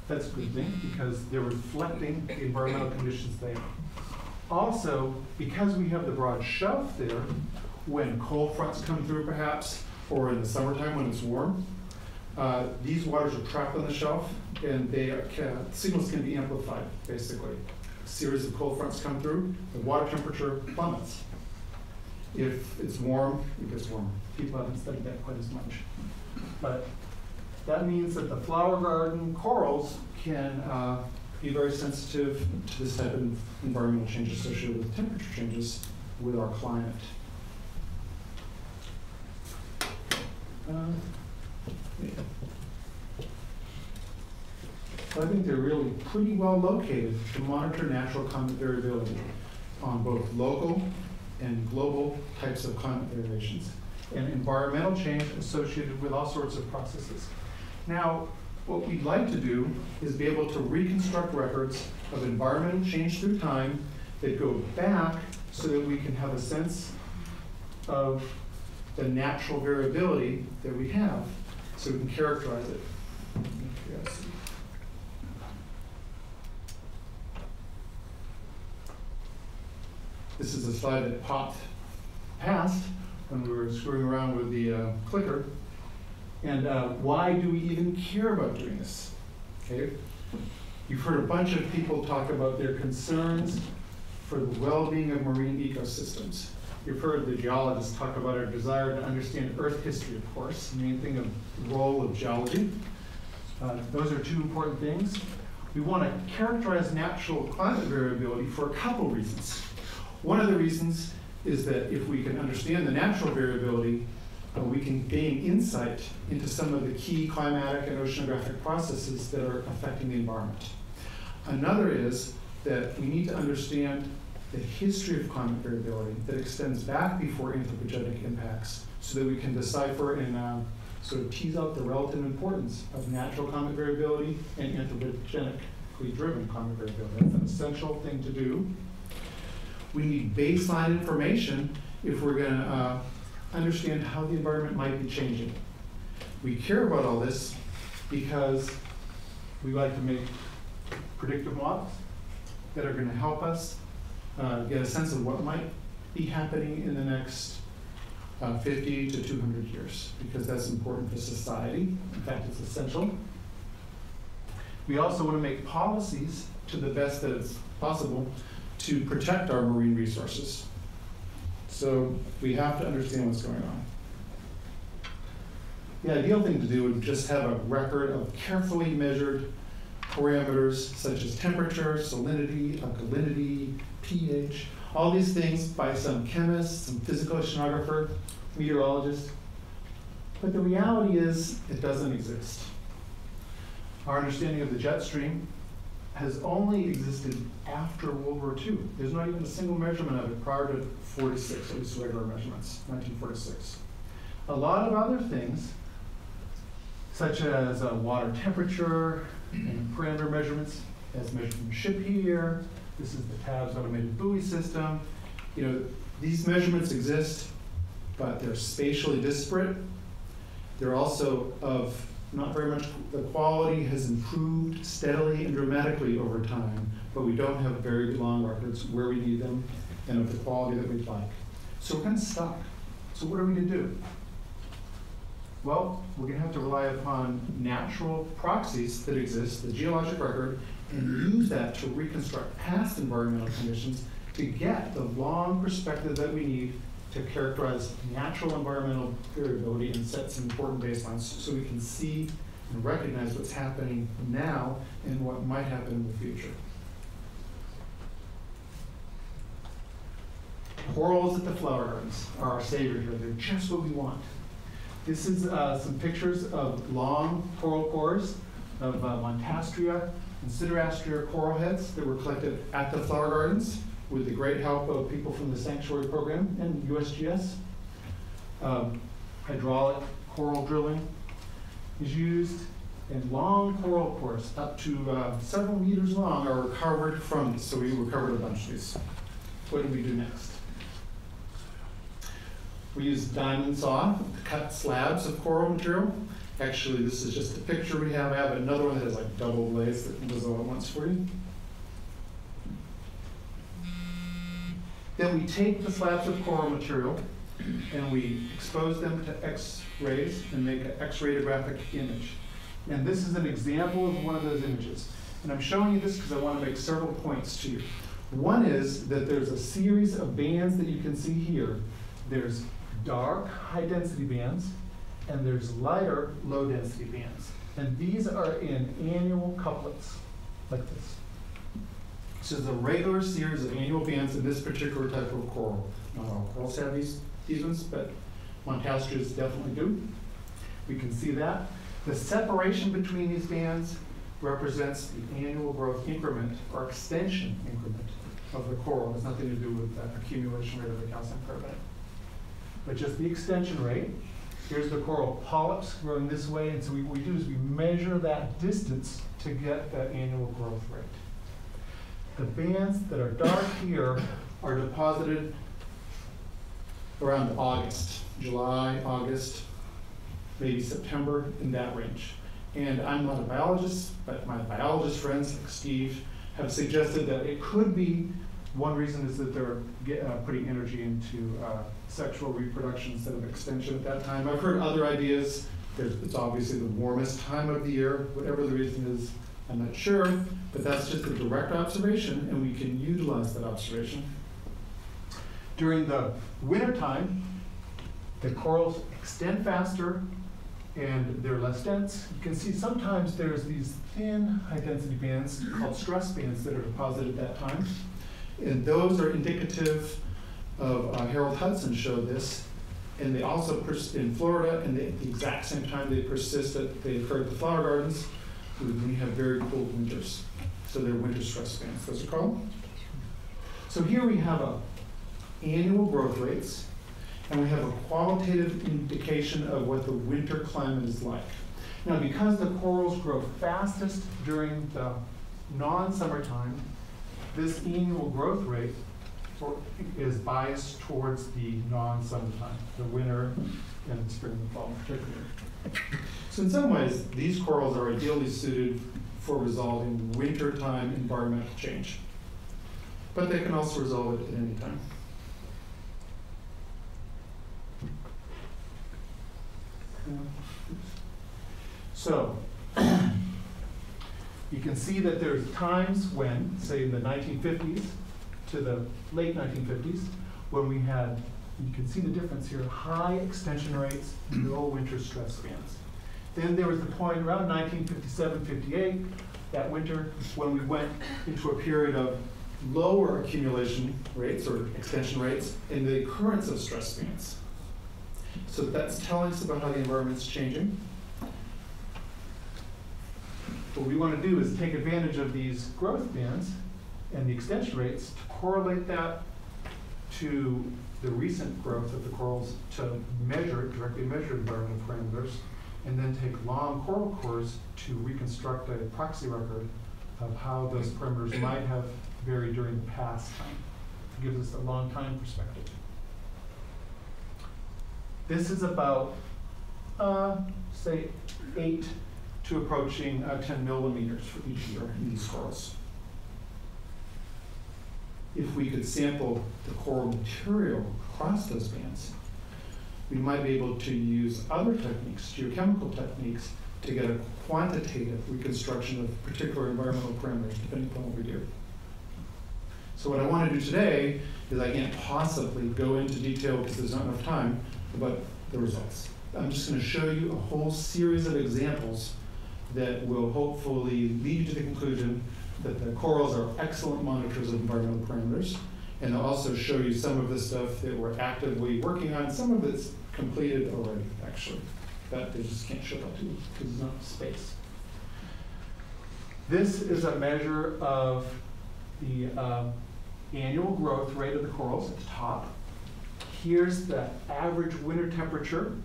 That's a good thing because they're reflecting the environmental conditions there. Also, because we have the broad shelf there, when cold fronts come through perhaps, or in the summertime when it's warm, these waters are trapped on the shelf and signals can be amplified, basically. A series of cold fronts come through, the water temperature plummets. If it's warm, it gets warmer. People haven't studied that quite as much. But that means that the flower garden corals can be very sensitive to this type of environmental change associated with temperature changes with our climate. I think they're really pretty well located to monitor natural climate variability on both local and global types of climate variations and environmental change associated with all sorts of processes. Now, what we'd like to do is be able to reconstruct records of environmental change through time that go back so that we can have a sense of the natural variability that we have so we can characterize it. Yes. This is a slide that popped past when we were screwing around with the clicker. And why do we even care about doing this? Okay. You've heard a bunch of people talk about their concerns for the well-being of marine ecosystems. You've heard the geologists talk about our desire to understand Earth history, of course, the main thing of the role of geology. Those are two important things. We want to characterize natural climate variability for a couple reasons. One of the reasons is that if we can understand the natural variability, we can gain insight into some of the key climatic and oceanographic processes that are affecting the environment. Another is that we need to understand the history of climate variability that extends back before anthropogenic impacts so that we can decipher and sort of tease out the relative importance of natural climate variability and anthropogenically driven climate variability. That's an essential thing to do. We need baseline information if we're going to understand how the environment might be changing. We care about all this because we like to make predictive models that are going to help us get a sense of what might be happening in the next 50 to 200 years, because that's important for society. In fact, it's essential. We also want to make policies to the best that it's possible to protect our marine resources. So we have to understand what's going on. The ideal thing to do would just have a record of carefully measured parameters such as temperature, salinity, alkalinity, pH, all these things by some chemist, some physical oceanographer, meteorologist. But the reality is it doesn't exist. Our understanding of the jet stream has only existed after World War II. There's not even a single measurement of it prior to 46, at least regular measurements, 1946. A lot of other things, such as water temperature and parameter measurements, as measured from the ship here. This is the TABS automated buoy system. You know, these measurements exist, but they're spatially disparate. They're also of not very much, the quality has improved steadily and dramatically over time, but we don't have very long records where we need them and of the quality that we'd like. So we're kind of stuck. So what are we to do? Well, we're going to have to rely upon natural proxies that exist, the geologic record, and use that to reconstruct past environmental conditions to get the long perspective that we need to characterize natural environmental variability and set some important baselines so we can see and recognize what's happening now and what might happen in the future. Corals at the flower gardens are our savior here. They're just what we want. This is some pictures of long coral cores of Montastria and Siderastria coral heads that were collected at the flower gardens with the great help of people from the Sanctuary Program and USGS. Hydraulic coral drilling is used, and long coral cores up to several meters long are recovered from this. So we recovered a bunch of these. What do we do next? We use diamond saw to cut slabs of coral material. Actually, this is just a picture we have. I have another one that has like double blades that does all at once for you. Then we take the slabs of coral material and we expose them to X-rays and make an X-radiographic image. And this is an example of one of those images. And I'm showing you this because I want to make several points to you. One is that there's a series of bands that you can see here. There's dark high-density bands, and there's lighter low-density bands. And these are in annual couplets, like this. So there's a regular series of annual bands in this particular type of coral. Not all corals have these ones, but Montastrias definitely do. We can see that. The separation between these bands represents the annual growth increment or extension increment of the coral. It has nothing to do with the accumulation rate of the calcium carbonate, but just the extension rate. Here's the coral polyps growing this way, and so what we do is we measure that distance to get that annual growth rate. The bands that are dark here are deposited around August, July, August, maybe September, in that range. And I'm not a biologist, but my biologist friends like Steve have suggested that it could be, one reason is that they're putting energy into sexual reproduction instead of extension at that time. I've heard other ideas. It's obviously the warmest time of the year. Whatever the reason is, I'm not sure, but that's just a direct observation, and we can utilize that observation. During the wintertime, the corals extend faster and they're less dense. You can see sometimes there's these thin high-density bands called stress bands that are deposited at that time. And those are indicative of, Harold Hudson showed this, and they also, in Florida, and at the exact same time they occur at the flower gardens, when we have very cold winters. So they're winter stress bands, those are called. So here we have annual growth rates, and we have a qualitative indication of what the winter climate is like. Now, because the corals grow fastest during the non-summertime, this annual growth rate is biased towards the non-summertime, the winter and the spring and fall in particular. So in some ways, these corals are ideally suited for resolving wintertime environmental change. But they can also resolve it at any time. So, you can see that there's times when, say in the 1950s to the late 1950s, when we had, you can see the difference here, high extension rates, no winter stress bands. Then there was the point around 1957, 58, that winter, when we went into a period of lower accumulation rates or extension rates and the occurrence of stress bands. So that's telling us about how the environment's changing. What we want to do is take advantage of these growth bands and the extension rates to correlate that to the recent growth of the corals to directly measure environmental parameters, and then take long coral cores to reconstruct a proxy record of how those parameters might have varied during the past time. It gives us a long time perspective. This is about, say, 8 to approaching 10 millimeters for each year in these corals. If we could sample the coral material across those bands, we might be able to use other techniques, geochemical techniques, to get a quantitative reconstruction of particular environmental parameters, depending upon what we do. So what I want to do today is I can't possibly go into detail because there's not enough time about the results. I'm just going to show you a whole series of examples that will hopefully lead you to the conclusion that the corals are excellent monitors of environmental parameters, and they'll also show you some of the stuff that we're actively working on. Some of it's completed already, actually, but they just can't show that to you because there's not space. This is a measure of the annual growth rate of the corals at the top. Here's the average winter temperature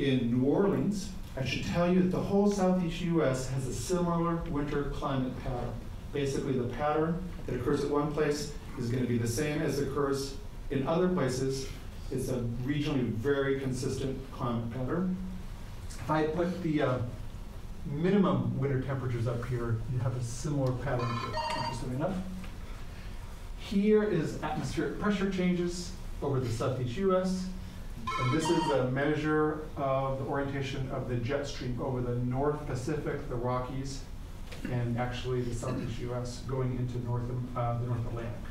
in New Orleans. I should tell you that the whole southeast US has a similar winter climate pattern. Basically, the pattern that occurs at one place is going to be the same as occurs in other places. It's a regionally very consistent climate pattern. If I put the minimum winter temperatures up here, you have a similar pattern to it, interestingly enough. Here is atmospheric pressure changes over the southeast US. And this is a measure of the orientation of the jet stream over the North Pacific, the Rockies, and actually the southeast US going into the North Atlantic.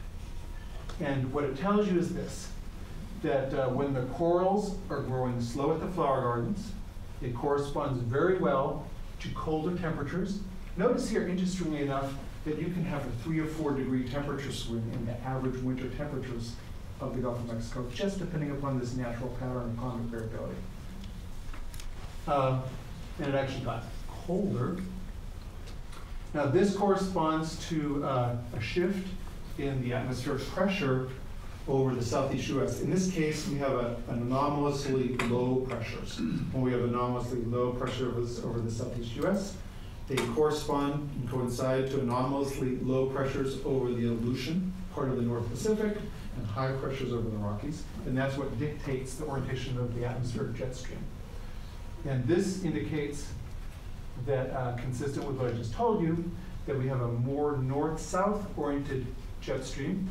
And what it tells you is this, that when the corals are growing slow at the flower gardens, it corresponds very well to colder temperatures. Notice here, interestingly enough, that you can have a 3 or 4 degree temperature swing in the average winter temperatures of the Gulf of Mexico, just depending upon this natural pattern of climate variability. And it actually got colder. Now this corresponds to a shift in the atmospheric pressure over the southeast US. In this case, we have an anomalously low pressures. When we have anomalously low pressure over the southeast US, they correspond and coincide to anomalously low pressures over the Aleutian part of the North Pacific and high pressures over the Rockies. And that's what dictates the orientation of the atmospheric jet stream. And this indicates that, consistent with what I just told you, that we have a more north-south oriented jet stream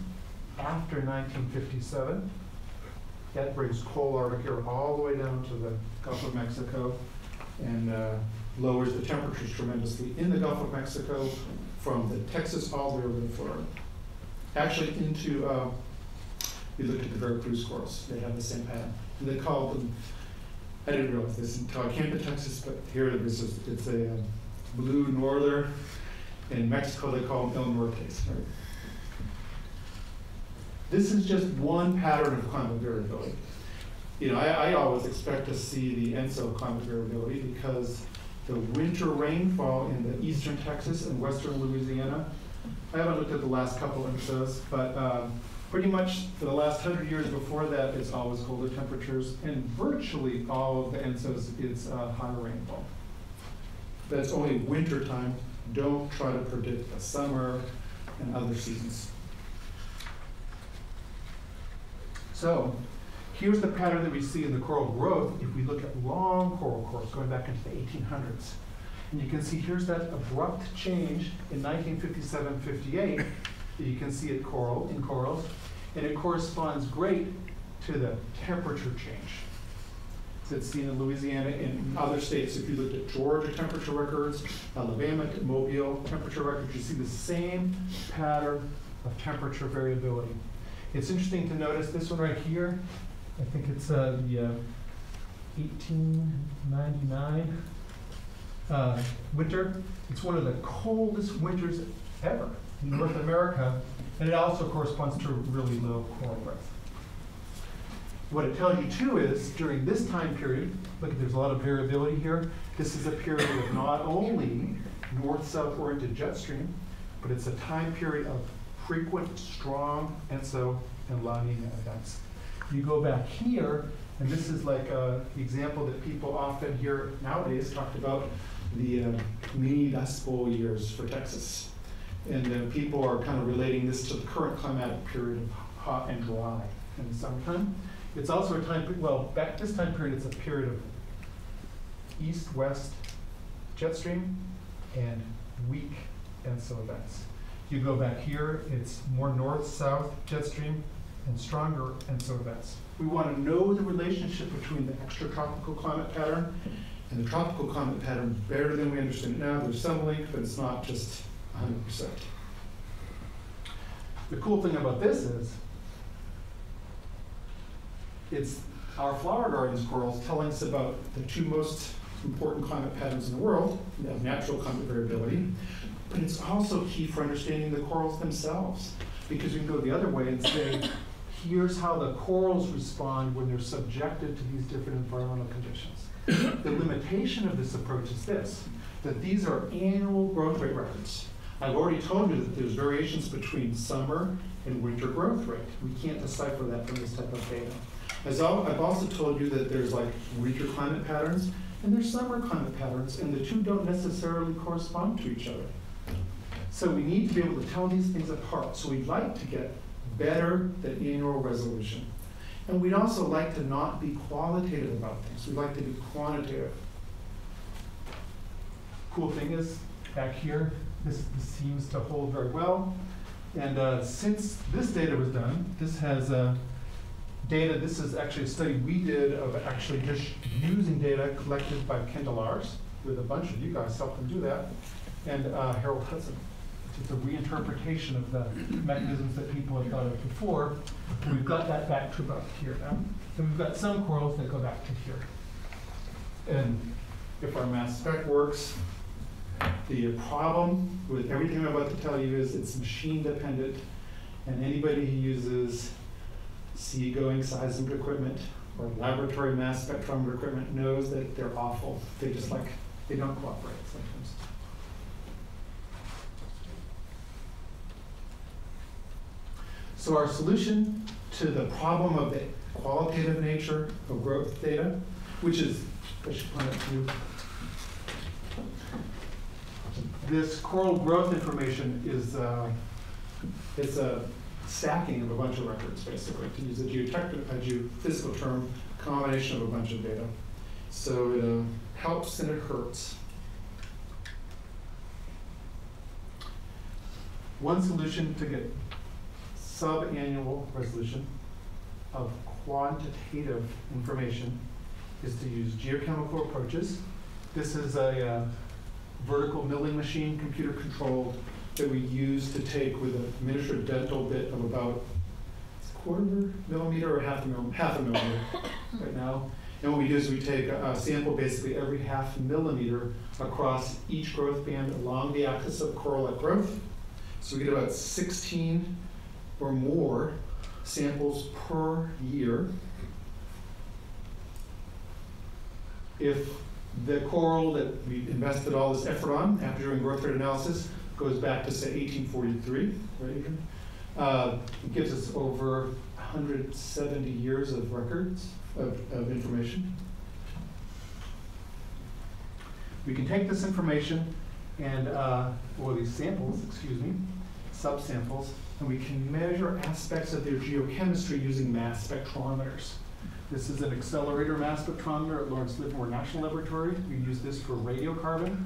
after 1957. That brings coal Arctic air all the way down to the Gulf of Mexico and lowers the temperatures tremendously in the Gulf of Mexico from the Texas all the way over to Florida. Actually into, you look at the Veracruz corals, they have the same pattern. And they call them, I didn't realize this until I came to Texas, but here it is, it's a blue norther. In Mexico, they call them El Nortes. Right? This is just one pattern of climate variability. You know, I always expect to see the ENSO climate variability because the winter rainfall in the eastern Texas and western Louisiana, I haven't looked at the last couple ENSOs, but pretty much for the last 100 years before that, it's always colder temperatures, and virtually all of the ENSOs, it's higher rainfall. That's only winter time. Don't try to predict the summer and other seasons. So here's the pattern that we see in the coral growth if we look at long coral cores going back into the 1800s. And you can see here's that abrupt change in 1957-58 that you can see in corals, and it corresponds great to the temperature change that's seen in Louisiana and other states. If you looked at Georgia temperature records, Alabama, Mobile temperature records, you see the same pattern of temperature variability. It's interesting to notice this one right here. I think it's the 1899 winter. It's one of the coldest winters ever in North America, and it also corresponds to really low coral growth. What it tells you too is during this time period, look, there's a lot of variability here. This is a period of not only north-south oriented jet stream, but it's a time period of frequent, strong ENSO and La Nina events. You go back here, and this is like an example that people often hear nowadays talked about the mini Dust Bowl years for Texas. And people are kind of relating this to the current climatic period of hot and dry in the summertime. It's also a time, well, back this time period, it's a period of east-west jet stream and weak ENSO events. You go back here, it's more north-south jet stream and stronger ENSO events. We want to know the relationship between the extratropical climate pattern and the tropical climate pattern better than we understand it now. There's some link, but it's not just 100%. The cool thing about this is, it's our flower gardens corals telling us about the two most important climate patterns in the world. We have natural climate variability, but it's also key for understanding the corals themselves, because we can go the other way and say, here's how the corals respond when they're subjected to these different environmental conditions. The limitation of this approach is this, that these are annual growth rate records. I've already told you that there's variations between summer and winter growth rate. We can't decipher that from this type of data. I've also told you that there's like winter climate patterns and there's summer climate patterns, and the two don't necessarily correspond to each other. So we need to be able to tell these things apart. So we'd like to get better than annual resolution. And we'd also like to not be qualitative about things. We'd like to be quantitative. Cool thing is, back here, this seems to hold very well. And since this data was done, this has data, this is actually a study we did of actually just using data collected by Ken Delars, with a bunch of you guys helped him do that, and Harold Hudson. It's a reinterpretation of the mechanisms that people have thought of before. We've got that back to about here now. And we've got some corals that go back to here. And if our mass spec works, the problem with everything I'm about to tell you is it's machine dependent, and anybody who uses seagoing seismic equipment or laboratory mass spectrometer equipment knows that they're awful. They don't cooperate sometimes. So our solution to the problem of the qualitative nature of growth data, which is, I should point out to you, this coral growth information is it's a stacking of a bunch of records, basically, to use a geophysical term, combination of a bunch of data. So it helps and it hurts. One solution to get sub-annual resolution of quantitative information is to use geochemical approaches. This is a vertical milling machine, computer controlled, that we use to take with a miniature dental bit of about a quarter millimeter or half a millimeter right now. And what we do is we take a sample basically every half millimeter across each growth band along the axis of coral growth. So we get about 16 or more samples per year. If the coral that we invested all this effort on after doing growth rate analysis goes back to, say, 1843, right? It gives us over 170 years of records of information. We can take this information and, or these samples, excuse me, subsamples, and we can measure aspects of their geochemistry using mass spectrometers. This is an accelerator mass spectrometer at Lawrence Livermore National Laboratory. We use this for radiocarbon.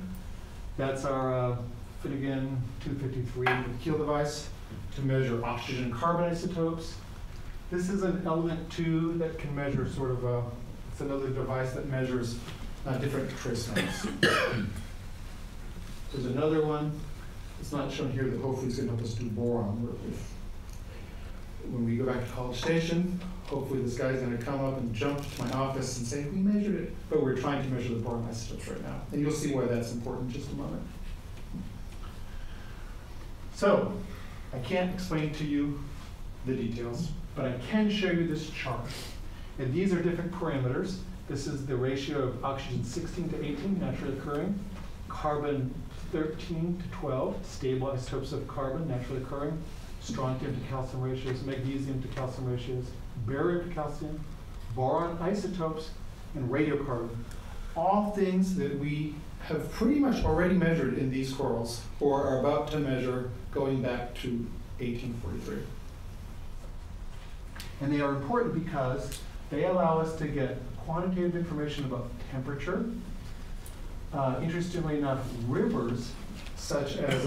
That's our Finnegan 253 Keel device to measure oxygen and carbon isotopes. This is an element 2 that can measure sort of it's another device that measures different trace metals. There's another one. It's not shown here that hopefully is going to help us do boron work with. When we go back to College Station, hopefully this guy's going to come up and jump to my office and say, we measured it, but we're trying to measure the boron isotopes right now. And you'll see why that's important in just a moment. So, I can't explain to you the details, but I can show you this chart. And these are different parameters. This is the ratio of oxygen 16 to 18, naturally occurring, carbon 13 to 12, stable isotopes of carbon, naturally occurring, strontium to calcium ratios, magnesium to calcium ratios, barium to calcium, boron isotopes, and radiocarbon. All things that we have pretty much already measured in these corals, or are about to measure going back to 1843. And they are important because they allow us to get quantitative information about temperature. Interestingly enough, rivers such as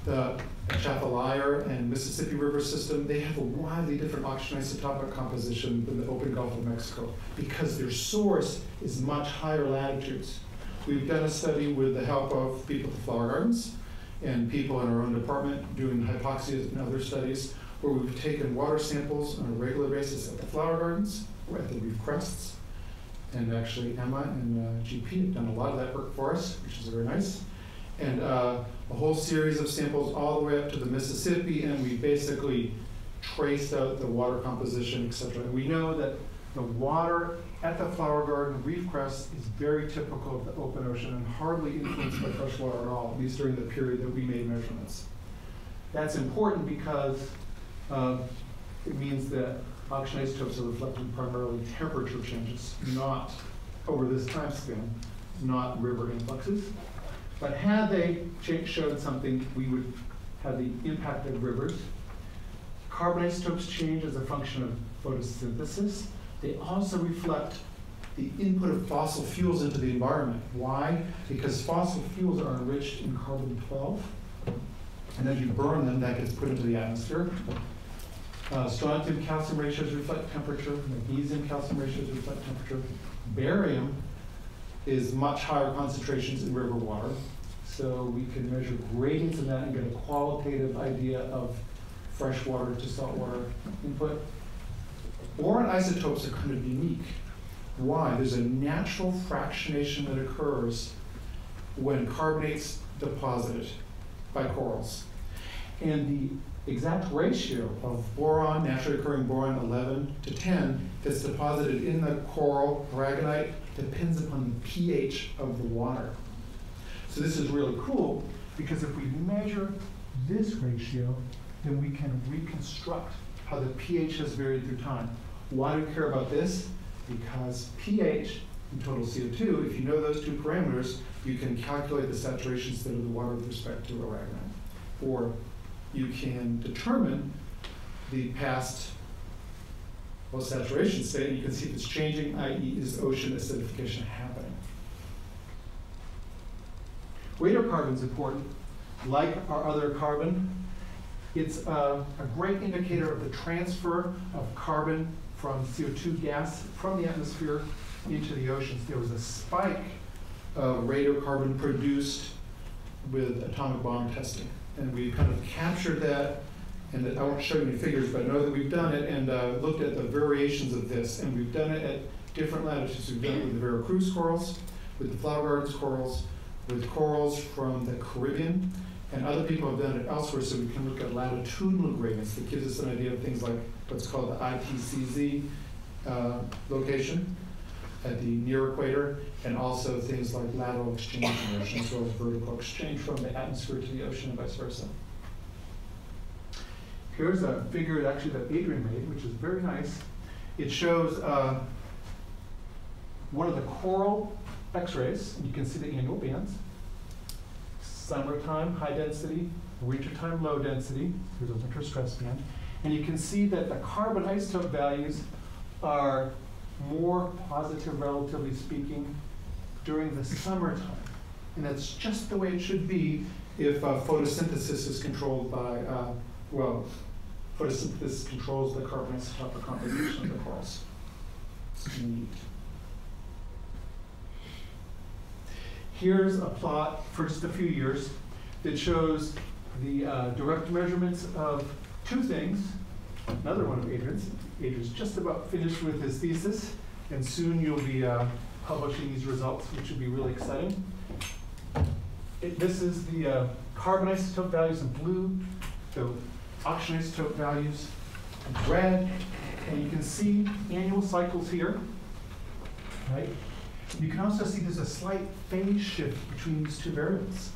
the Atchafalaya and Mississippi River system, they have a wildly different oxygen isotopic composition than the open Gulf of Mexico because their source is much higher latitudes. We've done a study with the help of people at the flower gardens and people in our own department doing hypoxia and other studies where we've taken water samples on a regular basis at the flower gardens or at the reef crests. And actually Emma and GP have done a lot of that work for us, which is very nice. And a whole series of samples all the way up to the Mississippi, and we basically traced out the water composition, et cetera. And we know that the water at the flower garden reef crest is very typical of the open ocean and hardly influenced by fresh water at all, at least during the period that we made measurements. That's important because it means that oxygen isotopes are reflecting primarily temperature changes, not over this time span, not river influxes. But had they showed something, we would have the impact of rivers. Carbon isotopes change as a function of photosynthesis. They also reflect the input of fossil fuels into the environment. Why? Because fossil fuels are enriched in carbon-12, and as you burn them, that gets put into the atmosphere. Strontium calcium ratios reflect temperature. Magnesium calcium ratios reflect temperature. Barium is much higher concentrations in river water. So we can measure gradients in that and get a qualitative idea of freshwater to saltwater input. Boron isotopes are kind of unique. Why? There's a natural fractionation that occurs when carbonate's deposited by corals. And the exact ratio of boron, naturally occurring boron 11 to 10, that's deposited in the coral aragonite depends upon the pH of the water. So this is really cool because if we measure this ratio, then we can reconstruct how the pH has varied through time. Why do we care about this? Because pH and total CO2, if you know those two parameters, you can calculate the saturation state of the water with respect to aragonite. Or you can determine the past saturation state, and you can see if it's changing, i.e. is ocean acidification happening. Radiocarbon is important. Like our other carbon, it's a great indicator of the transfer of carbon from CO2 gas from the atmosphere into the oceans. There was a spike of radiocarbon produced with atomic bomb testing. And we kind of captured that, and I won't show you any figures, but I know that we've done it and looked at the variations of this, and we've done it at different latitudes. We've done it with the Veracruz corals, with the Flower Gardens corals, with corals from the Caribbean, and other people have done it elsewhere, so we can look at latitudinal gradients that gives us an idea of things like what's called the ITCZ location at the near equator, and also things like lateral exchange in the ocean, as well as vertical exchange from the atmosphere to the ocean and vice versa. Here's a figure actually that Adrian made, which is very nice. It shows one of the coral X-rays. You can see the annual bands. Summertime, high density, wintertime, low density. Here's a winter stress band. And you can see that the carbon isotope values are more positive, relatively speaking, during the summertime. And that's just the way it should be if photosynthesis is controlled by, photosynthesis controls the carbon isotopic composition of the corals. It's neat. Here's a plot for just a few years that shows the direct measurements of two things. Another one of Adrian's. Adrian's just about finished with his thesis, and soon you'll be publishing these results, which will be really exciting. This is the carbon isotope values in blue, the oxygen isotope values in red, And you can see annual cycles here, right? You can also see there's a slight phase shift between these two variables.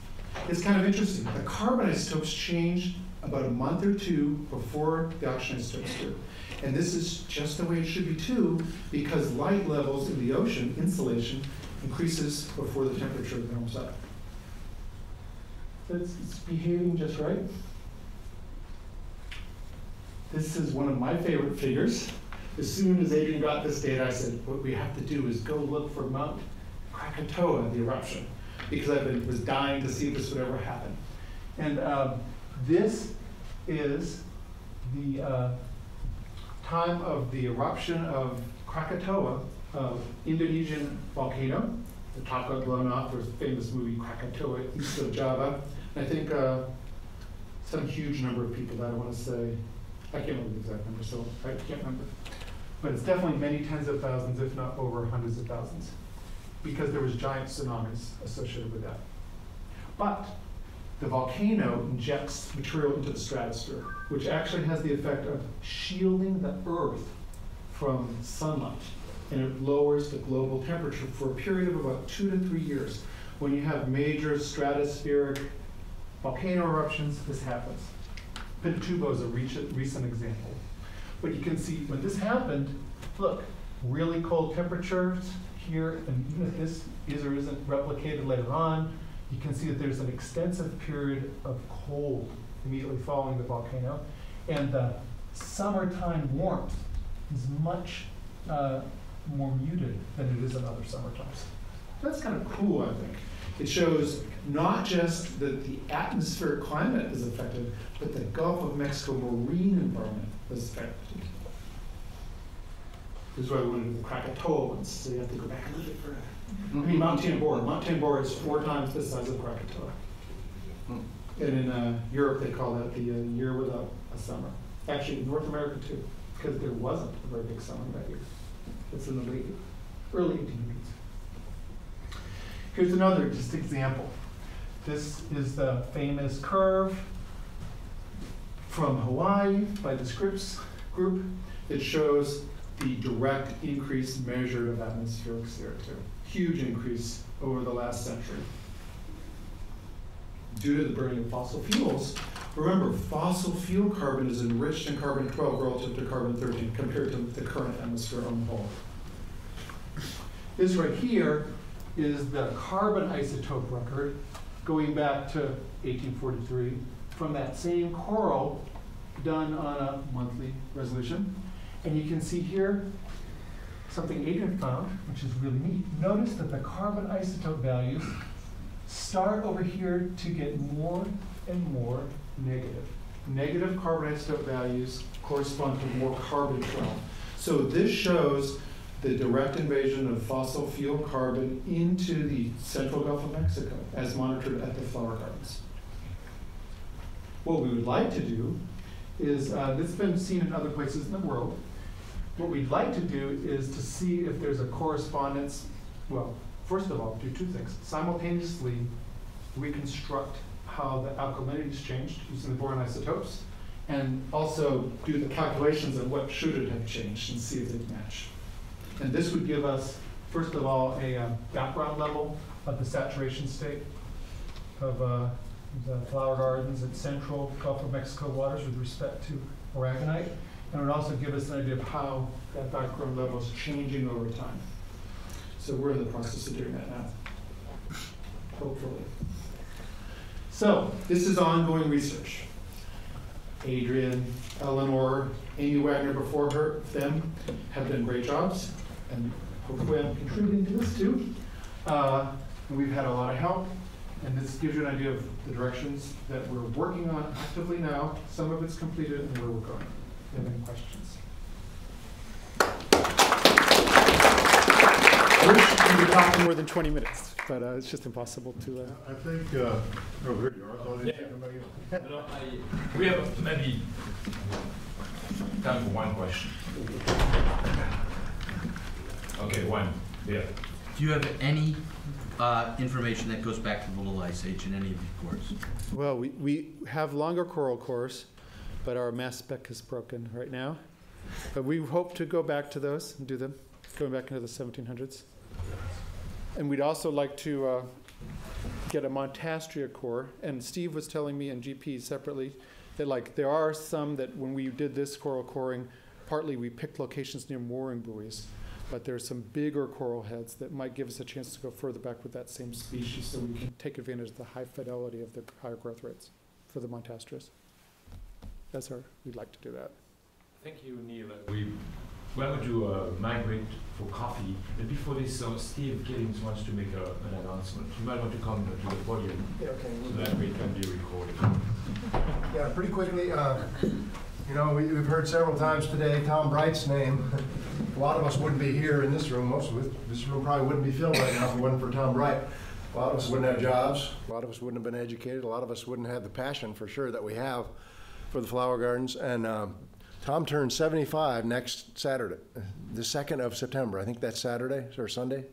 It's kind of interesting. The carbon isotopes change about a month or two before the oxygen isotopes do. And this is just the way it should be too, because light levels in the ocean, insolation, increases before the temperature warms up. So it's behaving just right. This is one of my favorite figures. As soon as Adrian got this data, I said, what we have to do is go look for Mount Krakatoa, the eruption, because was dying to see if this would ever happen. And this is the time of the eruption of Krakatoa, Indonesian volcano. The top got blown off. There's a famous movie, Krakatoa, east of Java. And I think some huge number of people died. I want to say, I can't remember the exact number, so I can't remember. But it's definitely many tens of thousands, if not over hundreds of thousands, because there was giant tsunamis associated with that. But the volcano injects material into the stratosphere, which actually has the effect of shielding the Earth from sunlight. And it lowers the global temperature for a period of about 2 to 3 years. When you have major stratospheric volcano eruptions, this happens. Pinatubo is a recent example. But you can see when this happened, look, really cold temperatures here, and even if this is or isn't replicated later on, you can see that there's an extensive period of cold immediately following the volcano. And the summertime warmth is much more muted than it is in other summertimes. That's kind of cool, I think. It shows not just that the atmospheric climate is affected, but the Gulf of Mexico marine environment is affected. This is why we wanted to do the Krakatoa ones, so you have to go back a little bit further. I mean, Mount Tambora. Mount Tambora is 4 times the size of Krakatoa. And in Europe, they call that the year without a summer. Actually, in North America too, because there wasn't a very big summer that year. It's in the early 1800s. Here's another just example. This is the famous curve from Hawaii by the Scripps group. It shows the direct increase measured of atmospheric CO2. Huge increase over the last century due to the burning of fossil fuels. Remember, fossil fuel carbon is enriched in carbon-12 relative to carbon-13 compared to the current atmosphere on the whole. This right here is the carbon isotope record going back to 1843 from that same coral done on a monthly resolution. And you can see here something Adrian found, which is really neat. Notice that the carbon isotope values start over here to get more and more negative. Negative carbon isotope values correspond to more carbon-12. So this shows the direct invasion of fossil fuel carbon into the central Gulf of Mexico as monitored at the flower gardens. What we would like to do is, this has been seen in other places in the world. What we'd like to do is to see if there's a correspondence. Well, first of all, do 2 things. Simultaneously reconstruct how the alkalinities changed using the boron isotopes, and also do the calculations of what should it have changed and see if they match. And this would give us, first of all, a background level of the saturation state of the flower gardens and central Gulf of Mexico waters with respect to aragonite. And it would also give us an idea of how that background level is changing over time. So we're in the process of doing that now, hopefully. So this is ongoing research. Adrian, Eleanor, Amy Wagner before them have done great jobs, and hopefully I'm contributing to this too. And we've had a lot of help, and this gives you an idea of the directions that we're working on actively now. Some of it's completed and where we're going. Do you have any questions? I wish we could talk for more than 20 minutes, but it's just impossible to. I think, over here you are. We have maybe time for one question. Okay, one. Yeah. Do you have any information that goes back to the Little Ice Age in any of your cores? Well, we have longer coral cores, but our mass spec is broken right now. But we hope to go back to those and do them, going back into the 1700s. And we'd also like to get a Montastria core. And Steve was telling me and GP separately that like there are some that when we did this coral coring, partly we picked locations near mooring buoys. But there's some bigger coral heads that might give us a chance to go further back with that same species so we can take advantage of the high fidelity of the higher growth rates for the Montastrias. We'd like to do that. Thank you, Neil. We're going to migrate for coffee. But before this, Steve Giddings wants to make an announcement. You might want to come to the podium so that we can be recorded. Yeah, pretty quickly, you know, we've heard several times today Tom Bright's name. A lot of us wouldn't be here in this room. Most of us, this room probably wouldn't be filled right now if it wasn't for Tom Bright. A lot of us wouldn't have jobs. A lot of us wouldn't have been educated. A lot of us wouldn't have the passion for sure that we have for the flower gardens. And Tom turns 75 next Saturday, the 2nd of September. I think that's Saturday or Sunday.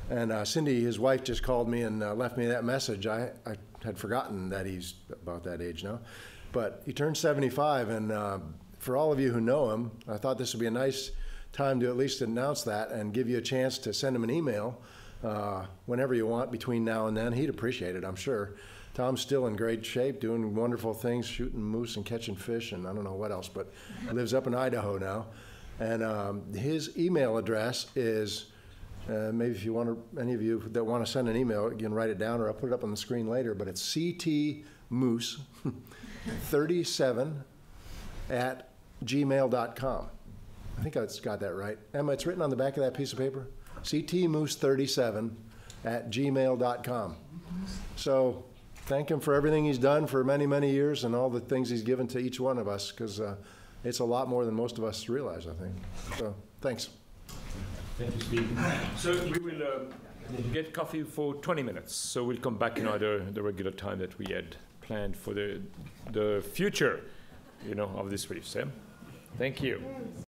And Cindy, his wife, just called me and left me that message. I had forgotten that he's about that age now. But he turned 75, and for all of you who know him, I thought this would be a nice time to at least announce that and give you a chance to send him an email whenever you want between now and then. He'd appreciate it, I'm sure. Tom's still in great shape, doing wonderful things, shooting moose and catching fish and I don't know what else, but lives up in Idaho now. And his email address is, maybe if you want to, any of you that want to send an email, you can write it down or I'll put it up on the screen later, but it's ctmoose37@gmail.com. I think I've got that right. Emma, it's written on the back of that piece of paper. ctmoose37@gmail.com. So thank him for everything he's done for many, many years and all the things he's given to each one of us, because it's a lot more than most of us realize, I think. So thanks. Thank you, Steve. So we will get coffee for 20 minutes. So we'll come back at the regular time that we had planned for the future, of this reef. Thank you.